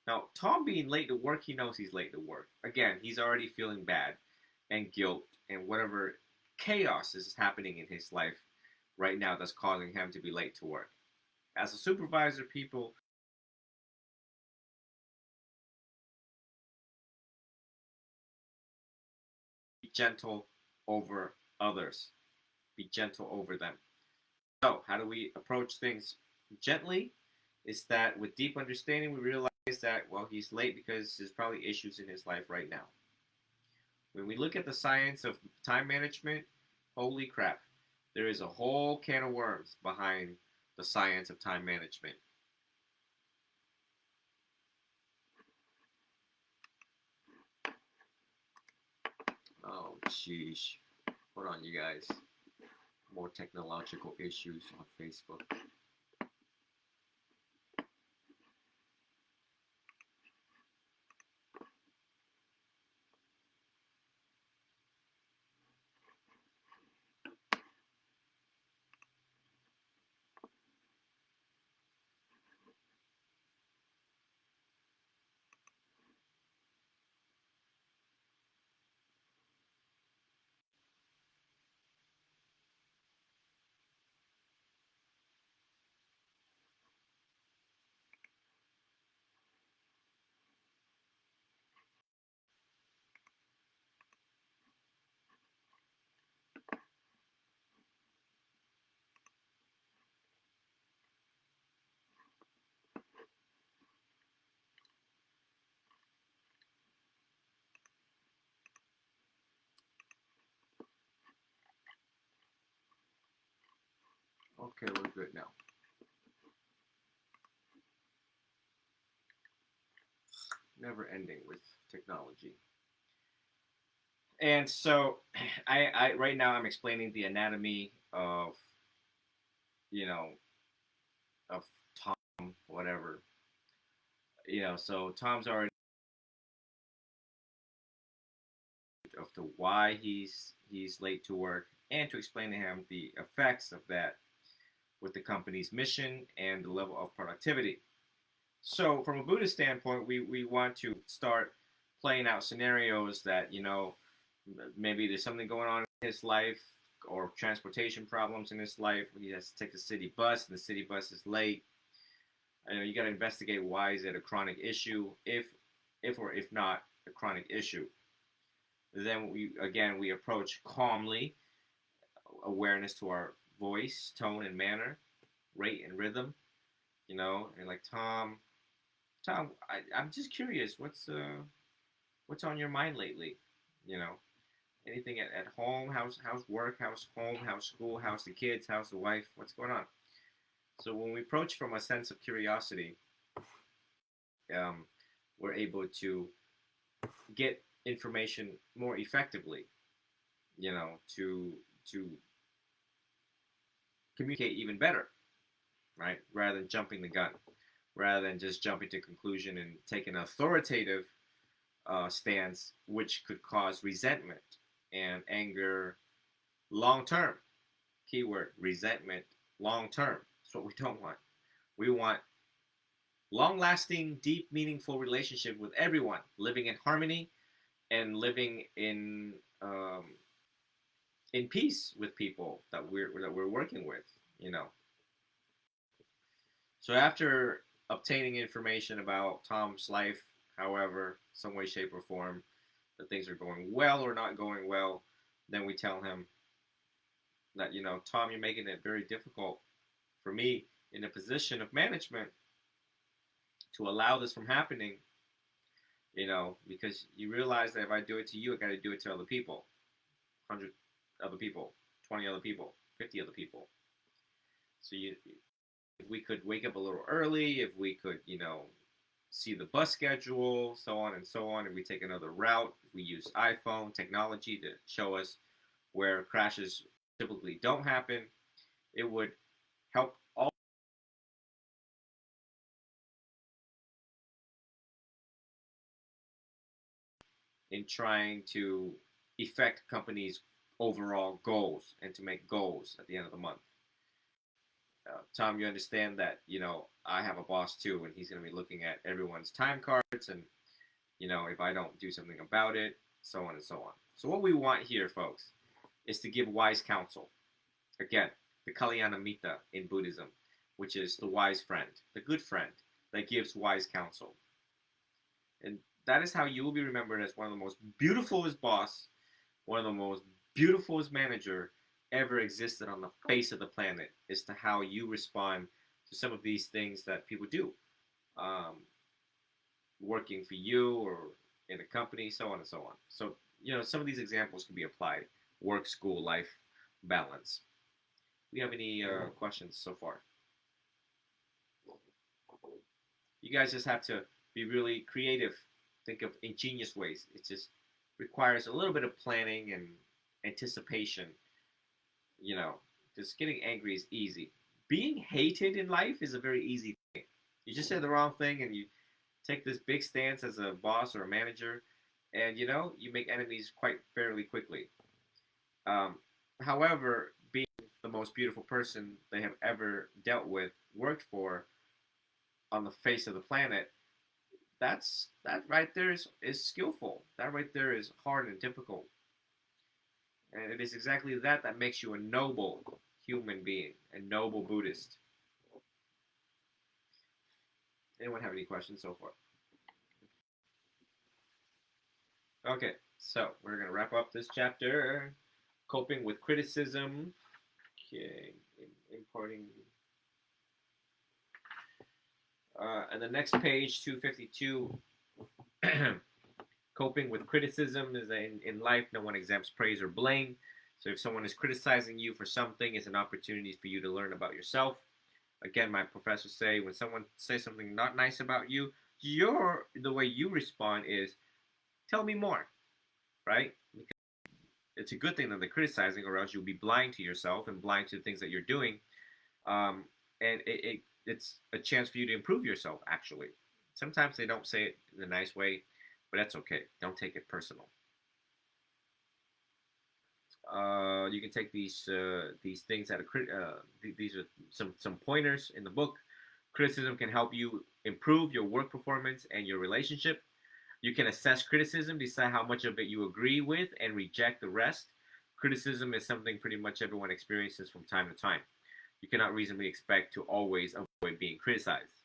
Speaker 2: Now, Tom being late to work, he knows he's late to work. Again, he's already feeling bad and guilt and whatever chaos is happening in his life right now that's causing him to be late to work. As a supervisor, people be gentle over others. Be gentle over them. So, how do we approach things gently? Is that with deep understanding, we realize that, well, he's late because there's probably issues in his life right now. When we look at the science of time management, holy crap, there is a whole can of worms behind the science of time management. Oh, sheesh. Hold on, you guys. More technological issues on Facebook. Okay, we're good now. Never ending with technology. And so, I right now I'm explaining the anatomy of, you know, of Tom, whatever. You know, so Tom's already of to why he's late to work and to explain to him the effects of that with the company's mission and the level of productivity. So from a Buddhist standpoint, we want to start playing out scenarios that, you know, maybe there's something going on in his life or transportation problems in his life. He has to take the city bus and the city bus is late. You know, you got to investigate why is it a chronic issue. If not, a chronic issue. Then we approach calmly, awareness to our voice, tone, and manner, rate and rhythm. And like Tom, I'm just curious, what's on your mind lately? You know, anything at home, how's work, how's home, how's school, how's the kids, how's the wife, what's going on? So when we approach from a sense of curiosity, we're able to get information more effectively, to communicate even better, right? Rather than jumping the gun, rather than just jumping to conclusion and taking an authoritative stance, which could cause resentment and anger long term. Keyword: resentment long term. That's what we don't want. We want long-lasting, deep, meaningful relationship with everyone, living in harmony and living in peace with people that we're working with. So after obtaining information about Tom's life, however, some way, shape, or form, that things are going well or not going well, then we tell him that, Tom, you're making it very difficult for me in a position of management to allow this from happening, because you realize that if I do it to you, I got to do it to other people, 100 other people, 20 other people, 50 other people. So if we could wake up a little early, if we could, see the bus schedule, so on and so on, if we take another route, if we use iPhone technology to show us where crashes typically don't happen, it would help all in trying to affect companies' overall goals and to make goals at the end of the month. Tom, you understand that, I have a boss too, and he's going to be looking at everyone's time cards and, if I don't do something about it, so on and so on. So what we want here, folks, is to give wise counsel. Again, the Kalyanamitta in Buddhism, which is the wise friend, the good friend that gives wise counsel. And that is how you will be remembered as one of the most beautifulest boss, one of the most beautifulest manager ever existed on the face of the planet, as to how you respond to some of these things that people do, working for you or in a company, so on and so on. So, some of these examples can be applied: work, school, life, balance. Do you have any questions so far? You guys just have to be really creative. Think of ingenious ways. It just requires a little bit of planning and anticipation. Just getting angry is easy. Being hated in life is a very easy thing. You just say the wrong thing and you take this big stance as a boss or a manager, and you make enemies quite fairly quickly. However, being the most beautiful person they have ever dealt with, worked for, on the face of the planet, that right there is skillful. That right there is hard and difficult. And it is exactly that makes you a noble human being, a noble Buddhist. Anyone have any questions so far? Okay, so we're going to wrap up this chapter. Coping with criticism. Okay, importing. And the next page, 252. Coping with criticism is in life, no one exempts praise or blame. So if someone is criticizing you for something, it's an opportunity for you to learn about yourself. Again, my professors say when someone says something not nice about you, the way you respond is, tell me more, right? Because it's a good thing that they're criticizing, or else you'll be blind to yourself and blind to the things that you're doing. And it's a chance for you to improve yourself, actually. Sometimes they don't say it in a nice way, but that's okay. Don't take it personal. You can take these things that are these are some pointers in the book. Criticism can help you improve your work performance and your relationship. You can assess criticism, decide how much of it you agree with, and reject the rest. Criticism is something pretty much everyone experiences from time to time. You cannot reasonably expect to always avoid being criticized.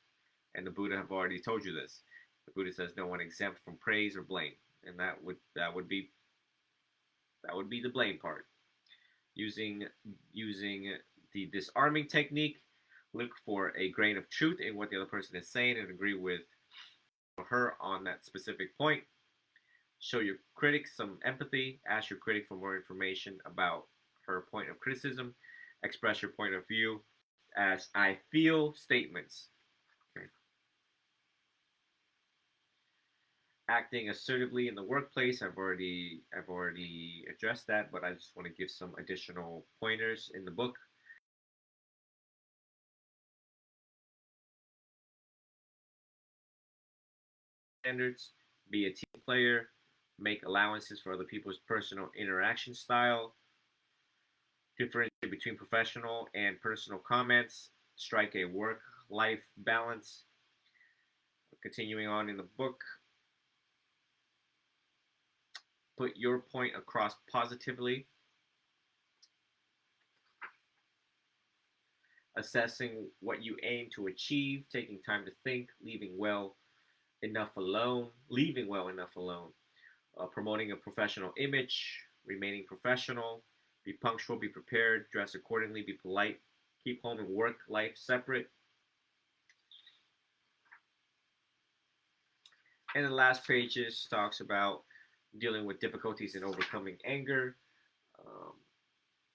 Speaker 2: And the Buddha have already told you this. The Buddha says no one exempt from praise or blame. and that would be the blame part. Using the disarming technique, look for a grain of truth in what the other person is saying and agree with her on that specific point. Show your critic some empathy. Ask your critic for more information about her point of criticism. Express your point of view as I feel statements. Okay. Acting assertively in the workplace. I've already addressed that, but I just want to give some additional pointers in the book. Standards. Be a team player. Make allowances for other people's personal interaction style. Differentiate between professional and personal comments. Strike a work-life balance. Continuing on in the book. Put your point across positively. Assessing what you aim to achieve. Taking time to think. Leaving well enough alone. Promoting a professional image. Remaining professional. Be punctual, be prepared, dress accordingly, be polite, keep home and work life separate. And the last pages talks about dealing with difficulties in overcoming anger.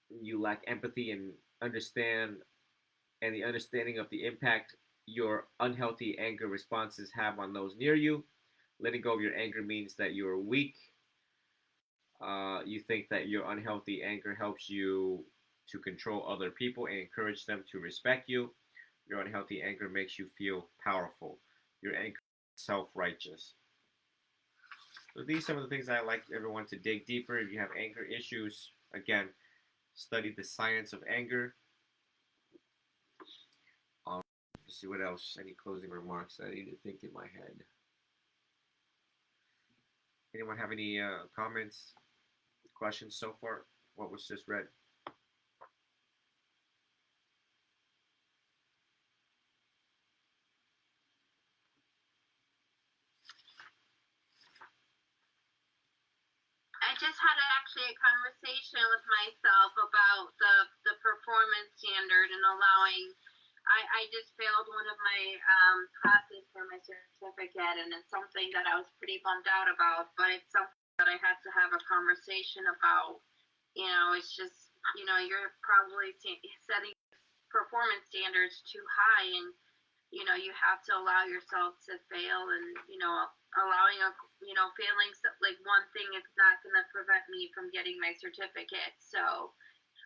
Speaker 2: You lack empathy and the understanding of the impact your unhealthy anger responses have on those near you. Letting go of your anger means that you are weak. You think that your unhealthy anger helps you to control other people and encourage them to respect you. Your unhealthy anger makes you feel powerful. Your anger is self-righteous. So these are some of the things I like everyone to dig deeper. If you have anger issues, again, study the science of anger. Let's see what else. Any closing remarks I need to think in my head. Anyone have any comments? Questions so far? What was just read?
Speaker 1: I just had actually a conversation with myself about the performance standard and allowing. I just failed one of my classes for my certificate, and it's something that I was pretty bummed out about, but it's something that I had to have a conversation about. It's just, you're probably setting performance standards too high, and, you have to allow yourself to fail, and, allowing failing, like one thing is not going to prevent me from getting my certificate. So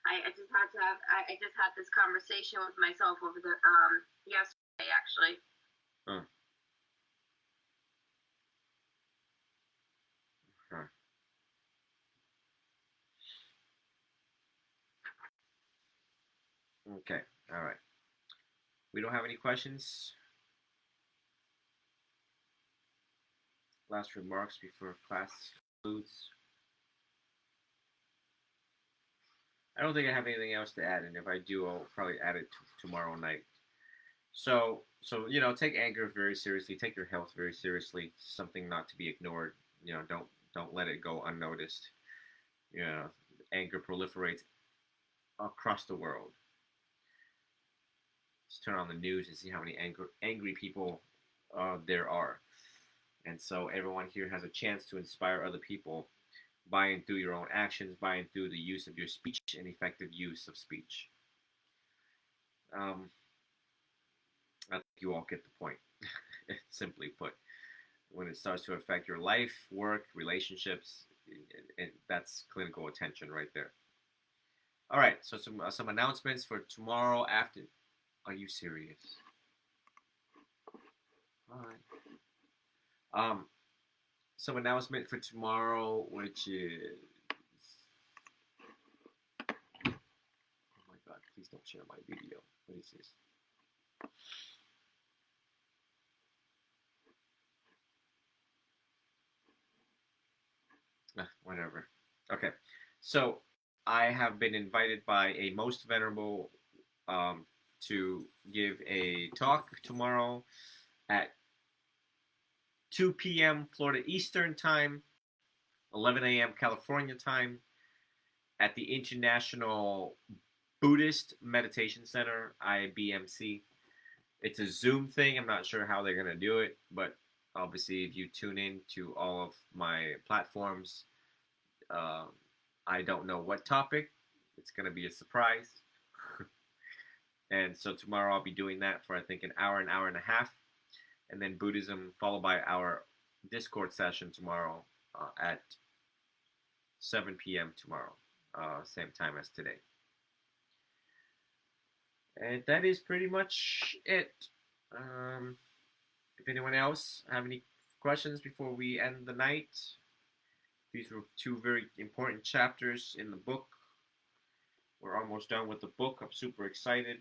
Speaker 1: I just had this conversation with myself over the yesterday, actually.
Speaker 2: Huh. Okay, all right. We don't have any questions. Last remarks before class concludes. I don't think I have anything else to add, and if I do, I'll probably add it tomorrow night. So take anger very seriously. Take your health very seriously. Something not to be ignored. Don't let it go unnoticed. Anger proliferates across the world. Just turn on the news and see how many angry people there are. And so everyone here has a chance to inspire other people by and through your own actions, by and through the use of your speech and effective use of speech. I think you all get the point. Simply put, when it starts to affect your life, work, relationships, that's clinical attention right there. All right, so some announcements for tomorrow after. Are you serious? All right. Some announcement for tomorrow, which is. Oh my God! Please don't share my video. What is this? Whatever. Okay, so I have been invited by a most venerable to give a talk tomorrow at 2 p.m. Florida Eastern Time. 11 a.m. California time at the International Buddhist Meditation Center, IBMC. It's a Zoom thing. I'm not sure how they're going to do it, but obviously if you tune in to all of my platforms, I don't know what topic. It's going to be a surprise. And so tomorrow I'll be doing that for I think an hour and a half. And then Buddhism followed by our Discord session tomorrow at 7 p.m. tomorrow. Same time as today. And that is pretty much it. If anyone else have any questions before we end the night, these were two very important chapters in the book. We're almost done with the book. I'm super excited.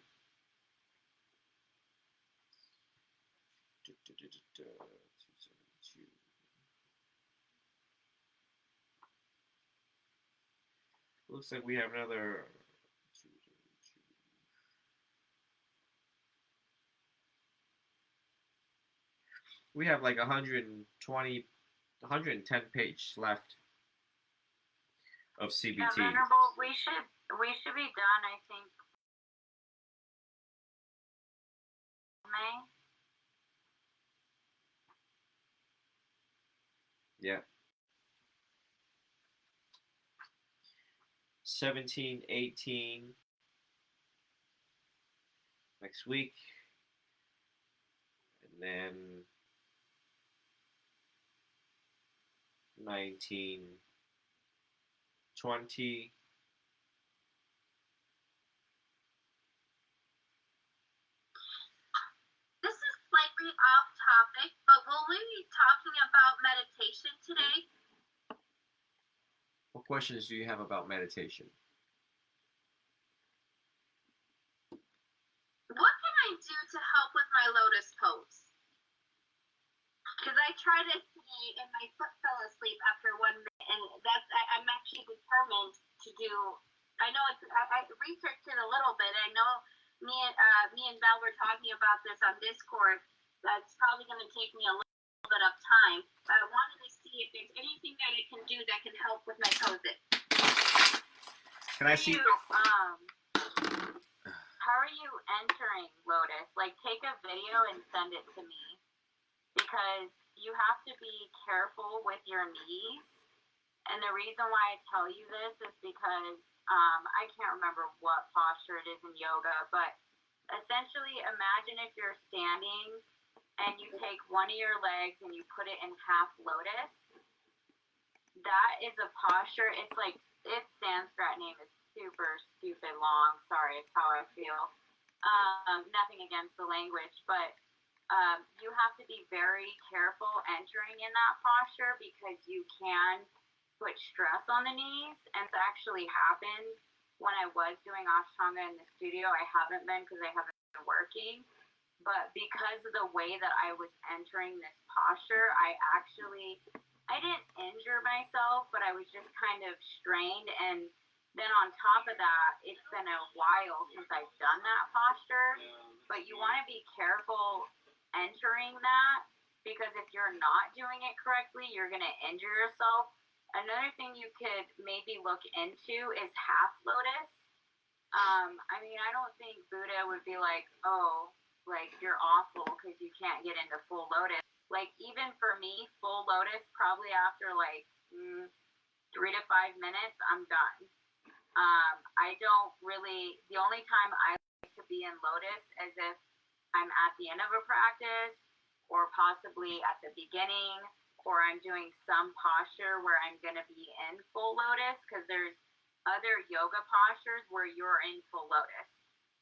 Speaker 2: Looks like we have another. We have like 120, 110 page left of CBT.
Speaker 5: Yeah, Venerable, we should be done, I think, May.
Speaker 2: Yeah. 17, 18 next week. And then 19, 20.
Speaker 1: This is slightly off topic, but will we be talking about meditation today?
Speaker 2: What questions do you have about meditation?
Speaker 1: What can I do to help with my lotus pose? Because I tried it today and my foot fell asleep after 1 minute, and I'm actually determined to do. I know I researched it a little bit. I know me and Val were talking about this on Discord. That's probably going to take me a little bit of time, but I wanted to see if there's anything that I can do that can help with my poses.
Speaker 2: Can I see?
Speaker 5: How are you entering lotus? Like, take a video and send it to me, because you have to be careful with your knees. And the reason why I tell you this is because I can't remember what posture it is in yoga, but essentially imagine if you're standing and you take one of your legs and you put it in half lotus. That is a posture. It's like, its Sanskrit name is super stupid long. Sorry, it's how I feel. Nothing against the language, but you have to be very careful entering in that posture, because you can put stress on the knees. And it's actually happened when I was doing Ashtanga in the studio. I haven't been because I haven't been working, but because of the way that I was entering this posture, I didn't injure myself, but I was just kind of strained. And then on top of that, it's been a while since I've done that posture, but you want to be careful entering that, because if you're not doing it correctly, you're going to injure yourself. Another thing you could maybe look into is half lotus. I mean, I don't think Buddha would be like, oh, like, you're awful because you can't get into full lotus. Like, even for me, full lotus, probably after like 3 to 5 minutes, I'm done. I don't really, the only time I like to be in lotus is if I'm at the end of a practice, or possibly at the beginning, or I'm doing some posture where I'm going to be in full lotus, because there's other yoga postures where you're in full lotus.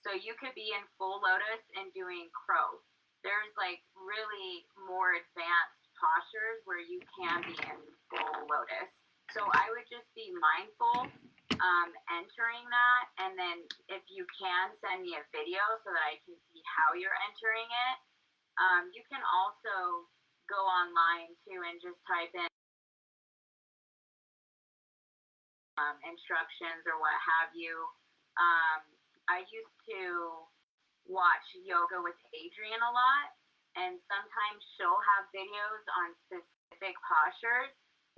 Speaker 5: So you could be in full lotus and doing crow. There's like really more advanced postures where you can be in full lotus. So I would just be mindful entering that, and then if you can, send me a video so that I can see how you're entering it. You can also go online too and just type in instructions or what have you. I used to watch Yoga with Adriene a lot, and sometimes she'll have videos on specific postures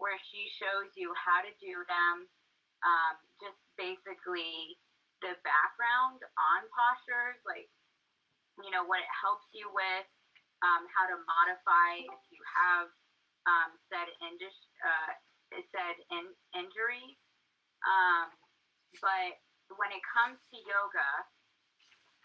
Speaker 5: where she shows you how to do them, just basically the background on postures, like, what it helps you with, how to modify if you have said injuries. But when it comes to yoga,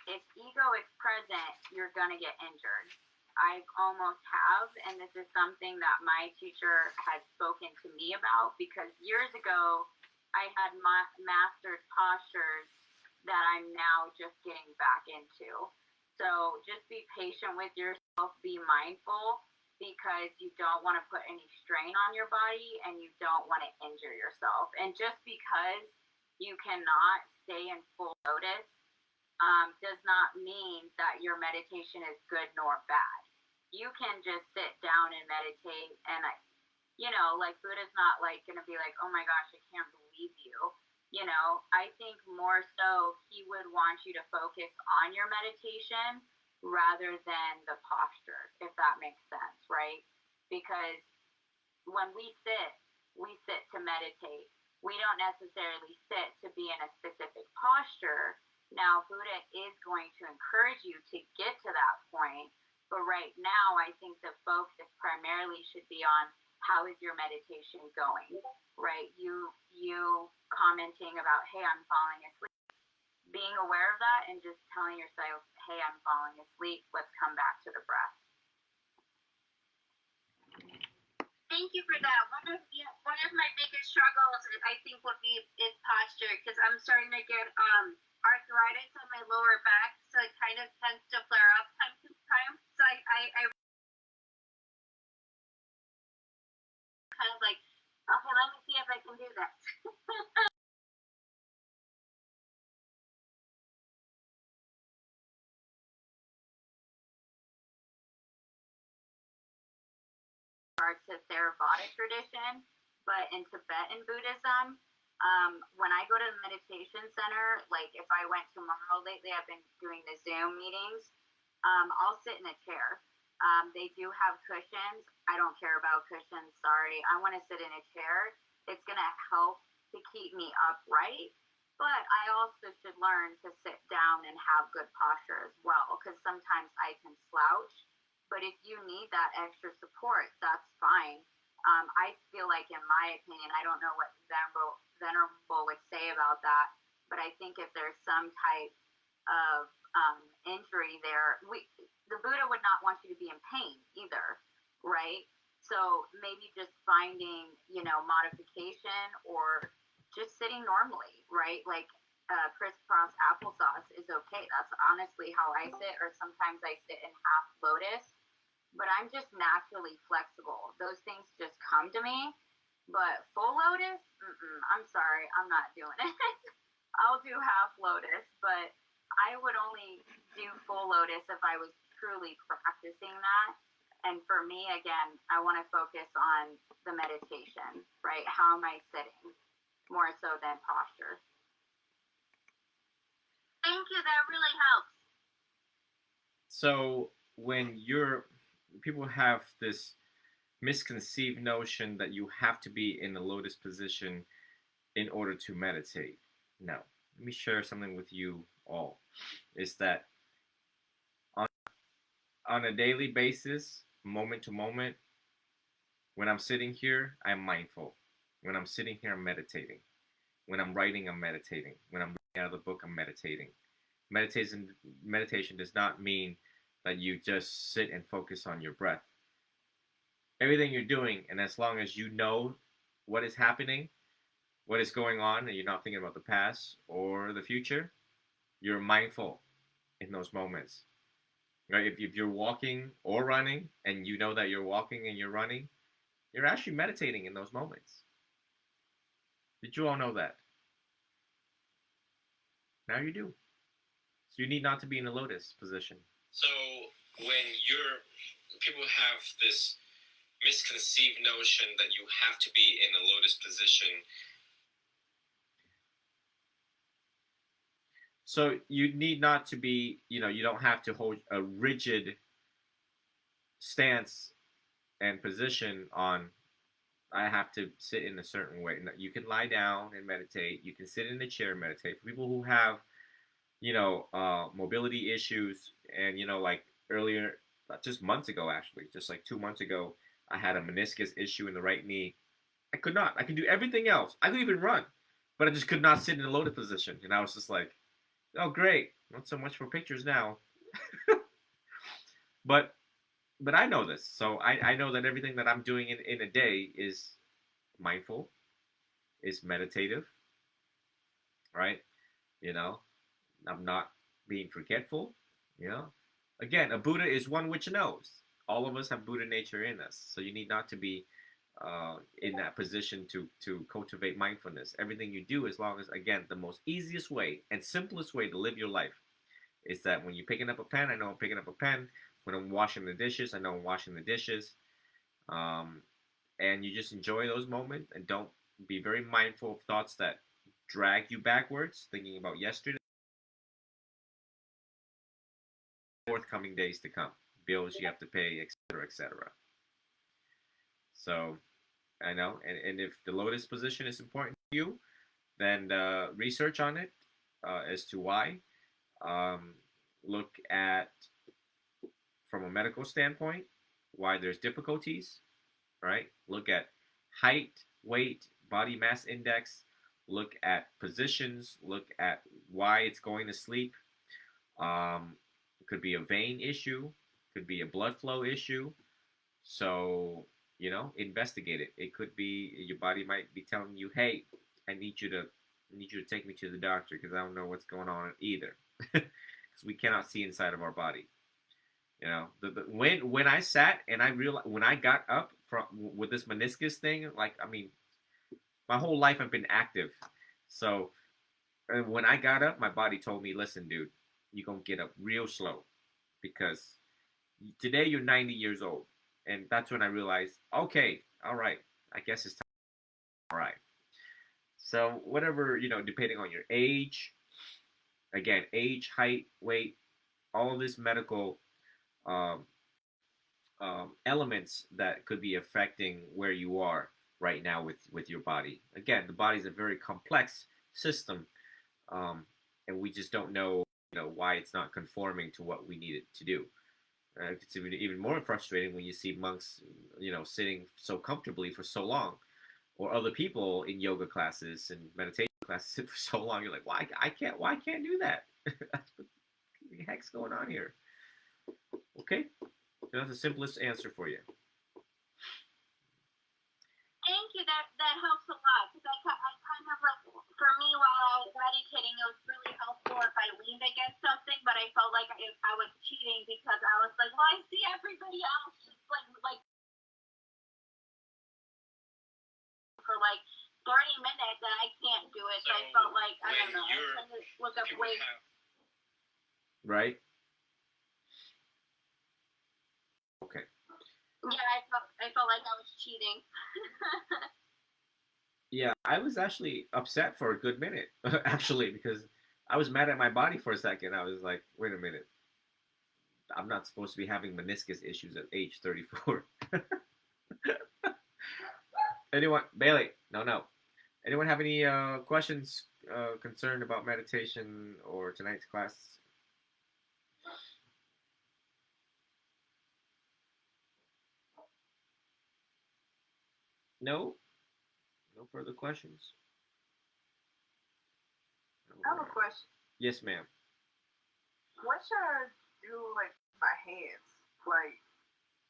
Speaker 5: if ego is present, you're going to get injured. I almost have, and this is something that my teacher has spoken to me about, because years ago I had mastered postures that I'm now just getting back into. So just be patient with yourself, be mindful, because you don't want to put any strain on your body and you don't want to injure yourself. And just because you cannot stay in full lotus does not mean that your meditation is good nor bad. You can just sit down and meditate, and like Buddha's not like going to be like, oh my gosh, I can't believe you. I think more so he would want you to focus on your meditation rather than the posture, if that makes sense, right? Because when we sit to meditate. We don't necessarily sit to be in a specific posture. Now, Buddha is going to encourage you to get to that point, but right now I think the focus primarily should be on how is your meditation going, right? You commenting about, hey, I'm falling asleep, being aware of that and just telling yourself, hey, I'm falling asleep, let's come back to the breath.
Speaker 1: Thank you for that. One of my biggest struggles, I think, would be is posture, because I'm starting to get arthritis on my lower back, so it kind of tends to flare up time to time. So I kind of like, okay, let me see if I can do that.
Speaker 5: To Theravada tradition, but in Tibetan Buddhism, when I go to the meditation center, like if I went tomorrow, lately I've been doing the Zoom meetings, I'll sit in a chair. They do have cushions. I don't care about cushions, sorry. I want to sit in a chair. It's going to help to keep me upright, but I also should learn to sit down and have good posture as well, because sometimes I can slouch. But if you need that extra support, that's fine. I feel like, in my opinion, I don't know what Venerable would say about that, but I think if there's some type of injury there, the Buddha would not want you to be in pain either, right? So maybe just finding, modification, or just sitting normally, right? Like crisscross applesauce is okay. That's honestly how I sit, or sometimes I sit in half lotus. But I'm just naturally flexible. Those things just come to me. But full lotus, I'm sorry, I'm not doing it. I'll do half lotus, but I would only do full lotus if I was truly practicing that. And for me, again, I want to focus on the meditation, right? How am I sitting? More so than posture.
Speaker 1: Thank you, that really helps.
Speaker 2: So when people have this misconceived notion that you have to be in the lotus position in order to meditate. No, let me share something with you all. Is that on a daily basis, moment to moment, when I'm sitting here, I'm mindful. When I'm sitting here, I'm meditating. When I'm writing, I'm meditating. When I'm reading out of the book, I'm meditating. Meditation does not mean that you just sit and focus on your breath. Everything you're doing, and as long as you know what is happening, what is going on, and you're not thinking about the past or the future, you're mindful in those moments. Right? If you're walking or running, and you know that you're walking and you're running, you're actually meditating in those moments. Did you all know that? Now you do. So you need not to be in a lotus position. So when people have this misconceived notion that you have to be in a lotus position. So you need not to be, you don't have to hold a rigid stance and position on I have to sit in a certain way. You can lie down and meditate. You can sit in a chair and meditate. For people who have, mobility issues, and like earlier, just months ago, actually, just like 2 months ago, I had a meniscus issue in the right knee. I could not. I could do everything else. I could even run, but I just could not sit in a loaded position. And I was just like, oh great, not so much for pictures now. but but I know this, so I know that everything that I'm doing in a day is mindful, is meditative, right? You know, I'm not being forgetful. You know, again, a Buddha is one which knows. All of us have Buddha nature in us, so you need not to be in that position to cultivate mindfulness. Everything you do, as long as, again, the most easiest way and simplest way to live your life is that when you're picking up a pen, I know I'm picking up a pen. When I'm washing the dishes, I know I'm washing the dishes. Um, and you just enjoy those moments and don't be very mindful of thoughts that drag you backwards, thinking about yesterday, forthcoming days to come, bills you have to pay, etc., etc. So I know, and if the lotus position is important to you, then research on it as to why. Um, Look at, from a medical standpoint, why there's difficulties, right? Look at height, weight, body mass index. Look at positions. Look at why it's going to sleep. It could be a vein issue. Could be a blood flow issue. So, investigate it. It could be your body might be telling you, "Hey, I need you to take me to the doctor because I don't know what's going on either." Because we cannot see inside of our body. When I sat and I realized, when I got up from with this meniscus thing, like, I mean, my whole life I've been active. So when I got up, my body told me, "Listen, dude, you're gonna get up real slow because today you're 90 years old." And that's when I realized, okay, all right, I guess it's time. All right. So whatever, depending on your age, again, age, height, weight, all of this medical um, elements that could be affecting where you are right now with your body. Again, the body is a very complex system, and we just don't know, why it's not conforming to what we need it to do. It's even more frustrating when you see monks, sitting so comfortably for so long, or other people in yoga classes and meditation classes sit for so long. You're like, why I can't do that? What the heck's going on here? Okay, so that's the simplest answer for you.
Speaker 1: Thank you. That helps a lot because I kind of like, for me, while I was meditating, it was really helpful if I leaned against something, but I felt like I was cheating because I was like, well, I see everybody else just like for like 30 minutes and I can't do it. So I felt like, I don't know, I tend to look up ways.
Speaker 2: Right. Okay.
Speaker 1: Yeah, I felt like I was cheating.
Speaker 2: Yeah, I was actually upset for a good minute, actually, because I was mad at my body for a second. I was like, wait a minute. I'm not supposed to be having meniscus issues at age 34. Anyone? Bailey? No. Anyone have any questions, concerned about meditation or tonight's class? No? No further questions?
Speaker 9: I have a question.
Speaker 2: Yes, ma'am.
Speaker 9: What should I do, like, my hands, like,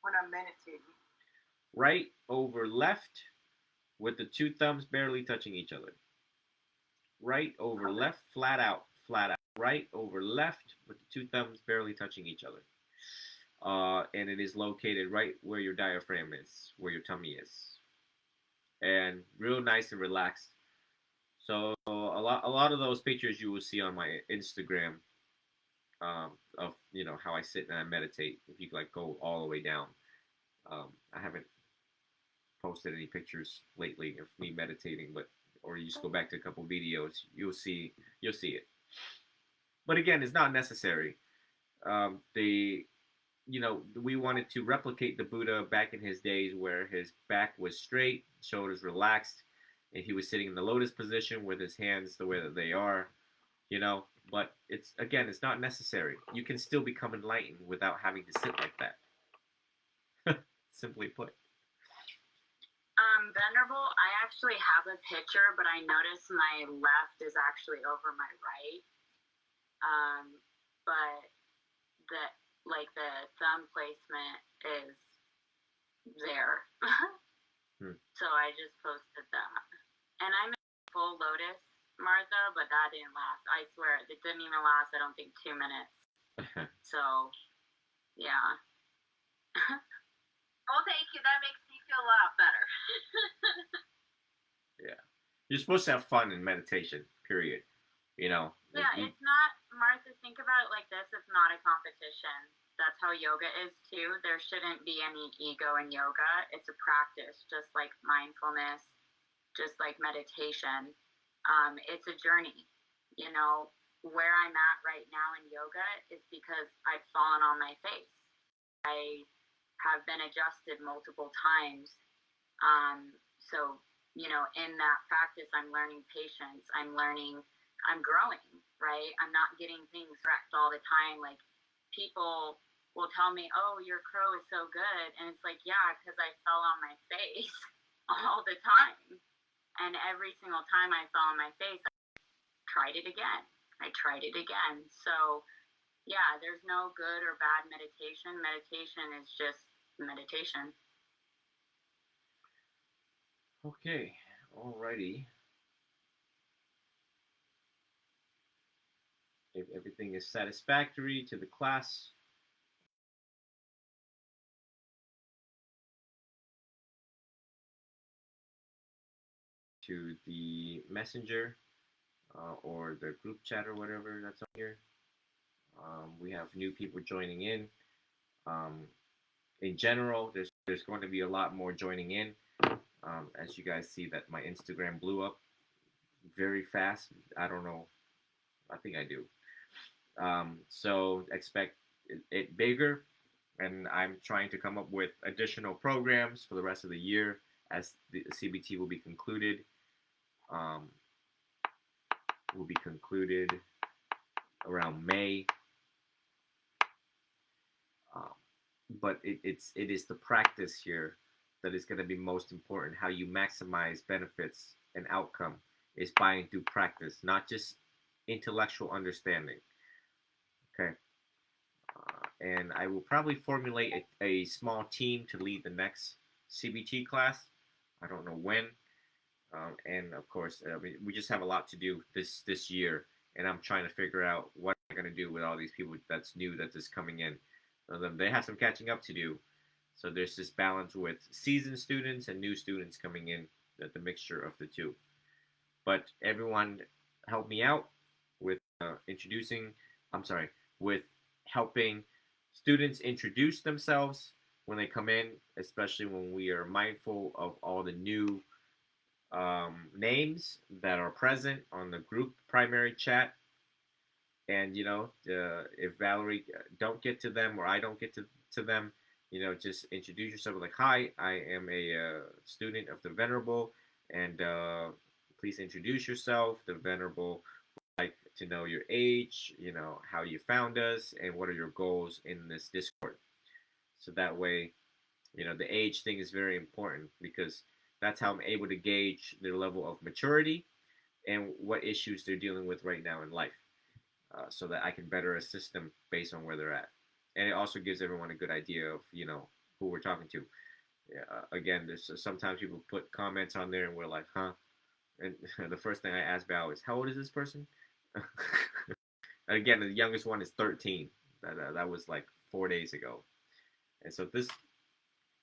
Speaker 9: when I'm meditating?
Speaker 2: Right over left with the two thumbs barely touching each other. Right over left, flat out, flat out. Right over left with the two thumbs barely touching each other. And it is located right where your diaphragm is, where your tummy is. And real nice and relaxed. So a lot of those pictures you will see on my Instagram, of how I sit and I meditate. If you like go all the way down, I haven't posted any pictures lately of me meditating, or you just go back to a couple videos, you'll see it. But again, it's not necessary. The we wanted to replicate the Buddha back in his days where his back was straight, shoulders relaxed, and he was sitting in the lotus position with his hands the way that they are, but it's not necessary. You can still become enlightened without having to sit like that. Simply put.
Speaker 5: Venerable, I actually have a picture, but I notice my left is actually over my right. But the thumb placement is there. So I just posted that. And I'm in full lotus, Martha, but that didn't last. I swear, it didn't even last, I don't think, 2 minutes. So, yeah.
Speaker 1: Oh, thank you. That makes me feel a lot better.
Speaker 2: Yeah. You're supposed to have fun in meditation, period.
Speaker 5: Yeah, it's not, Martha, think about it like this. It's not a competition. That's how yoga is too. There shouldn't be any ego in yoga. It's a practice, just like mindfulness, just like meditation. It's a journey. Where I'm at right now in yoga is because I've fallen on my face. I have been adjusted multiple times. So, in that practice, I'm learning patience. I'm growing, right? I'm not getting things wrecked all the time. Like, people will tell me, oh, your crow is so good. And it's like, yeah, because I fell on my face all the time. And every single time I fell on my face, I tried it again. So, yeah, there's no good or bad meditation. Meditation is just meditation.
Speaker 2: Okay, alrighty. If everything is satisfactory to the class, to the messenger or the group chat or whatever that's on here. We have new people joining in. In general, there's going to be a lot more joining in. As you guys see that my Instagram blew up very fast. I don't know. I think I do. So expect it bigger, and I'm trying to come up with additional programs for the rest of the year as the CBT will be concluded. Will be concluded around May. But it is the practice here that is going to be most important. How you maximize benefits and outcome is by and through practice, not just intellectual understanding. Okay. And I will probably formulate a small team to lead the next CBT class. I don't know when. And of course, we just have a lot to do this year, and I'm trying to figure out what I'm going to do with all these people that's new that is coming in. They have some catching up to do. So there's this balance with seasoned students and new students coming in, the mixture of the two. But everyone help me out with with helping students introduce themselves when they come in, especially when we are mindful of all the new names that are present on the group primary chat. And if Valerie don't get to them or I don't get to them, just introduce yourself like, hi, I am a student of the Venerable, and please introduce yourself. The Venerable would like to know your age, how you found us, and what are your goals in this Discord. So that way, the age thing is very important, because that's how I'm able to gauge their level of maturity and what issues they're dealing with right now in life. So that I can better assist them based on where they're at. And it also gives everyone a good idea of, who we're talking to. Again, there's sometimes people put comments on there and we're like, huh? And the first thing I ask Val is, how old is this person? And again, the youngest one is 13. That was like 4 days ago. And so this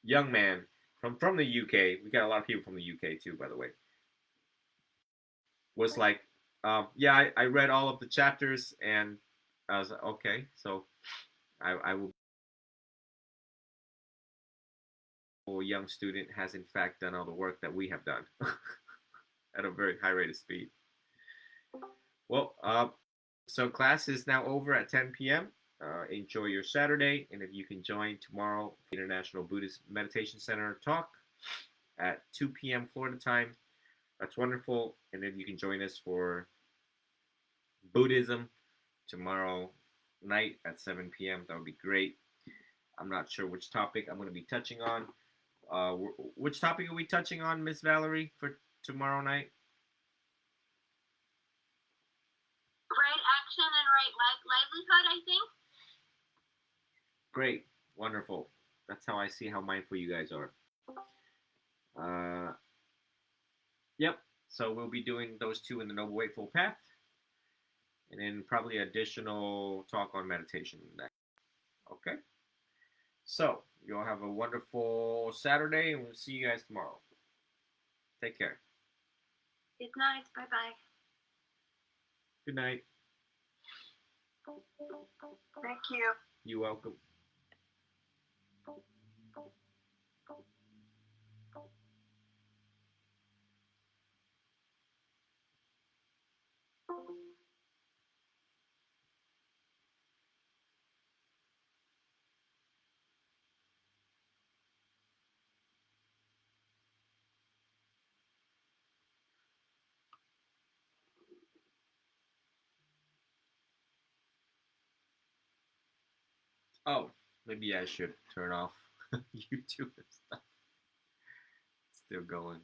Speaker 2: young man from the UK, we got a lot of people from the UK too, by the way, was like, yeah, I read all of the chapters, and I was like, okay, so I will. A young student has in fact done all the work that we have done at a very high rate of speed. Well, so class is now over at 10 p.m. enjoy your Saturday, and if you can join tomorrow, International Buddhist Meditation Center talk at 2 p.m. Florida time, that's wonderful. And if you can join us for Buddhism tomorrow night at 7 p.m., that would be great. I'm not sure which topic I'm going to be touching on. Which topic are we touching on, Miss Valerie, for tomorrow night?
Speaker 1: Right action and right livelihood, I think.
Speaker 2: Great. Wonderful. That's how I see how mindful you guys are. Yep. So we'll be doing those two in the Noble Eightfold Path. And then probably additional talk on meditation next. Okay? So, you all have a wonderful Saturday, and we'll see you guys tomorrow. Take care.
Speaker 6: Good night. Bye-bye.
Speaker 2: Good night.
Speaker 9: Thank you.
Speaker 2: You're welcome. Oh, maybe I should turn off YouTube and stuff. It's still going.